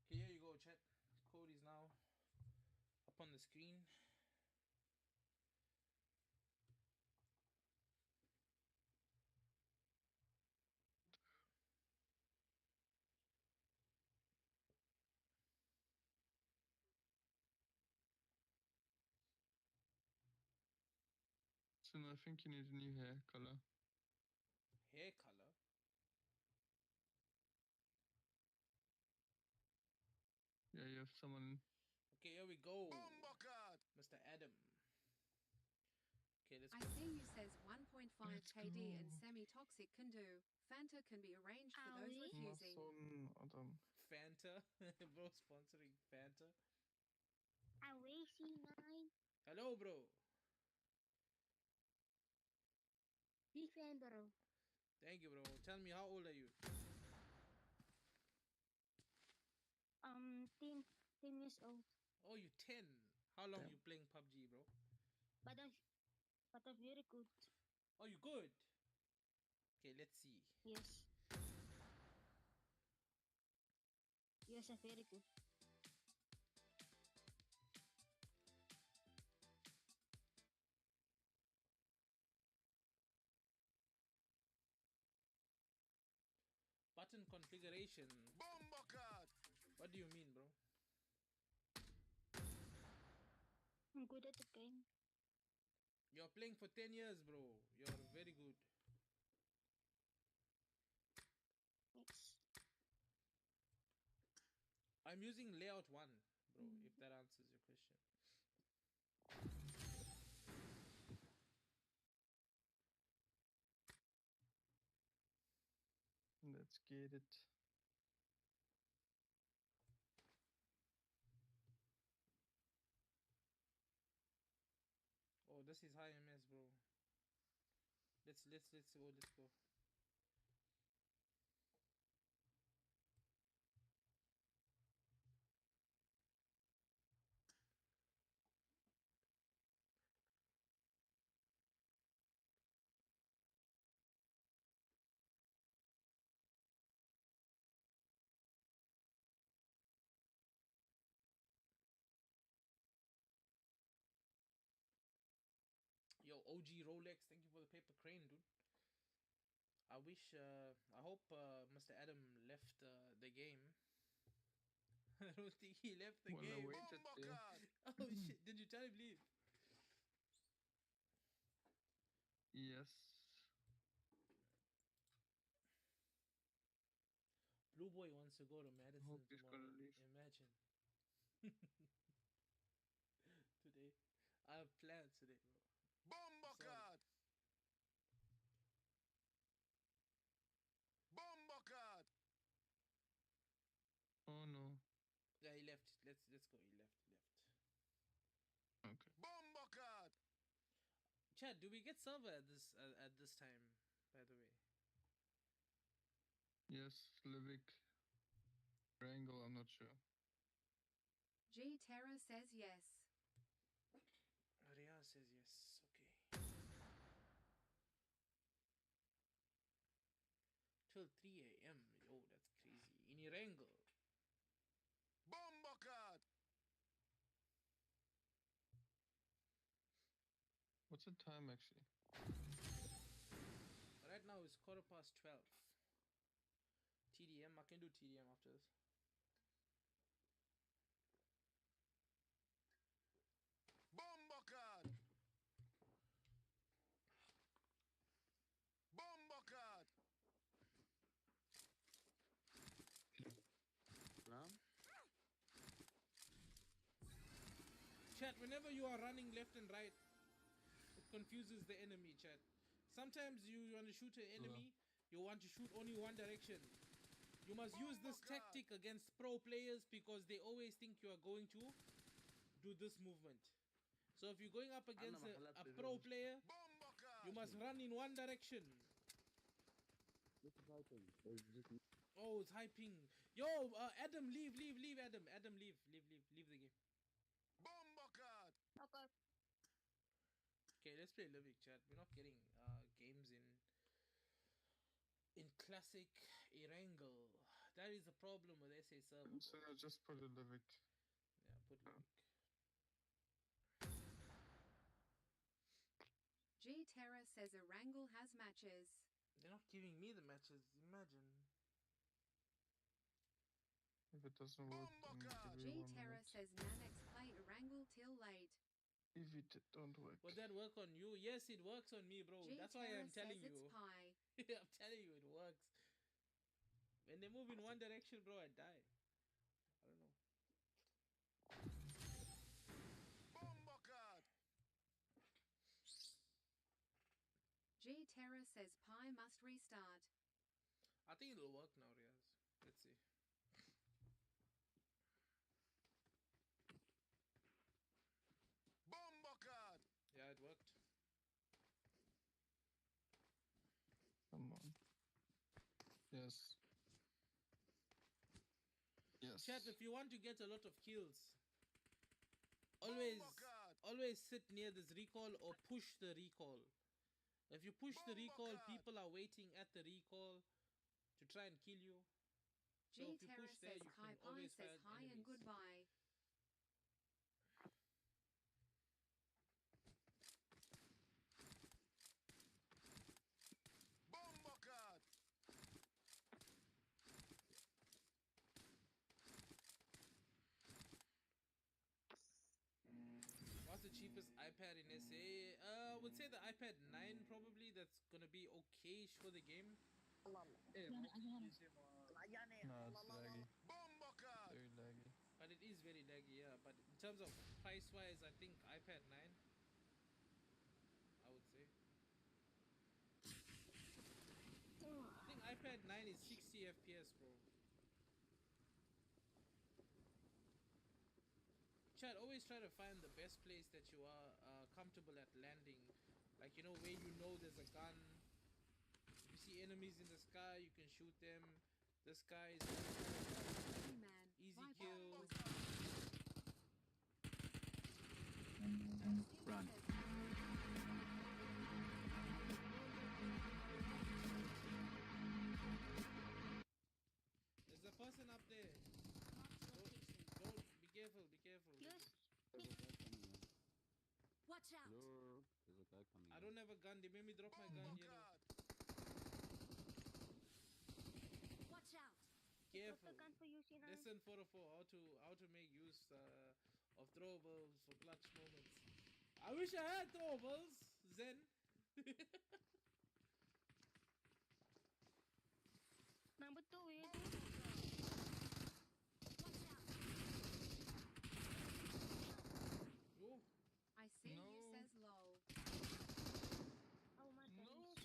Okay, here you go, chat. Code is now up on the screen. So I think you need a new hair color. Hair color. Yeah, you have someone. Okay, here we go. Bomber card. Mr. Adam. Okay, let's I go. see you says 1.5 Let's KD and go. semi-toxic can do. Fanta can be arranged for those Owie. refusing. Mason Adam. Fanta. Bro sponsoring Fanta. Away C9. Hello, bro. Big fan, bro. Thank you, bro. Tell me, how old are you? 10 years old. Oh, you 10. How long Damn. you playing PUBG, bro? But I'm very good. Oh, you good? Okay, let's see. Yes. Yes, I'm very good. certain configuration. Bombercat. What do you mean, bro? I'm good at the game. You're playing for 10 years, bro. You're very good. Thanks. I'm using layout 1, bro, if that answers your question. Let's get it. Oh, this is high MS, bro. Let's go. Yo, OG Rolex, thank you for the paper crane, dude. I hope Mr. Adam left the game. I don't think he left the Well game. awaited there. Bombercat. Oh shit, did you tell him leave? Yes. Blue Boy wants to go to Madison Hope he's tomorrow. gonna leave. Imagine. Today. I have plans today, bro. Bombercat. Bombercat. Oh no. Yeah, he left. Let's go. He left. Okay. Bombercat. Chad, do we get server at this time? By the way. Yes, Livik. Wrangle, I'm not sure. G Terra says yes. Maria says yes. Okay. Till 3 a.m. Oh, that's crazy. In Irangle. Bombercat. What's the time actually? Right now it's 12:15. TDM. I can do TDM after this. Bombercat. Bombercat. Ram? Chat, whenever you are running left and right, it confuses the enemy, chat. Sometimes you want to shoot an enemy, you want to shoot only one direction. You must use this tactic against pro players because they always think you are going to do this movement. So if you're going up against a pro player, Bombercat. you must run in one direction. This is hyping. Or is it just me? Oh, it's hyping. Yo, Adam, leave, Adam. Adam, leave the game. Bombercat. Okay. Okay, let's play Livik, chat. We're not getting games in classic Erangel. That is the problem with SA server. So I just put a Livik. Yeah, put Livik. G Terra says Erangel has matches. They're not giving me the matches. Imagine. If it doesn't work, then give G me 1 Terra minute. says Nanex play Erangel till late. If it don't work. Would that work on you? Yes, it works on me, bro. G That's why Terra I'm telling says you. it's pie. I'm telling you, it works. When they move in one direction, bro, I die. I don't know. Bombercat. G Terra says pie must restart. I think it'll work now, Riaz. Let's see. Bombercat. Yeah, it worked. Come on. Yes. Yes. Chat, if you want to get a lot of kills, always sit near this recall or push the recall. If you push the recall, people are waiting at the recall to try and kill you. So G if you Terra push there, says you Kai can Pai always says find hi and enemies. goodbye. Bombercat. cheapest iPad in SA? I would say the iPad 9 probably. That's gonna be okay for the game. Nah, it's laggy. Bumblecard. Very laggy. But it is very laggy, yeah. But in terms of price wise, I think iPad 9, I would say. I think iPad 9 is 60 FPS, bro. Chad, always try to find the best place that you are comfortable at landing. Like, you know, where you know there's a gun. You see enemies in the sky, you can shoot them. The sky is Man, easy Viper kill. was Run. There's a person up there. Don't, be careful, be careful. Yes. There's a guy coming in. Watch out! Hello? There's a guy coming I in. don't have a gun, they made me drop my gun, you know. Bumblecard. Watch out! What's Careful. the gun for you, Sina? Lesson 404, how to make use of throwables for clutch moments. I wish I had throwables, Zen. Number 2, wait. Watch out! Oh, I see No. you says lol. Oh my No. god.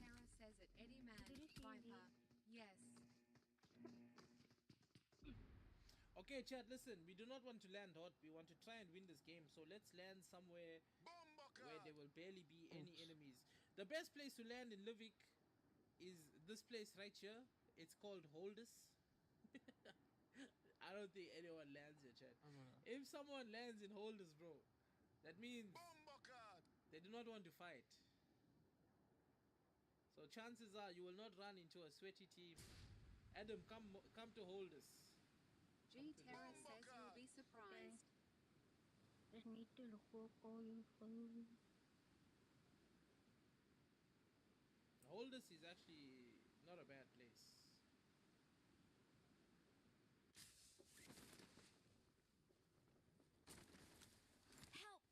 Terra says it. Eddie Man, Did you see Viper. me? Yes. okay, Chad, listen, we do not want to land hot. We want to try and win this game. So let's land somewhere where there Bumblecard. will barely be any Oops. enemies. The best place to land in Livik is this place right here. It's called Holdus. I don't think anyone lands here, Chad. I'm gonna. If someone lands in Holdus, bro, that means Bumblecard. they do not want to fight. So chances are you will not run into a sweaty team. Adam, come to Holdus. G Terra says you'll be surprised. Just need to look for calling phone. Holdus is actually not a bad place. Help!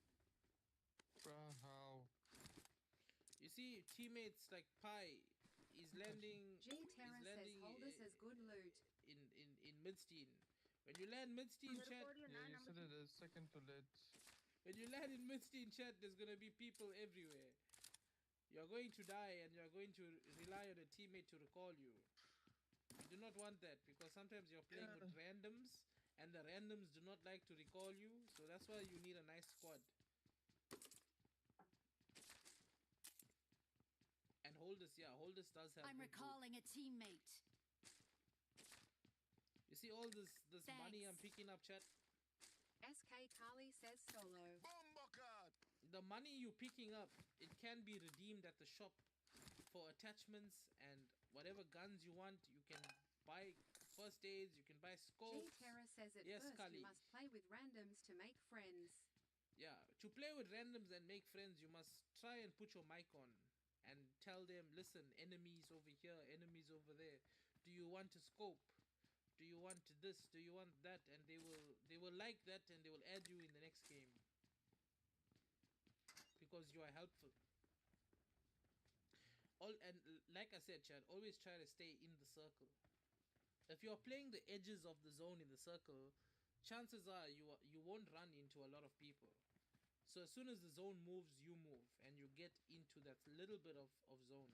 Bruh, how? You see, teammates like Pi is landing. G Terra is says landing Holdus has good loot. in Midstein. When you land Midstein, Number chat. 4, you Yeah, you number said it a second too late. When you land in Midstein, chat, there's gonna be people everywhere. You're going to die, and you're going to rely on a teammate to recall you. You do not want that because sometimes you're playing with randoms, and the randoms do not like to recall you. So that's why you need a nice squad. And Holdus, yeah, Holdus does have. I'm good loot. recalling a teammate. You see all this money I'm Thanks. picking up, chat. SK Kali says solo. Bumblecard. The money you're picking up, it can be redeemed at the shop for attachments and whatever guns you want. You can buy first aids, you can buy G scopes. Terra says at Yes, first Kali. you must play with randoms to make friends. Yeah, to play with randoms and make friends, you must try and put your mic on and tell them, listen, enemies over here, enemies over there. Do you want to scope? Do you want this? Do you want that? And they will like that and they will add you in the next game because you are helpful. Like I said, Chad, always try to stay in the circle. If you're playing the edges of the zone in the circle, chances are you won't run into a lot of people. So as soon as the zone moves, you move and you get into that little bit of zone.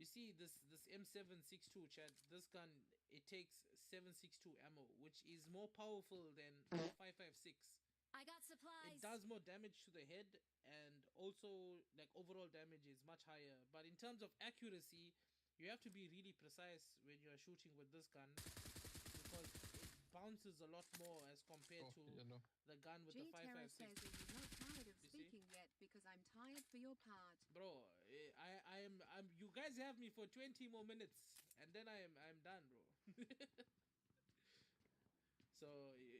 You see this M762, Chad, this gun, it takes 762 ammo, which is more powerful than 556. I got supplies. It does more damage to the head, and also like overall damage is much higher. But in terms of accuracy, you have to be really precise when you are shooting with this gun because it bounces a lot more as compared to Yellow. the gun with G the Terra says 556. that you're not tired of You see? speaking yet because I'm tired for your part. Bro, I'm you guys have me for 20 more minutes and then I'm done, bro. So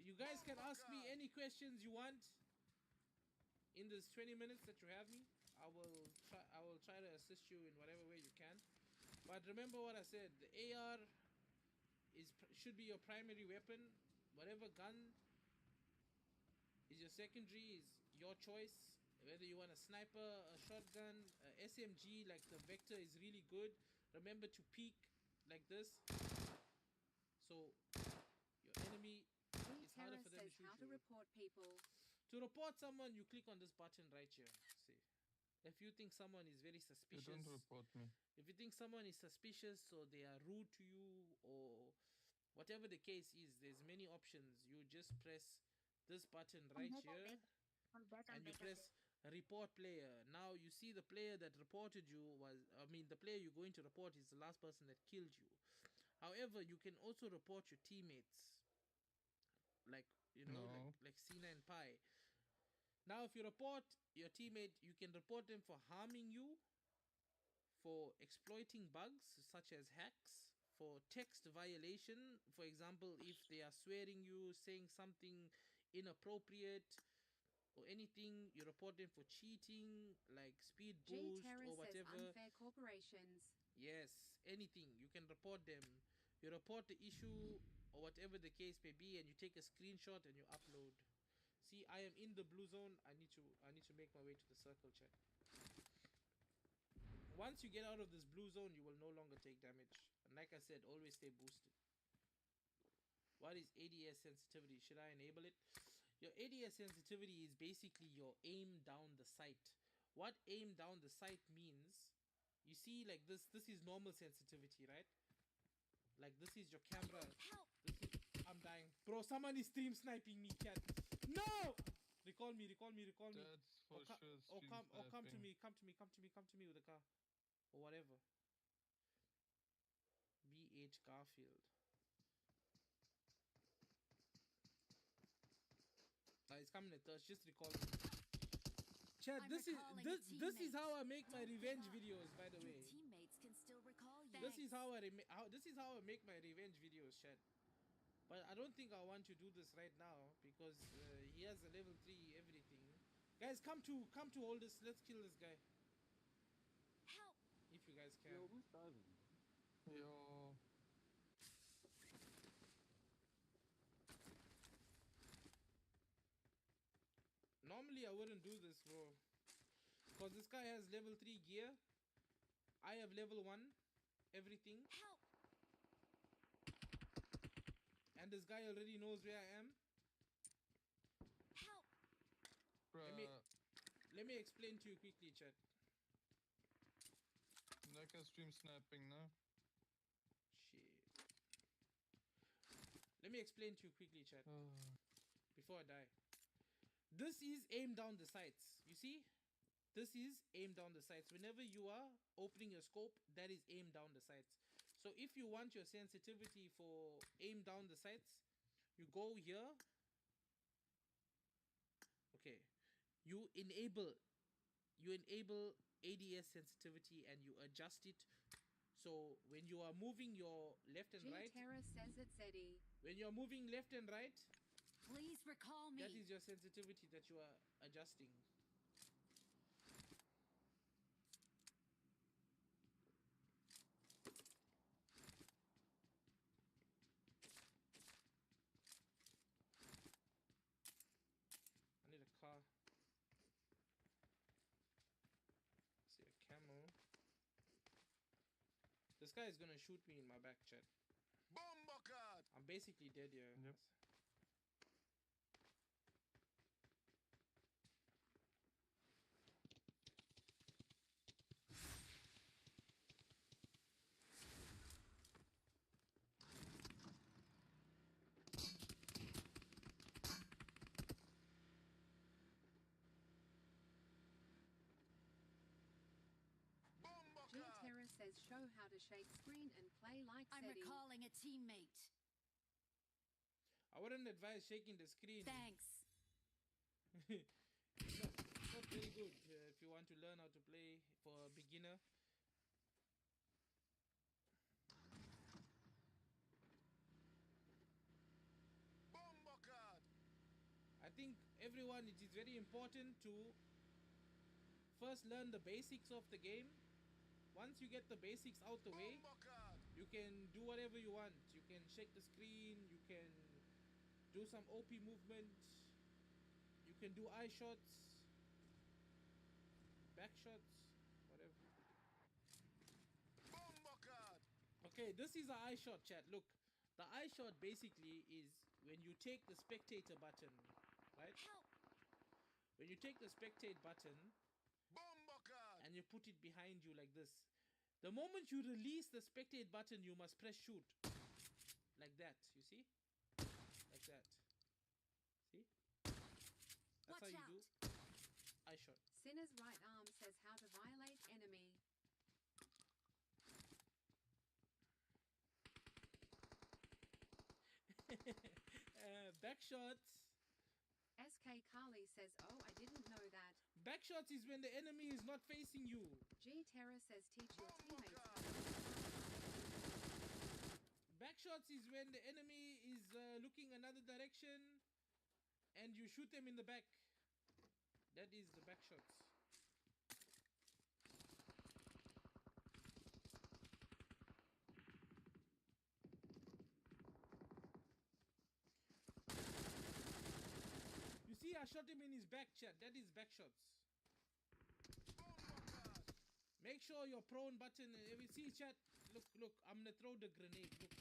you guys can ask me any questions you want in this 20 minutes that you have me. I will try to assist you in whatever way you can. But remember what I said, the AR should be your primary weapon. Whatever gun is your secondary, is your choice. Whether you want a sniper, a shotgun, a SMG, like the Vector is really good. Remember to peek like this. So your enemy is harder for them to says shoot how to you. report people. To report someone, you click on this button right here. See, if you think someone is very You suspicious, don't report me. if you think someone is suspicious or they are rude to you or whatever the case is, there's many options. You just press this button right here and you press report player. Now you see the player that reported you was, I mean, the player you're going to report is the last person that killed you. However, you can also report your teammates, like, you know, No. like C9 Pi. Now, if you report your teammate, you can report them for harming you, for exploiting bugs such as hacks, for text violation. For example, if they are swearing you, saying something inappropriate or anything, you report them for cheating, like speed G boost Terrace or says whatever. unfair corporations. Yes, anything. You can report them. You report the issue or whatever the case may be, and you take a screenshot and you upload. See, I am in the blue zone. I need to make my way to the circle, chat. Once you get out of this blue zone, you will no longer take damage. And like I said, always stay boosted. What is ADS sensitivity? Should I enable it? Your ADS sensitivity is basically your aim down the sight. What aim down the sight means, you see, like this is normal sensitivity, right? Like this is your camera. I'm dying. Bro, someone is stream sniping me, cat. No! Recall me. That's for sure. Come to me with a car. Or whatever. BH Garfield. It's coming at us. Just recall me. Chat, this is how I make my revenge videos, by the way. Teammates can still recall you. This is how I make my revenge videos, chat. But I don't think I want to do this right now because he has a level 3 everything. Guys, come to hold this. Let's kill this guy. Help! If you guys can. Yo, who's diving? Yo. Normally I wouldn't do this, bro. Because this guy has level 3 gear. I have level 1 everything. Help! And this guy already knows where I am. Help! Bruh. Let me explain to you quickly, chat. Like a stream snapping, no? Shit. Let me explain to you quickly, chat. Before I die. This is aim down the sights. You see? This is aim down the sights. Whenever you are opening your scope, that is aim down the sights. So if you want your sensitivity for aim down the sights, you go here. Okay. You enable ADS sensitivity and you adjust it. So when you are moving your left and right, Terra says it's Eddie. when you are moving left and right, Please recall me. that is your sensitivity that you are adjusting. I need a car. See a camel. This guy is gonna shoot me in my back, chat. Bombercard. I'm basically dead here. Yep. G Terra says show how to shake screen and play like I'm Eddie. recalling a teammate. I wouldn't advise shaking the screen. Thanks. It's not very good if you want to learn how to play for a beginner. Bombercard. I think everyone, it is very important to first learn the basics of the game. Once you get the basics out the way, Bombercard. you can do whatever you want. You can shake the screen, you can do some OP movement, you can do eye shots, back shots, whatever. Bomber card. Okay, this is an eye shot, chat. Look, the eye shot basically is when you take the spectator button, right? Help! When you take the spectate button Bomber card. and you put it behind you like this. The moment you release the spectate button, you must press shoot. Like that, you see? Like that. See? That's how Watch you out. do eye shot. Sinner's right arm says how to violate enemy. Back shots. SK Kali says, oh, I didn't know that. Back shots is when the enemy is not facing you. G Terra says, teach your Bomber teammates. card. Back shots is when the enemy is looking another direction and you shoot them in the back. That is the back shots. You see, I shot him in his back, chat. That is back shots. Bomber card. Make sure your prone button. If you see, chat. Look, look. I'm gonna throw the grenade. Look.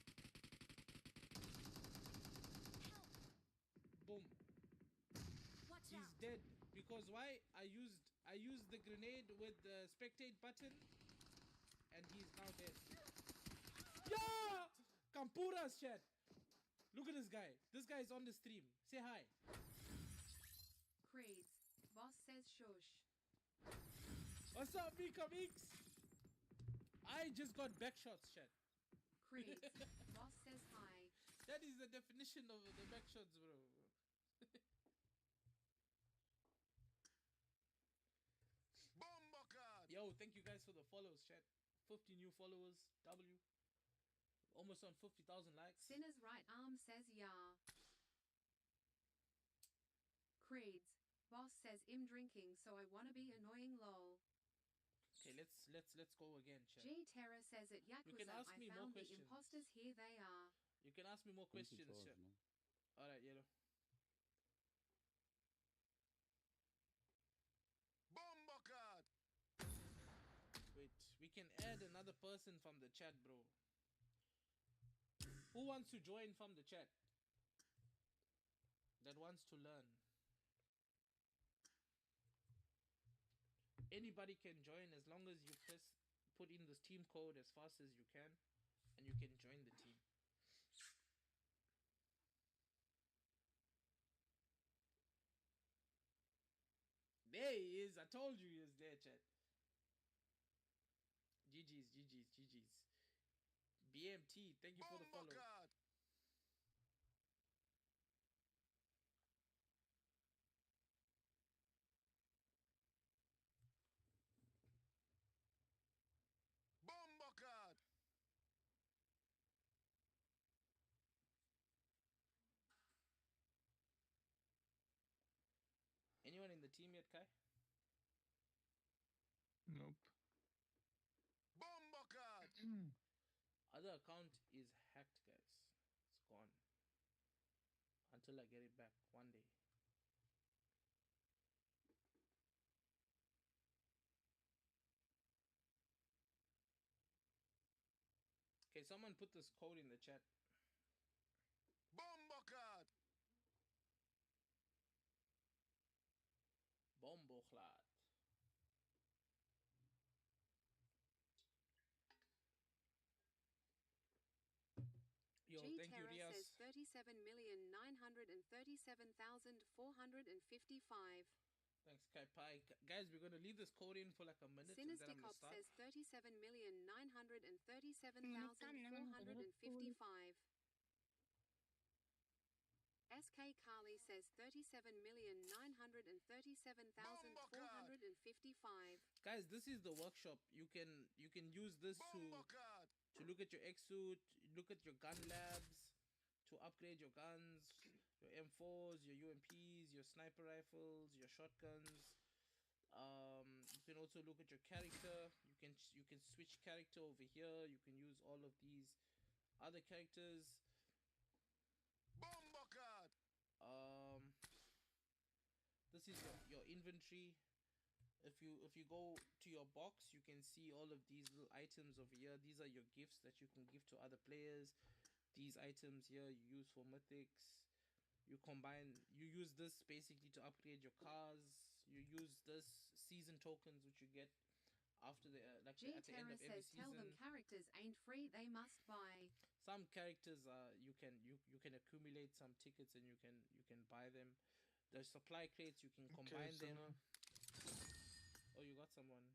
Boom. Watch He's out! dead. Because why? I used the grenade with the spectate button, and he's now dead. Yeah! Kampuras, chat. Look at this guy. This guy is on the stream. Say hi. Creeds. Boss says shush. What's up, Mika Mix? I just got back shots, chat. Creeds. Boss says hi. That is the definition of the back shots, bro. Bomber card. Yo, thank you guys for the follows, chat. 50 new followers. W. Almost on 50,000 likes. Sinner's right arm says yeah. Creeds. Boss says I'm drinking, so I wanna be annoying lol. Okay, let's go again, chat. G Terra says at You can Yakuza ask I me more found the questions. imposters, here they are. You can ask me more questions, chat. Man. Alright, yellow. Bomber card. Wait, we can add another person from the chat, bro. Who wants to join from the chat? That wants to learn. Anybody can join as long as you put in this team code as fast as you can, and you can join the team. There he is. I told you he was there, chat. GG's, GG's, GG's. BMT, thank you for the Bomber follow. card. Bomber card. Anyone in the team yet, Kai? Nope. Bomber card. Other account is hacked, guys. It's gone. Until I get it back one day. Okay, someone put this code in the chat. Bomber card. Bombochlad. Yo, G thank you, Terra Rias. says 37,937,455. Thanks, Kai Pai. Guys, we're gonna leave this code in for like a minute and then I'm gonna Sinisticop start. says 37,937,455. SK Kali says 37,937,455. Guys, this is the workshop. You can use this Bomber card. to look at your X-suit, look at your gun labs, to upgrade your guns, your M4s, your UMPs, your sniper rifles, your shotguns. You can also look at your character. You can switch character over here. You can use all of these other characters. Bomber card. This this is your inventory. If you go to your box, you can see all of these little items over here. These are your gifts that you can give to other players. These items here you use for mythics. You use this basically to upgrade your cars. You use this season tokens which you get after the at the end G-Terra of every says tell them season. characters ain't free, they must buy. Some characters you can accumulate some tickets and you can buy them. The supply crates you can combine them. Oh, you got someone.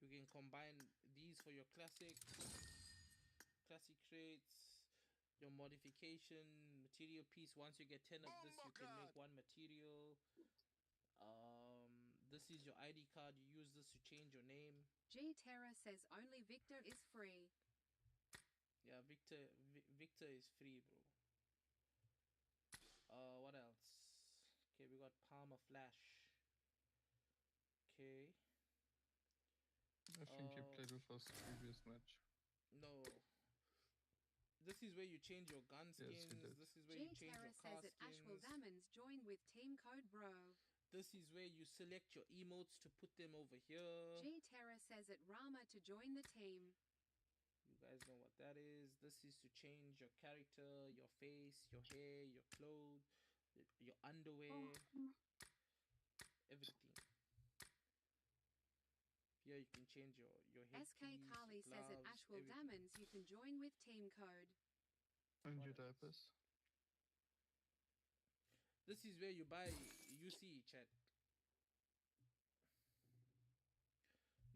You can combine these for your classic crates, your modification material piece. Once you get 10 of this, you can make one material. This is your ID card. You use this to change your name. G-Terra says only Victor is free. Yeah, Victor is free, bro. What else? Okay, we got Palmer Flash. Okay. I think you played with us previous match. No. This is where you change your gun skins. Yes, you did. This is where you change your car G-Terra says at Ashwell skins. Diamonds join with team code bro. This is where you select your emotes to put them over here. G-Terra says at Rama to join the team. You guys know what that is. This is to change your character, your face, your hair, your clothes, your underwear, everything. Here you can change your headpiece, SK Carly says at gloves, Ashwell everything. Diamonds you can join with team code. And your What else? diapers. This is where you buy UC, chat.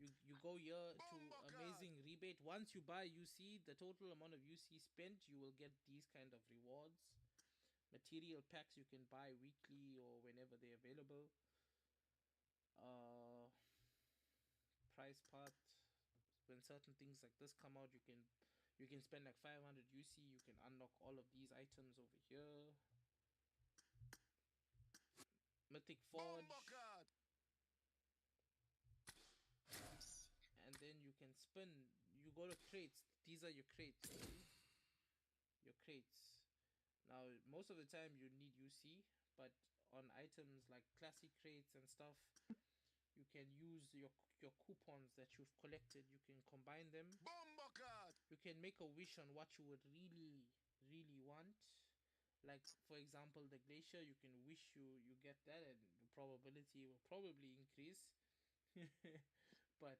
You go here to amazing rebate. Once you buy UC, the total amount of UC spent, you will get these kind of rewards. Material packs you can buy weekly or whenever they're available. Price part. When certain things like this come out, you can spend like 500 UC. You can unlock all of these items over here. Mythic Forge. And then you can spin. You go to crates. These are your crates. See? Your crates. Now, most of the time you need UC, but on items like classic crates and stuff, you can use your coupons that you've collected. You can combine them. You can make a wish on what you would really want. Like, for example, the glacier, you can wish you get that, and the probability will probably increase. But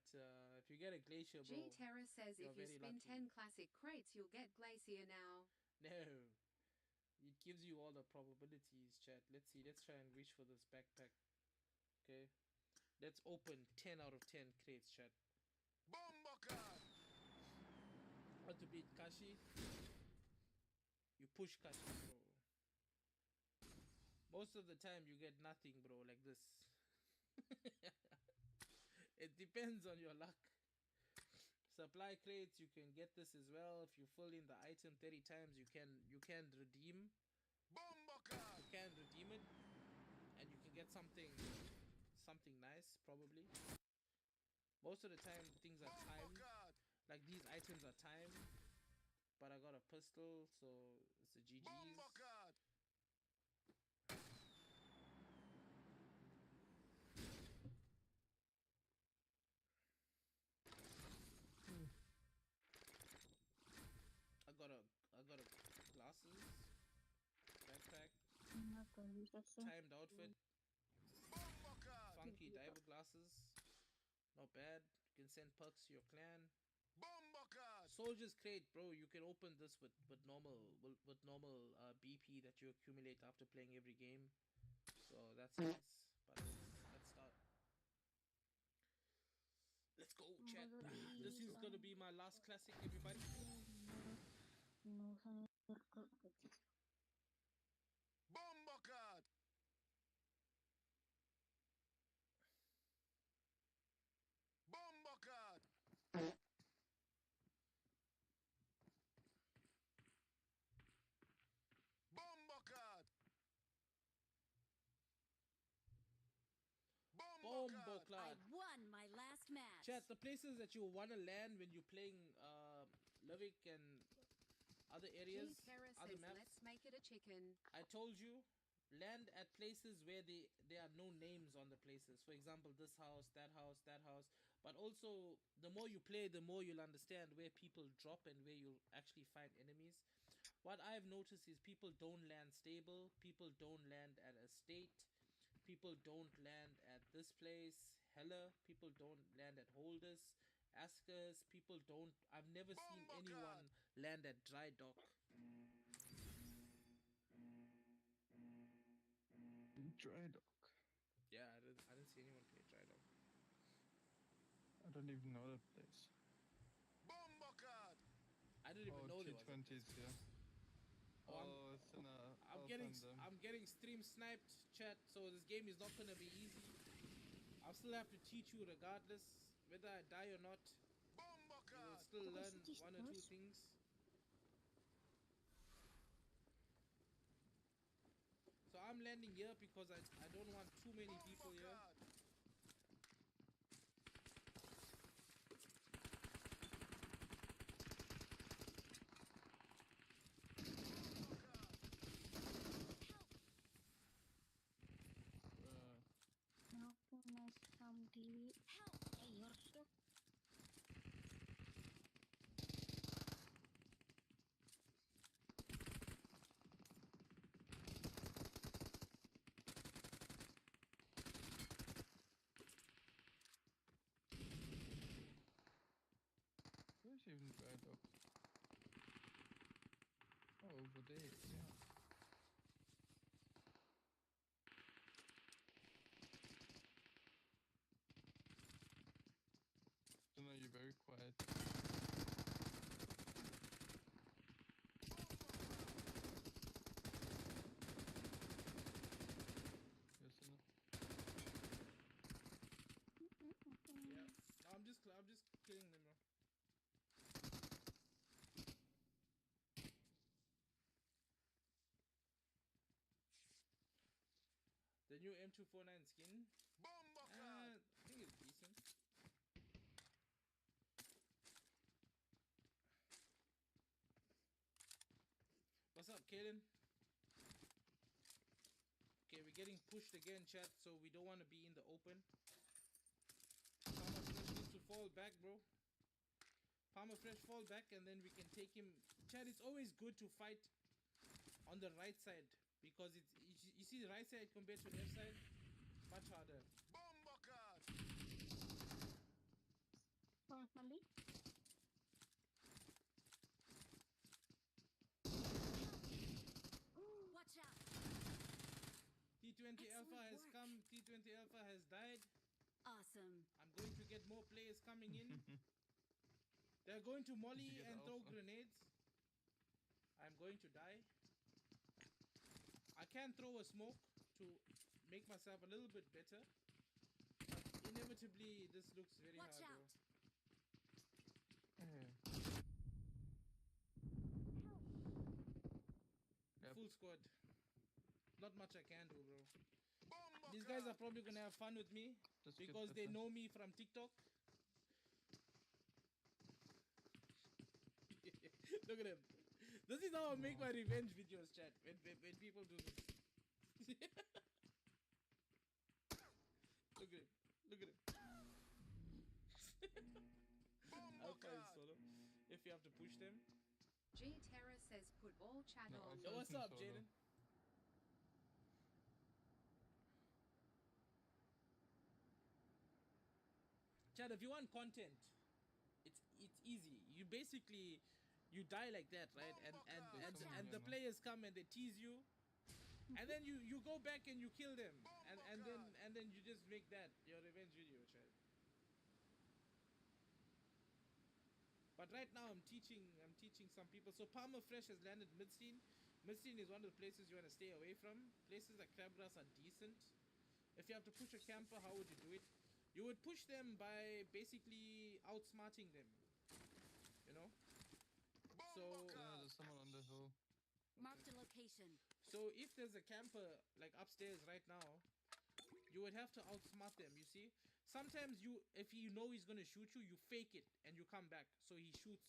if you get a glacier, bro, G-Terra says you're if you very spin lucky. 10 classic crates you'll get Glacier now. No, it gives you all the probabilities, chat. Let's see. Let's try and wish for this backpack. Okay, let's open 10 out of 10 crates, chat. How to beat Kashi? You push Kashi, bro. Most of the time you get nothing, bro, like this. It depends on your luck. Supply crates, you can get this as well. If you fill in the item 30 times, you can redeem. You can redeem it, and you can get something nice, probably. Most of the time, things are timed. Like these items are timed. But I got a pistol, so it's a GG's. I got a glasses, backpack, timed outfit, funky diver glasses. Not bad. You can send perks to your clan. Soldier's crate, bro. You can open this with normal BP that you accumulate after playing every game. So that's nice. But let's start. Let's go, chat. This is gonna be my last classic, everybody. Bomboclad. I won my last match. Chat, the places that you wanna land when you're playing Livik and other areas, G-Terra other says maps. let's make it a chicken. I told you, land at places where there are no names on the places. For example, this house, that house, that house. But also, the more you play, the more you'll understand where people drop and where you'll actually find enemies. What I've noticed is people don't land stable. People don't land at a state. People don't land at this place, Hella. People don't land at Holders, Askers. People don't. I've never seen anyone land at Dry Dock. Dry dock. Yeah, I didn't see anyone play Dry Dock. I don't even know that place. Bombocard. I didn't even know there was a T20s, place. yeah. Oh, Oh, it's in a I'm getting stream sniped, chat. So this game is not gonna be easy. I'll still have to teach you regardless, whether I die or not. You will still learn one or two things. So I'm landing here because I don't want too many people here. Aku nasam di. Yourself. Where's even dry dock? Oh, over there, yeah. Don't know, you're very quiet. Yes, I know. Yeah. No, I'm just killing them, bro. The new M249 skin, I think it's decent. What's up, Kaden? Okay, we're getting pushed again, chat, so we don't want to be in the open. Palmer Fresh needs to fall back, bro. Palmer Fresh fall back, and then we can take him. Chat, it's always good to fight on the right side, because it's you see the right side compared to the left side, much harder. Mali. Watch out. T20 Alpha has come. T20 Alpha has died. Awesome. I'm going to get more players coming in. They're going to molly and throw grenades. I'm going to die. I can throw a smoke to make myself a little bit better. But inevitably, this looks very Watch hard, out. Yep. Full squad. Not much I can do, bro. These guys are probably gonna have fun with me Just because they know me from TikTok. Look at him. This is how I make my revenge videos, chat. When people do this. Look at him. Look at him. Alpha is solo. If you have to push them. G Terra says put all chat No, on. Yo, what's up, Jaden? Chad, if you want content, it's easy. You basically you die like that, right? And the players come and they tease you, and then you go back and you kill them, and then you just make that your revenge video, Chad. But right now I'm teaching some people. So Palmer Fresh has landed mid-scene. Mid-scene is one of the places you want to stay away from. Places like Crabgrass are decent. If you have to push a camper, how would you do it? You would push them by basically outsmarting them. You know? So there's someone on the hill. Marked a location. So if there's a camper like upstairs right now, you would have to outsmart them, you see? Sometimes if you know he's gonna shoot you, you fake it and you come back. So he shoots.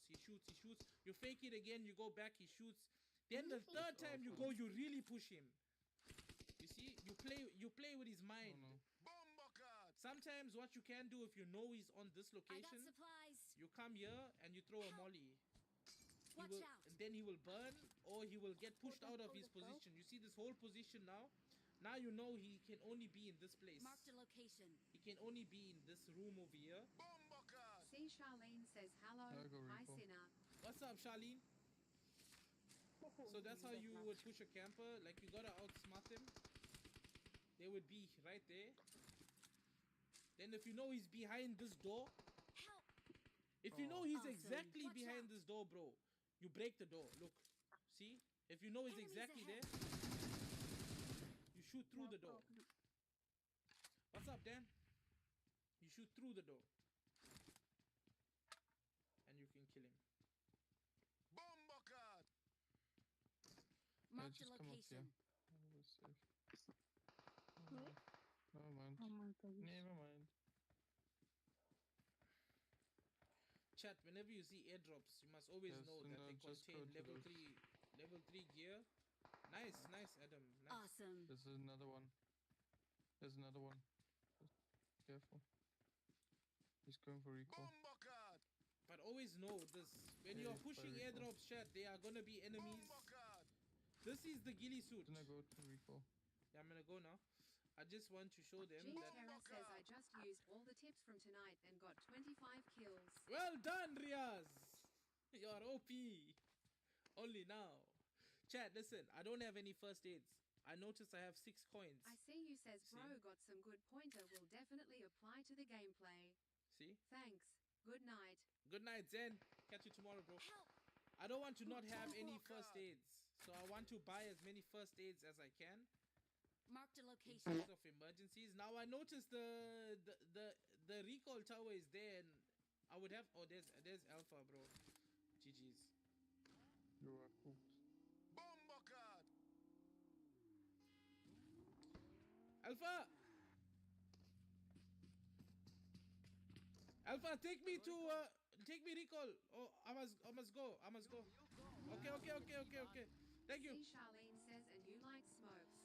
You fake it again, you go back, he shoots. Then the third time you go, you really push him. you play with his Oh mind. no. Bumblecard. Sometimes what you can do if you know he's on this I got location, supplies. you come here and you throw a molly. He Watch will, out. and then he will burn or he will get pushed out of his position. You see this whole position now? Now you know he can only be in this place. Marked a location. He can only be in this room over here. Bumblecard. See Charlene says hello. I go Hi recall. Sinner. What's up, Charlene? So that's how you would push a camper. Like you gotta outsmart them. They would be right there. Then if you know he's behind this door, Help. if you know he's Awesome. exactly Watch behind out. this door, bro, you break the door. Look, see? If you know he's Enemies exactly ahead. there, you shoot through the door. What's up, Dan? You shoot through the door. And you can kill him. Bumblecard. Marked a just come up here. location. Oh, we're safe. Wait. Never mind. Oh my god. Never mind. Chat, whenever you see airdrops, you must always Yes, know and, that they just contain go to level those. 3 level 3 gear. Nice, nice, Adam. Nice. Awesome. There's another one. There's another one. Just careful. He's going for recall. Bumblecard. But always know this. When Yeah, you're it's pushing very cool. airdrops, chat, there are gonna be enemies. Bumblecard. This is the ghillie suit. Then I go to recall. Yeah, I'm gonna go now. I just want to show them G that. Terra says I just used all the tips from tonight and got 25 kills. Well done, Riaz. You're OP. Only now. Chat, listen. I don't have any first aids. I noticed I have 6 coins. I see you says bro See? got some good pointer will definitely apply to the gameplay. See? Thanks. Good night. Good night, Zen. Catch you tomorrow, bro. Help. I don't want to not have any first aids. So I want to buy as many first aids as I can Marked a in location. case of emergencies. Now I noticed the recall tower is there, and I would have. Oh, there's Alpha, bro. GG's. You are cooked. Bumblecard. Alpha. Alpha, take me to take me recall. Oh, I must go. Okay. Thank you. See Charlene says and you like smokes.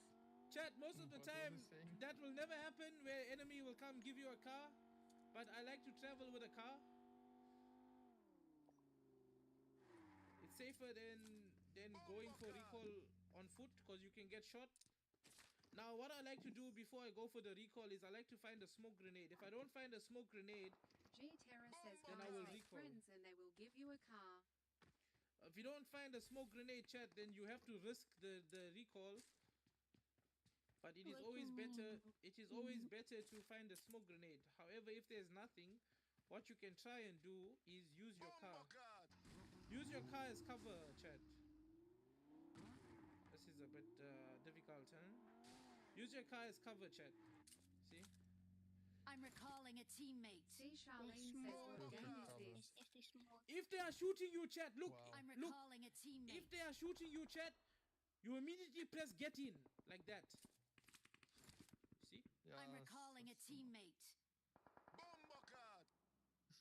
Chat, most of the What was time, he saying? that will never happen where enemy will come give you a car. But I like to travel with a car. It's safer than going for recall on foot because you can get shot. Now, what I like to do before I go for the recall is I like to find a smoke grenade. If I don't find a smoke grenade, G Terra says Then I guys will make recall. friends and they will give you a car. if you don't find a smoke grenade, chat, then you have to risk the recall. But it is What always you better. mean? It is always better to find a smoke grenade. However, if there's nothing, what you can try and do is use your car. Bumblecard. Use your car as cover, chat. This is a bit difficult, huh? Use your car as cover, chat. See? I'm recalling a teammate. See Charlene says small. what game is Cover. this? Is this small? If they are shooting you, chat, look. Wow. I'm Look. recalling a teammate. If they are shooting you, chat, you immediately press get in like that. See? Yeah, I'm recalling a teammate. Bumblecard.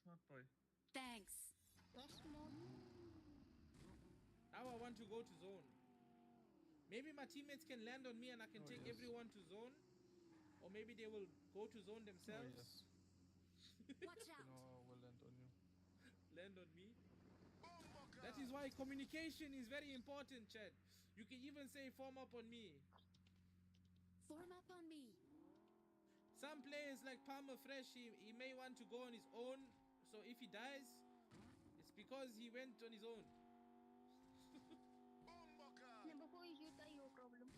Smart boy. Thanks. That's small. Now I want to go to zone. Maybe my teammates can land on me and I can Oh, take yes. everyone to zone. Or maybe they will go to zone Oh, themselves. yes. Watch You out. know, I will land on you. Land on me. Bumblecard. That is why communication is very important, chat. You can even say form up on me. Form up on me. Some players like Palmer Fresh, he may want to go on his own. So if he dies, it's because he went on his own. Bumblecard. Never before you die, your problem.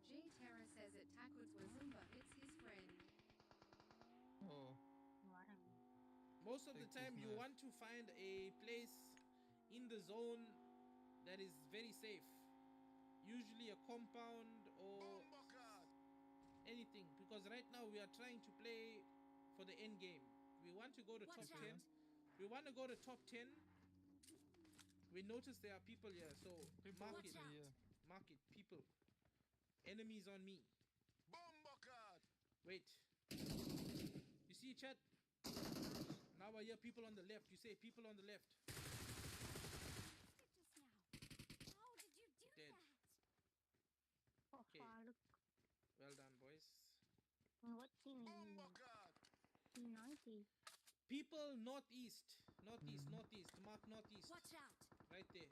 G Terra says it Takuds was Zumba. It's his friend. Oh, Warang. Most of the Take this time, you knife. want to find a place in the zone that is very safe. Usually a compound or Bumblecard. anything. Because right now we are trying to play for the end game. We want to go to Watch top out. 10. We want to go to top 10. We notice there are people here, so people mark Watch it. out. here. Mark it, people. Enemies on me. Bumblecard. Wait. You see, chat? Now I hear people on the left. You say people on the left. Just now. How did you do Dead. that? Oh, Okay. Faluk. Well see. People northeast. Northeast, northeast. Mark northeast. Watch out. Right there.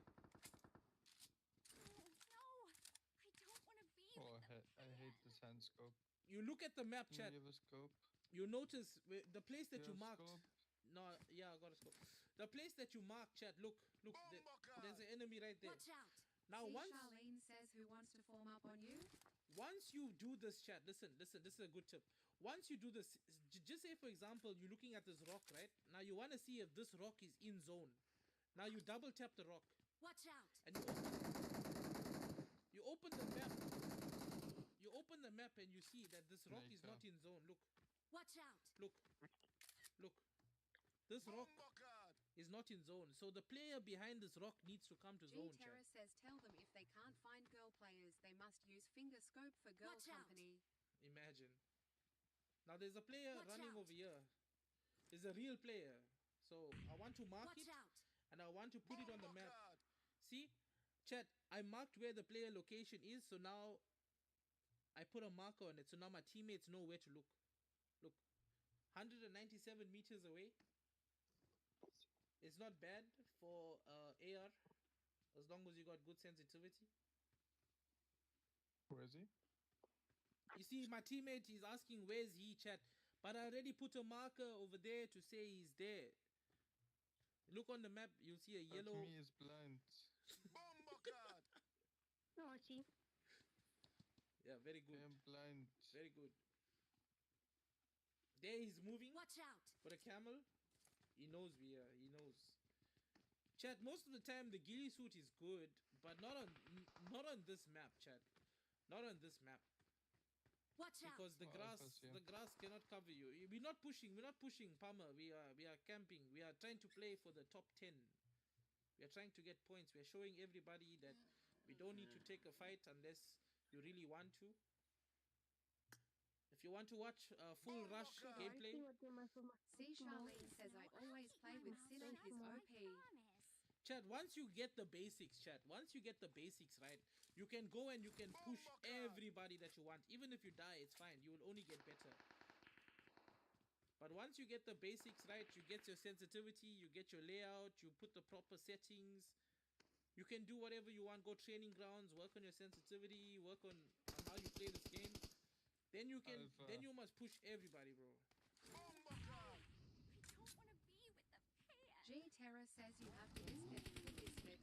Oh, no. I don't want to be Oh, with the I hate this hand scope. You look at the map, Can you chat. give a scope? You notice the place that You you have marked. scope? No, yeah, I got a scope. The place that you marked, chat. Look, there's an enemy right there. Watch out. Now, See, once Charlene says who wants to form up on you? you do this, chat. Listen. This is a good tip. Once you do this, just say for example, you're looking at this rock, right? Now you want to see if this rock is in zone. Now you double tap the rock Watch out. and you open the map. You open the map and you see that this rock is not in zone. Look. Watch out. Look. This rock Bombocard. is not in zone. So the player behind this rock needs to come to G zone, Terra chat. says tell them if they can't find girl players, they must use finger scope for girl Watch out. company. Imagine. Now there's a player Watch running out. over here. There's a real player. So I want to mark Watch it out. and I want to put it on the map. Bombocard. See? Chat, I marked where the player location is. So now I put a marker on it. So now my teammates know where to look. Look. 197 meters away. It's not bad for AR. As long as you got good sensitivity. Where is he? You see, my teammate is asking where's he, chat. But I already put a marker over there to say he's there. Look on the map, you'll see a Yellow. yellow. Me is blind. Bombocard. No, I see. Yeah, very good. I am blind. Very good. There he's moving Watch out. for the camel. He knows we are. He knows. Chat, most of the time the ghillie suit is good, but not on this map, chat. Not on this map. Watch out. Because the Oh, grass Alphas, yeah. the grass cannot cover you. We're not pushing Palmer. We are camping. We are trying to play for the top 10. We are trying to get points. We are showing everybody that we don't need to take a fight unless you really want to. If you want to watch full rush God. I gameplay, see what you must do. See, Charlene says I always play with Sinner, his OP. chat, once you get the basics, chat, once you get the basics right, you can go and you can push everybody that you want. Even if you die, it's fine. You will only get better. But once you get the basics right, you get your sensitivity, you get your layout, you put the proper settings. You can do whatever you want. Go training grounds, work on your sensitivity, work on how you play this game. Then you can. Alpha. Then you must push everybody, bro. Bombocard. I don't want to be with the pair. G Terra says you have to biscuit. Exactly.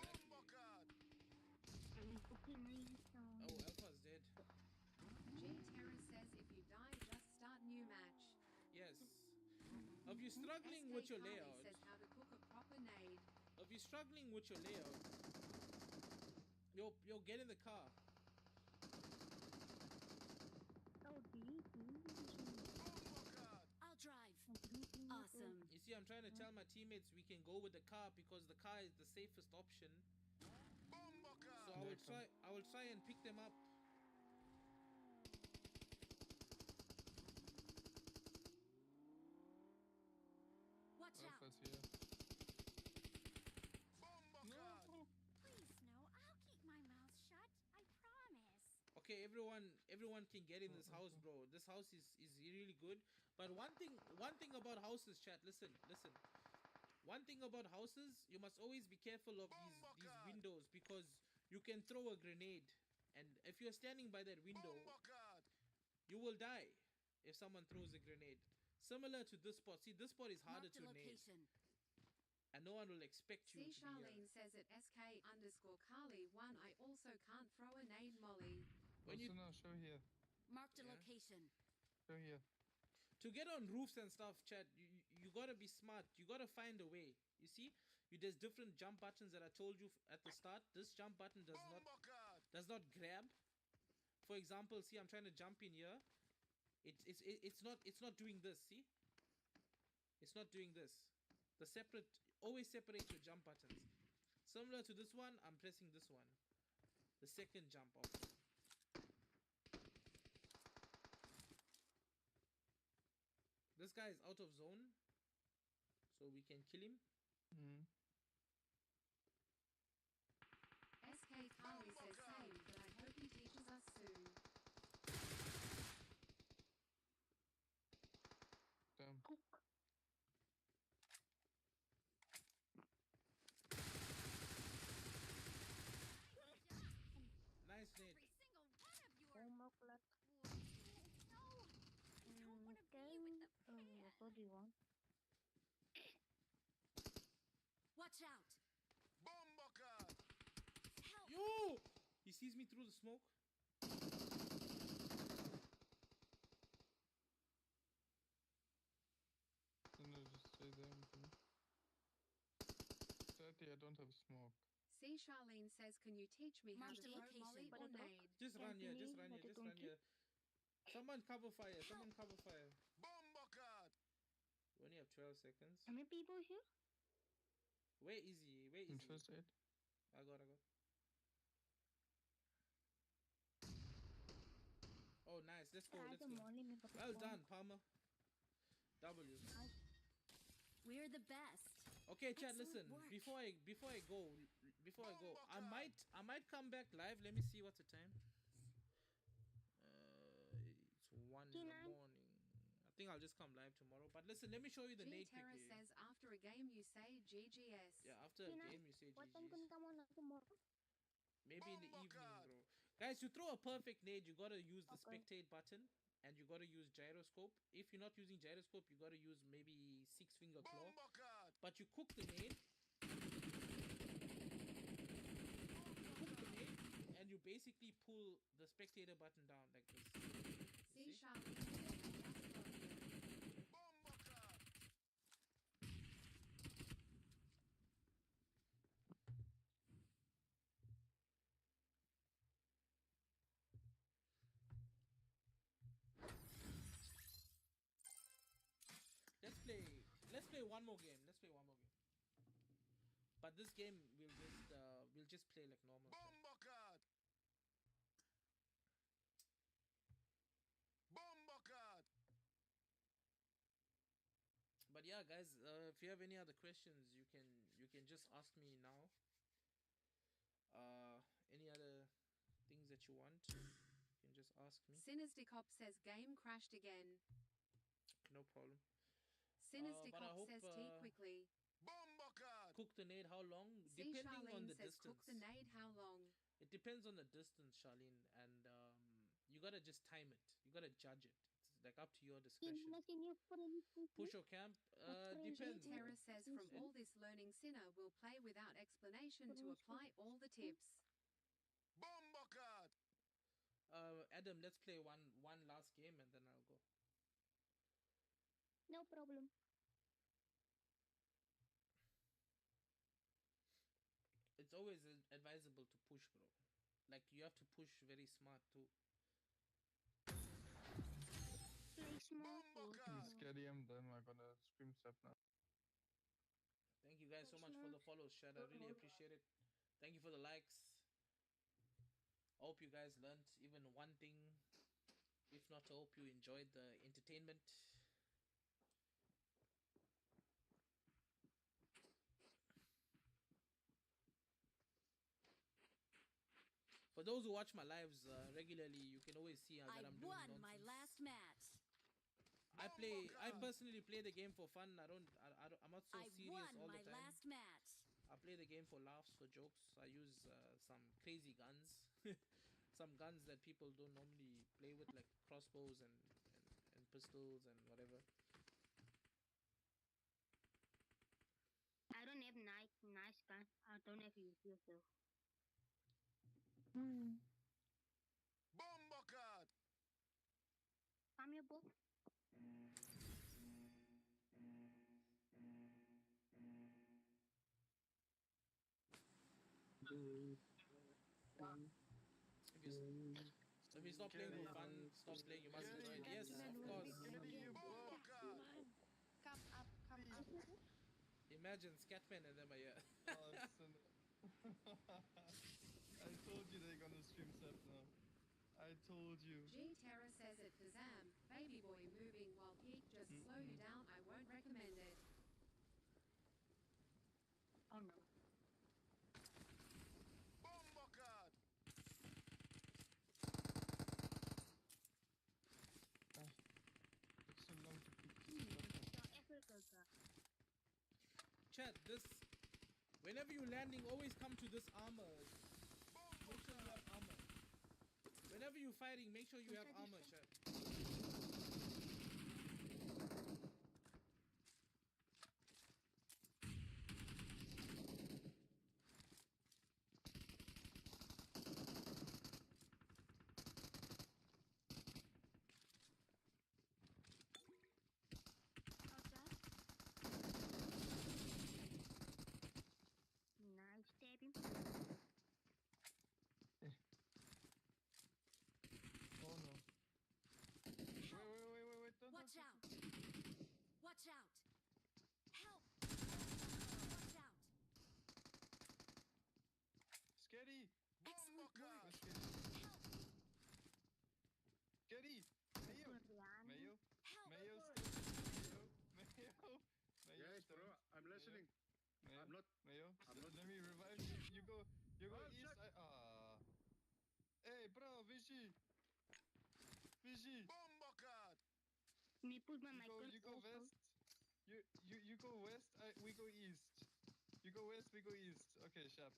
Bombocard. Okay, nice. Oh, Alpha's dead. G Terra says if you die, just start new match. Yes. If you're struggling with your Carly layout, says how to cook a proper nade. if you're struggling with your layout, you'll get in the car. Oh, delete. Bombocard. I'll drive. Awesome. Awesome. You see, I'm trying to tell my teammates we can go with the car because the car is the safest option. Bombocard. So I will try and pick them up. Watch out. Alpha's here. Bombocard. Please, no. I'll keep my mouth shut. I promise. Okay, everyone can get in this house, bro. This house is really good. But one thing about houses, chat. Listen. One thing about houses, you must always be careful of these windows because you can throw a grenade, and if you're standing by that window, Bombocard. you will die if someone throws a grenade. Similar to this spot. See, this spot is harder Marked a to nade, location. and no one will expect you See, to be. Charlene says at SK_Carly1, I also can't throw a nade molly. When you- No, show here. Marked a Yeah. location. Show here. To get on roofs and stuff, Chad, you gotta be smart. You gotta find a way. You see, there's different jump buttons that I told you at the start. This jump button Bombocard. does not grab. For example, see, I'm trying to jump in here. It's not doing this. See, it's not doing this. Always separate your jump buttons. Similar to this one, I'm pressing this one, the second jump option. This guy is out of zone, so we can kill him. Hmm. SK Carly says same, but I hope he teaches us soon. Damn. cook. Nice nade. Every single one of your Oh my god. No, I don't want to be with the pig. What do you want? Watch out! Bombakat! Help! Yo! He sees me through the smoke. Sinner, just stay there with me. Sadly, I don't have smoke. See, Charlene says, can you teach me how Marked to a throw location. molly But or I don't- nade? Just run here, just run Anthony, here, what just you run doing? here. Someone cover fire, someone cover fire. Bombakat! We only have 12 seconds. How many people here? Way easy, way In easy. first aid. I got. Oh, nice. Let's go, I let's don't go. want me, but Well done, Palmer. W. We're the best. Okay, chat. Excellent Listen. work. Before I go, I might come back live. Let me see what's the time. It's 1 in the Keenan? morning. I think I'll just come live tomorrow. But listen, let me show you the G nade Terra quickly. says, after a game you say GGS. Yeah, after a Keenan, game you say what time can GG's. you come on tomorrow? Maybe in the evening, Bombakat! bro. Guys, to throw a perfect nade, you gotta use the Okay. spectate button and you gotta use gyroscope. If you're not using gyroscope, you gotta use maybe 6-finger claw. Bombakat! But you cook the nade. Cook the nade, and you basically pull the spectator button down like this. See, See? Charlene says, I just got here. Bombakat! Let's play one more game. But this game we'll just play like normal. Bombakat! Bombakat! But yeah, guys, if you have any other questions, you can just ask me now. Any other things that you want, you can just ask me. Sinisticop says, game crashed again. No problem. Sinisticop I hope, says, tea quickly. Bombakat! Cook the nade how long? See, Depending on Charlene the says, distance. cook the nade how long? It depends on the distance, Charlene, and you gotta just time it. You gotta judge it. It's like up to your discretion. Can you put anything? Push or camp? Friendly Depends. G Terra says, from all this learning, Sinner will play without explanation to apply all the tips. Bombakat! Adam, let's play one last game and then I'll go. No problem. It's always advisable to push, bro. Like you have to push very smart too. Play small. Bombakat! Scary, I'm done. I'm gonna scream step now. Thank you guys so much for the follows, chat. I really appreciate it. Thank you for the likes. I hope you guys learned even one thing. If not, I hope you enjoyed the entertainment. For those who watch my lives regularly, you can always see that I I'm doing won my nonsense. last match. I personally play the game for fun. I'm not so I serious won all my the time. last match. I play the game for laughs, for jokes. I use some crazy guns, some guns that people don't normally play with, like crossbows and pistols and whatever. I don't have nice gun. I don't have use yourself. Bombakat! Come here, book. If he's not playing for fun, stop playing. You must enjoy it. Yes, of course. Bombakat! Come up, come up. Imagine Scatman and them are here. Oh, I told you they're gonna stream step now. I told you. G Terra says it Kazam, baby boy moving while Pete just slow you down. I won't recommend it. Oh no. Bombakat! It's so long to pick this stuff up. chat, this, whenever you're landing, always come to this armor. Make sure you have armor. Whenever you're fighting, make sure you have armor, chat. Nice, stab him. Oh no. Wait, don't. Watch out! Watch out! Help! Watch out! Scary! Excellent work! Where's Scary? Help! Scary! Mayo! Mayo! Help! Mayo! Mayo! Mayo! Mayo! Yes, bro. I'm listening. Mayo. I'm not. Mayo. I'm not- Let me revive you. You go Oh, east. shit. Hey, bro, Vichy! Vichy! Bumblecard. Me put my You go west. You go west. We go east. You go west. We go east. Okay, sharp.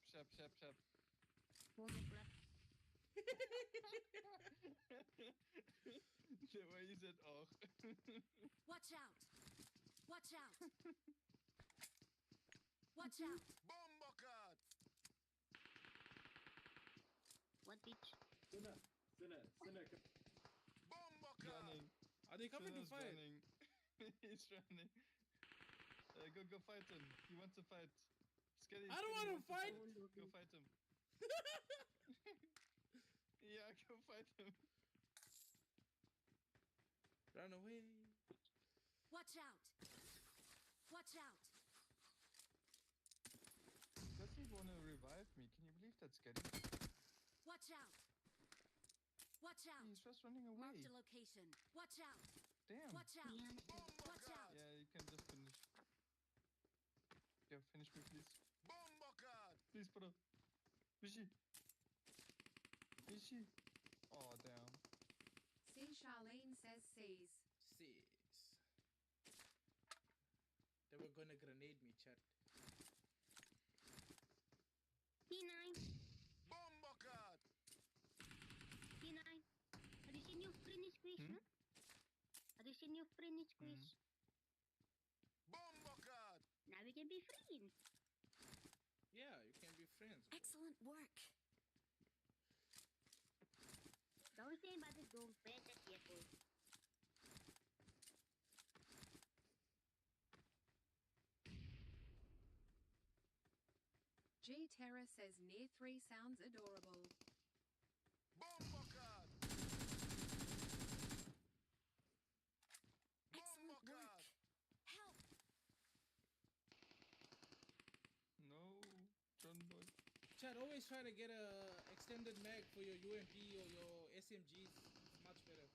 The way you said oh. Watch out! Watch out! Watch out! Bumblecard. What bitch? Bumblecard. Running. Are they coming to Sinner's fight? running. He's running. Go fight him. He wants to fight. Scary. I don't want to fight. Go fight him. Yeah, go fight him. Run away. Watch out! Watch out! Does he want to revive me? Can you believe that, Scary? Watch out! Watch out! He's just running away. Marked a location. Watch out! Damn. Watch out! Watch out! Yeah, you can just finish. Yeah, finish me, please. Bumblecard. Please, bro. Vichy. Vichy. Oh, damn. See, Charlene says C's. Sis. They were gonna grenade me, chat. P9. Bumblecard. P9. Have you seen your friend squeeze, Hmm? no? Have you seen your friend squeeze? Bumblecard. Now we can be friends. Yeah, you can be friends. Bro. Excellent work! Don't say about the dog pet at careful. G Terra says near 3 sounds adorable. Bumblecard. Excellent work! Help! No, John boy. Chat, always try to get a extended mag for your UMP or your SMGs. It's much better.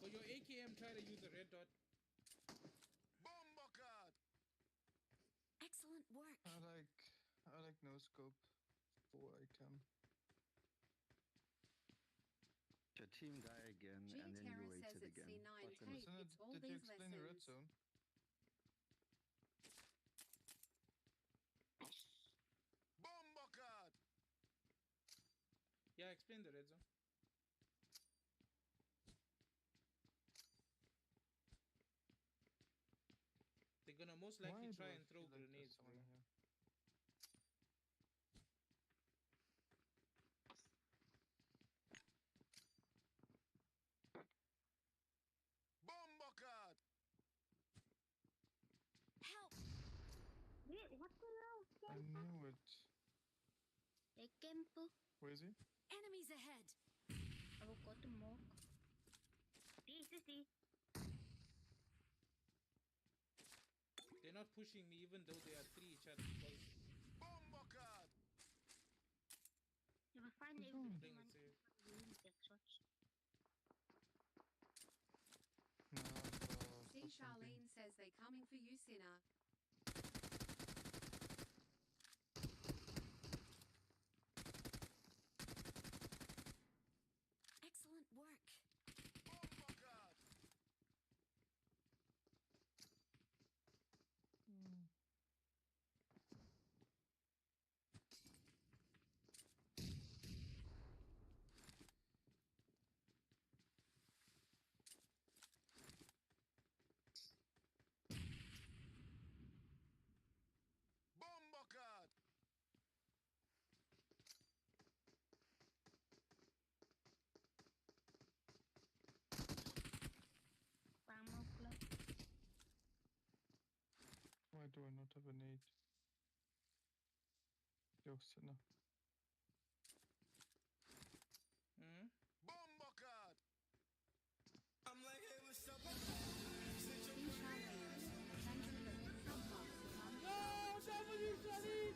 For your AKM, try to use a red dot. Bumblecard. Excellent work! I like no scope for ICAM. Your team die again, G and then you Terra rate says it it's again. C9 What's in Kate. it? Sinner, It's all did you these explain the red lessons. zone? Bumblecard. Yeah, explain the red zone. They're gonna most likely Why do try I and throw feel like there's grenades, bro. someone here? Bumblecard. Help! Wait, what the hell? I knew it. Hey, Kempo. Where is he? Enemies ahead! I will go to Mork. See. They're not pushing me even though they are 3 chat because Bumblecard. You will find Who's everything playing on it safe. No, bro. See, Charlene says they coming for you, Sinner. Excellent work! Bumblecard. not have a nade. Yo, Sinner. Hmm? Bomber card. See Charlene. Thank you for the sub box. No, W, Charlie!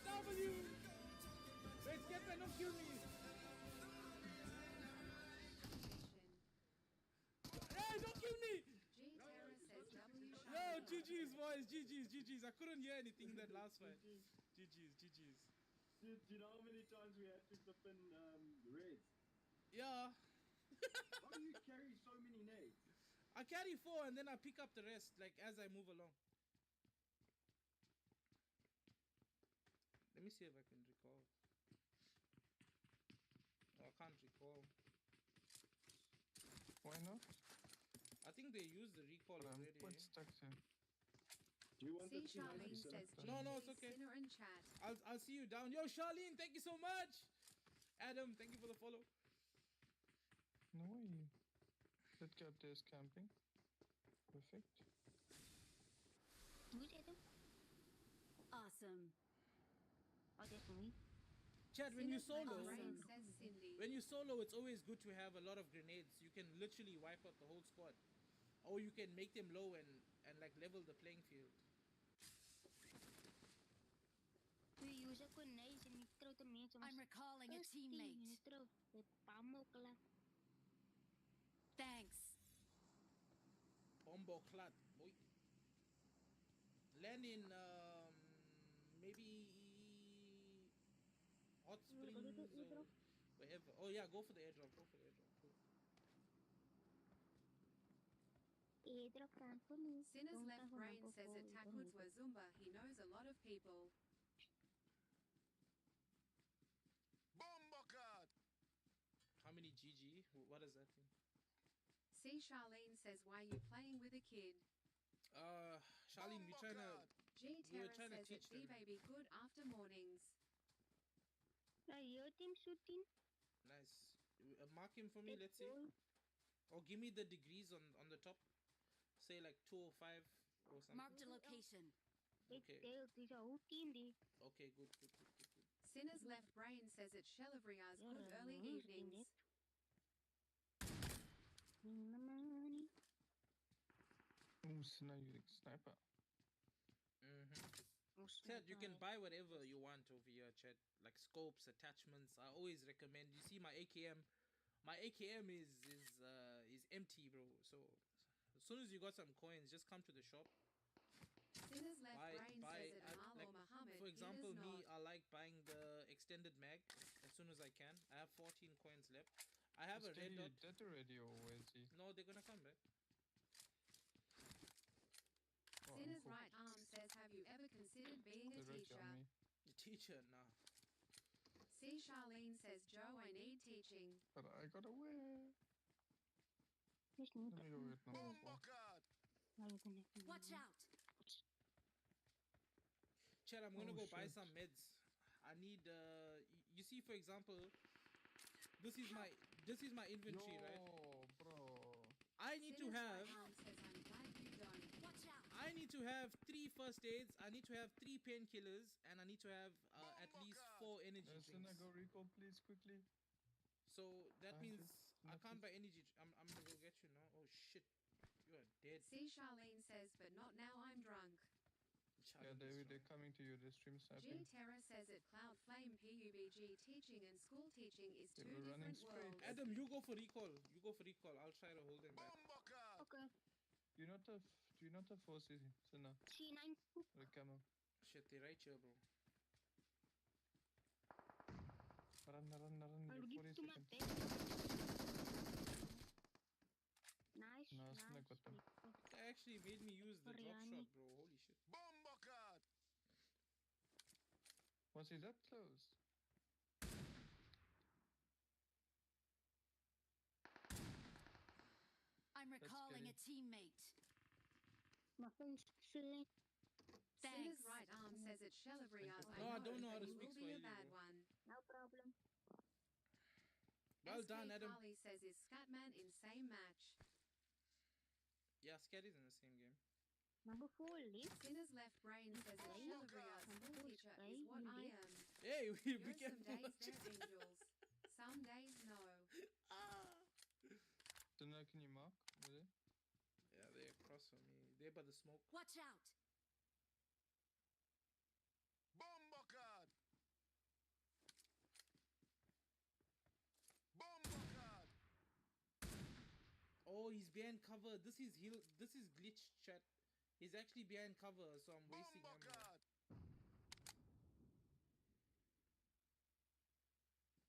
W! Wait, Skepman, don't kill me! Hey, don't kill me! G Terra says W Yo, Charlene. GG's, boys, GG's. I couldn't hear anything in that last fight. GG's. Do you know how many times we had to flip in raids? Yeah, How do you carry so many nades? I carry 4 and then I pick up the rest, like, as I move along. Let me see if I can recall. Oh, I can't recall. Why not? I think they used the recall But I'm already. quite stuck here. Do you want See the Charlene T90 says selector? No, GG it's okay. Sinner and chat. I'll see you down. Yo, Charlene, thank you so much. Adam, thank you for the follow. No way. That guy up there is camping. Perfect. Who's it? Awesome. Oh, that's me. Chad, when you Sinner's solo, left brain says Cindy. when you solo, it's always good to have a lot of grenades. You can literally wipe out the whole squad, or you can make them low and like level the playing field. We use a grenade and you throw the mensen. I'm recalling a teammate. You throw the bomb. Thanks. Bombo clat, boy. Land in maybe Hot Springs or wherever. Oh yeah, go for the airdrop. Cool. Airdrop can't for me. Sinner's left brain says at Takwoods were Zumba. He knows a lot of people. Bomber card. How many GG? What does that mean? See Charlene says why you playing with a kid. Charlene, we're trying to. G We were Terra trying to says teach it's them. baby good after mornings. Your team shooting. Nice. Mark him for me. Let's see. Or give me the degrees on the top. Say like 205 or something. Marked a location. Okay. There's a whole team there. Okay, good. Sinner's left brain says it's Shellavria's good early evenings. Money. Ooh, Sinner using sniper. Chad, you can buy whatever you want over here, Chad. Like scopes, attachments. I always recommend. You see my AKM. My AKM is empty, bro. So as soon as you got some coins, just come to the shop. Sinner's left brain says it Amal like, or Muhammad. for example, he does me, not. I like buying the extended mag as soon as I can. I have 14 coins left. I have Is a red Teddy dot. dead already or where is he? No, they're gonna come back. Oh, Sinner's cool. right arm says have you ever considered being a They're right teacher? on me. The teacher, nah. See Charlene says Joe I need teaching. But I got away. There's Let no me go get number Bomber 4. card. Watch out. Chad, I'm gonna Oh, go buy shit. some meds. I need you see, for example, this is my inventory, right? Yo, bro. I need to Sinner's have right arm says I'm glad you don't. Watch out. I need to have 3 first aids, I need to have 3 painkillers, and I need to have at least 4 energy Sinner, drinks. go recall, please, quickly. So that Thank you. means I can't buy energy. I'm gonna go get you now. Oh shit, you are dead. See Charlene says but not now I'm drunk. Yeah, Charlie, David, destroy. they're coming to you. They're stream G sniping. Terra says at Cloud Flame PUBG teaching and school teaching is They two were running different straight. worlds. Adam, you go for recall. I'll try to hold them back. Bomber card. Okay. Do you not have 4 Sinner? C9. The camo. Shit, they're right here, bro. Run, I'll you give 40 to my seconds. bed. Nice. No, nice. Sinner got them. That actually made me use the drop Biryani. shot, bro. Holy shit. Bomber card. Was he that close? I'm recalling scary. a teammate. My phone's silly. Sinner's Thanks. right arm says it's Shelabrias. No, I don't know how but to you speak will be a Swahili, bad bro. one. No problem. Well SK done, Adam. Carly says is Scatman in same match. Yeah, Scatty's in the same game. Number 4, leave. Sinner's left brain says it's Shelabrias. School teacher is what I am. Hey, we You're can some days they're angels. Some days no. Then can you mark? Really? Yeah, they're across from me. They're by the smoke. Watch out. Bombocard! Bombocard! Oh, he's behind cover. This is glitch chat. He's actually behind cover, so I'm wasting ammo. Bombocard!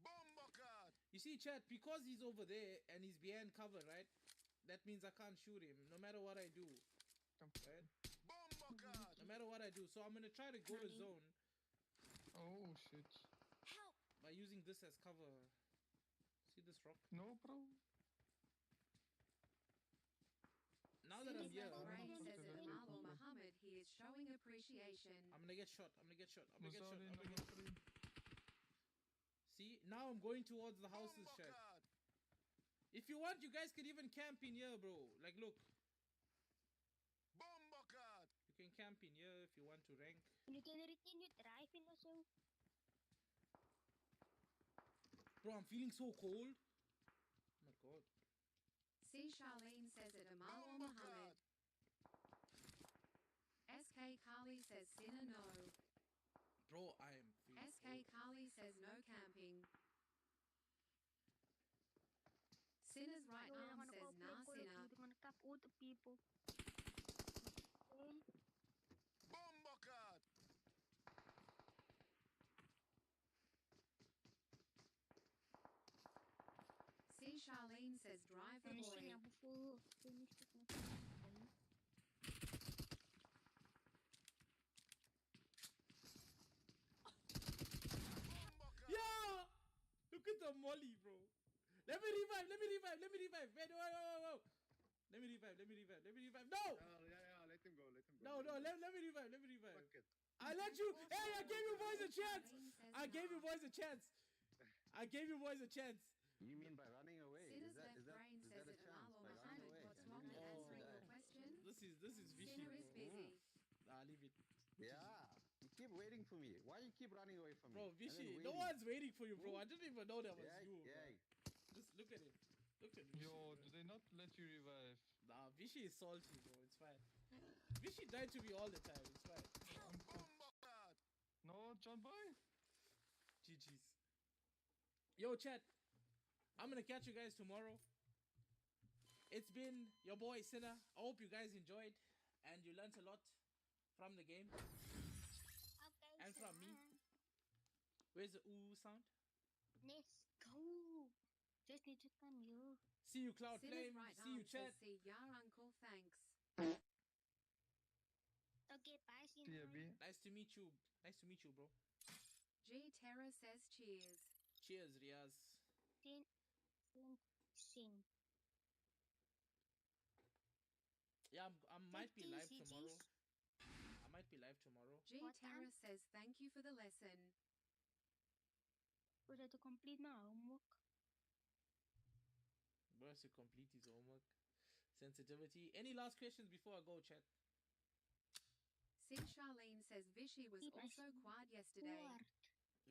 Bombocard! You see, chat, because he's over there and he's behind cover, right? That means I can't shoot him, no matter what I do. Right? Bombocard! No matter what I do. So I'm gonna try to go to zone Oh shit. Help. by using this as cover. See this rock? No, bro. Now that I'm Sinner's here, left brain I'm says not it gonna Marvel do it. Muhammad. He is showing appreciation. I'm gonna get shot. I'm gonna get shot. I'm gonna get shot. I'm gonna get Mazari shot. number 3. See, now I'm going towards the houses, chat. Bombocard! If you want, you guys could even camp in here, bro. Like, look, Bombocard! you can camp in here if you want to rank. You can retain your driving also. Bro, I'm feeling so cold. Oh my god. C. Charlene says it Amal or Muhammad. SK Carly says Sinner no. Bro, I am feeling SK cold. Carly says no camping. Sinner's right Bro, arm I'm gonna says go play nah Call of Sinner. Duty. I'm gonna cap all the people. Okay. Bombocard! C. Charlene says drive the Finish boy. number 4. Finish it. Okay. Bombocard! Yeah! Look at the molly, bro. Let me revive. Let me revive. Let me revive. Wait, wait, wait, wait. Let me revive. Let me revive. Let me revive. No! Yeah, let him go, let him go. No, no, let me revive. Let me revive. Fuck it. I let you. Hey, I gave you boys a chance. Charlene says I gave you nah. boys a chance. I gave you boys a chance. You mean by running away? Sinner's Is that left brain is says that a it chance? Amal or By running Muhammad. away? What's And wrong you with can answering die. your question? This is vishy. Sinner is busy. Nah, leave it. Yeah. You keep waiting for me. Why you keep running away from Bro, me? And then Vishy, no waiting? one's waiting for you, bro. Who? I didn't even know that was Yeah, you, bro. yeah. Just look at it. Look at Vishy. Yo, bro. do they not let you revive? Nah, Vishy is salty, bro. It's fine. Vishy died to me all the time. It's fine. Bombocard! No, John Boy. GG's. Yo, chat. I'm gonna catch you guys tomorrow. It's been your boy Sinner. I hope you guys enjoyed and you learnt a lot from the game Okay, and from me. Where's the ooh sound? Let's go. Just need to come you. See you, Cloud Sinner's Flame. right See you, arm says chat. see ya uncle thanks. Okay, bye. See See you. ya, B. Nice to meet you. Nice to meet you, bro. G Terra says cheers. Cheers, Riaz. Sin. Sin. Yeah, I might be live Take it tomorrow. easy. I might be live tomorrow. G What Terra time? says thank you for the lesson. Was that to complete my homework? Bro has to complete his homework. Sensitivity. Any last questions before I go, chat? C Charlene says Vishy was Keep us also quiet yesterday. What?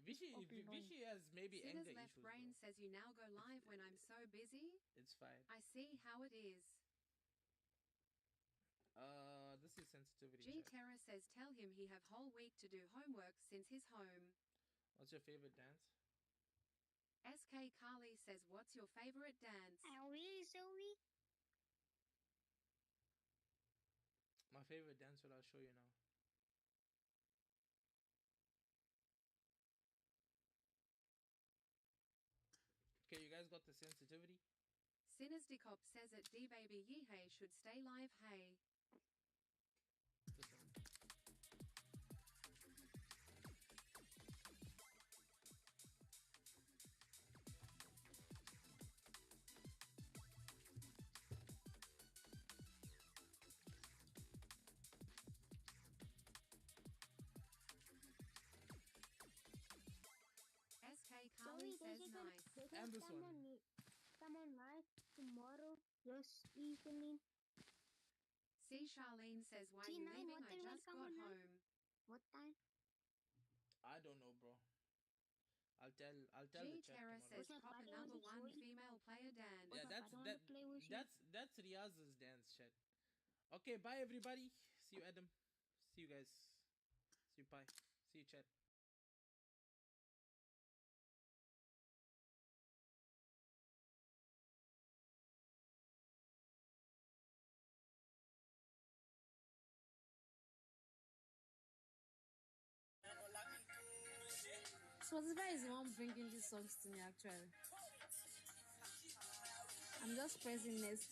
Vishy, Okay, Vishy has maybe Sinner's anger left issues. brain Bro. says you now go live when I'm so busy. It's fine. I see how it is. This is sensitivity. G chat. Terra says tell him he have whole week to do homework since his home. What's your favorite dance? SK Carly says what's your favorite dance? Are we Zoe? My favorite dance, what I'll show you now. Okay, you guys got the sensitivity? Sinners Decop says it D baby Yehey should stay live hey. Listen. scan this one. Someone night tomorrow, this evening. C. Charlene says, why are T9, you leaving? what I time just is got someone night? home. What time? I don't know, bro. I'll tell G. the chat Terra tomorrow. says, What's that copper body number was it, 1 Zoe? female player dance. Yeah, What's up? I don't want to play with you. that's Riaz's dance, chat. Okay, bye everybody. See you, Adam. See you guys. See you, bye. See you, chat. Spotify is the one bringing these songs to me actually. I'm just pressing next.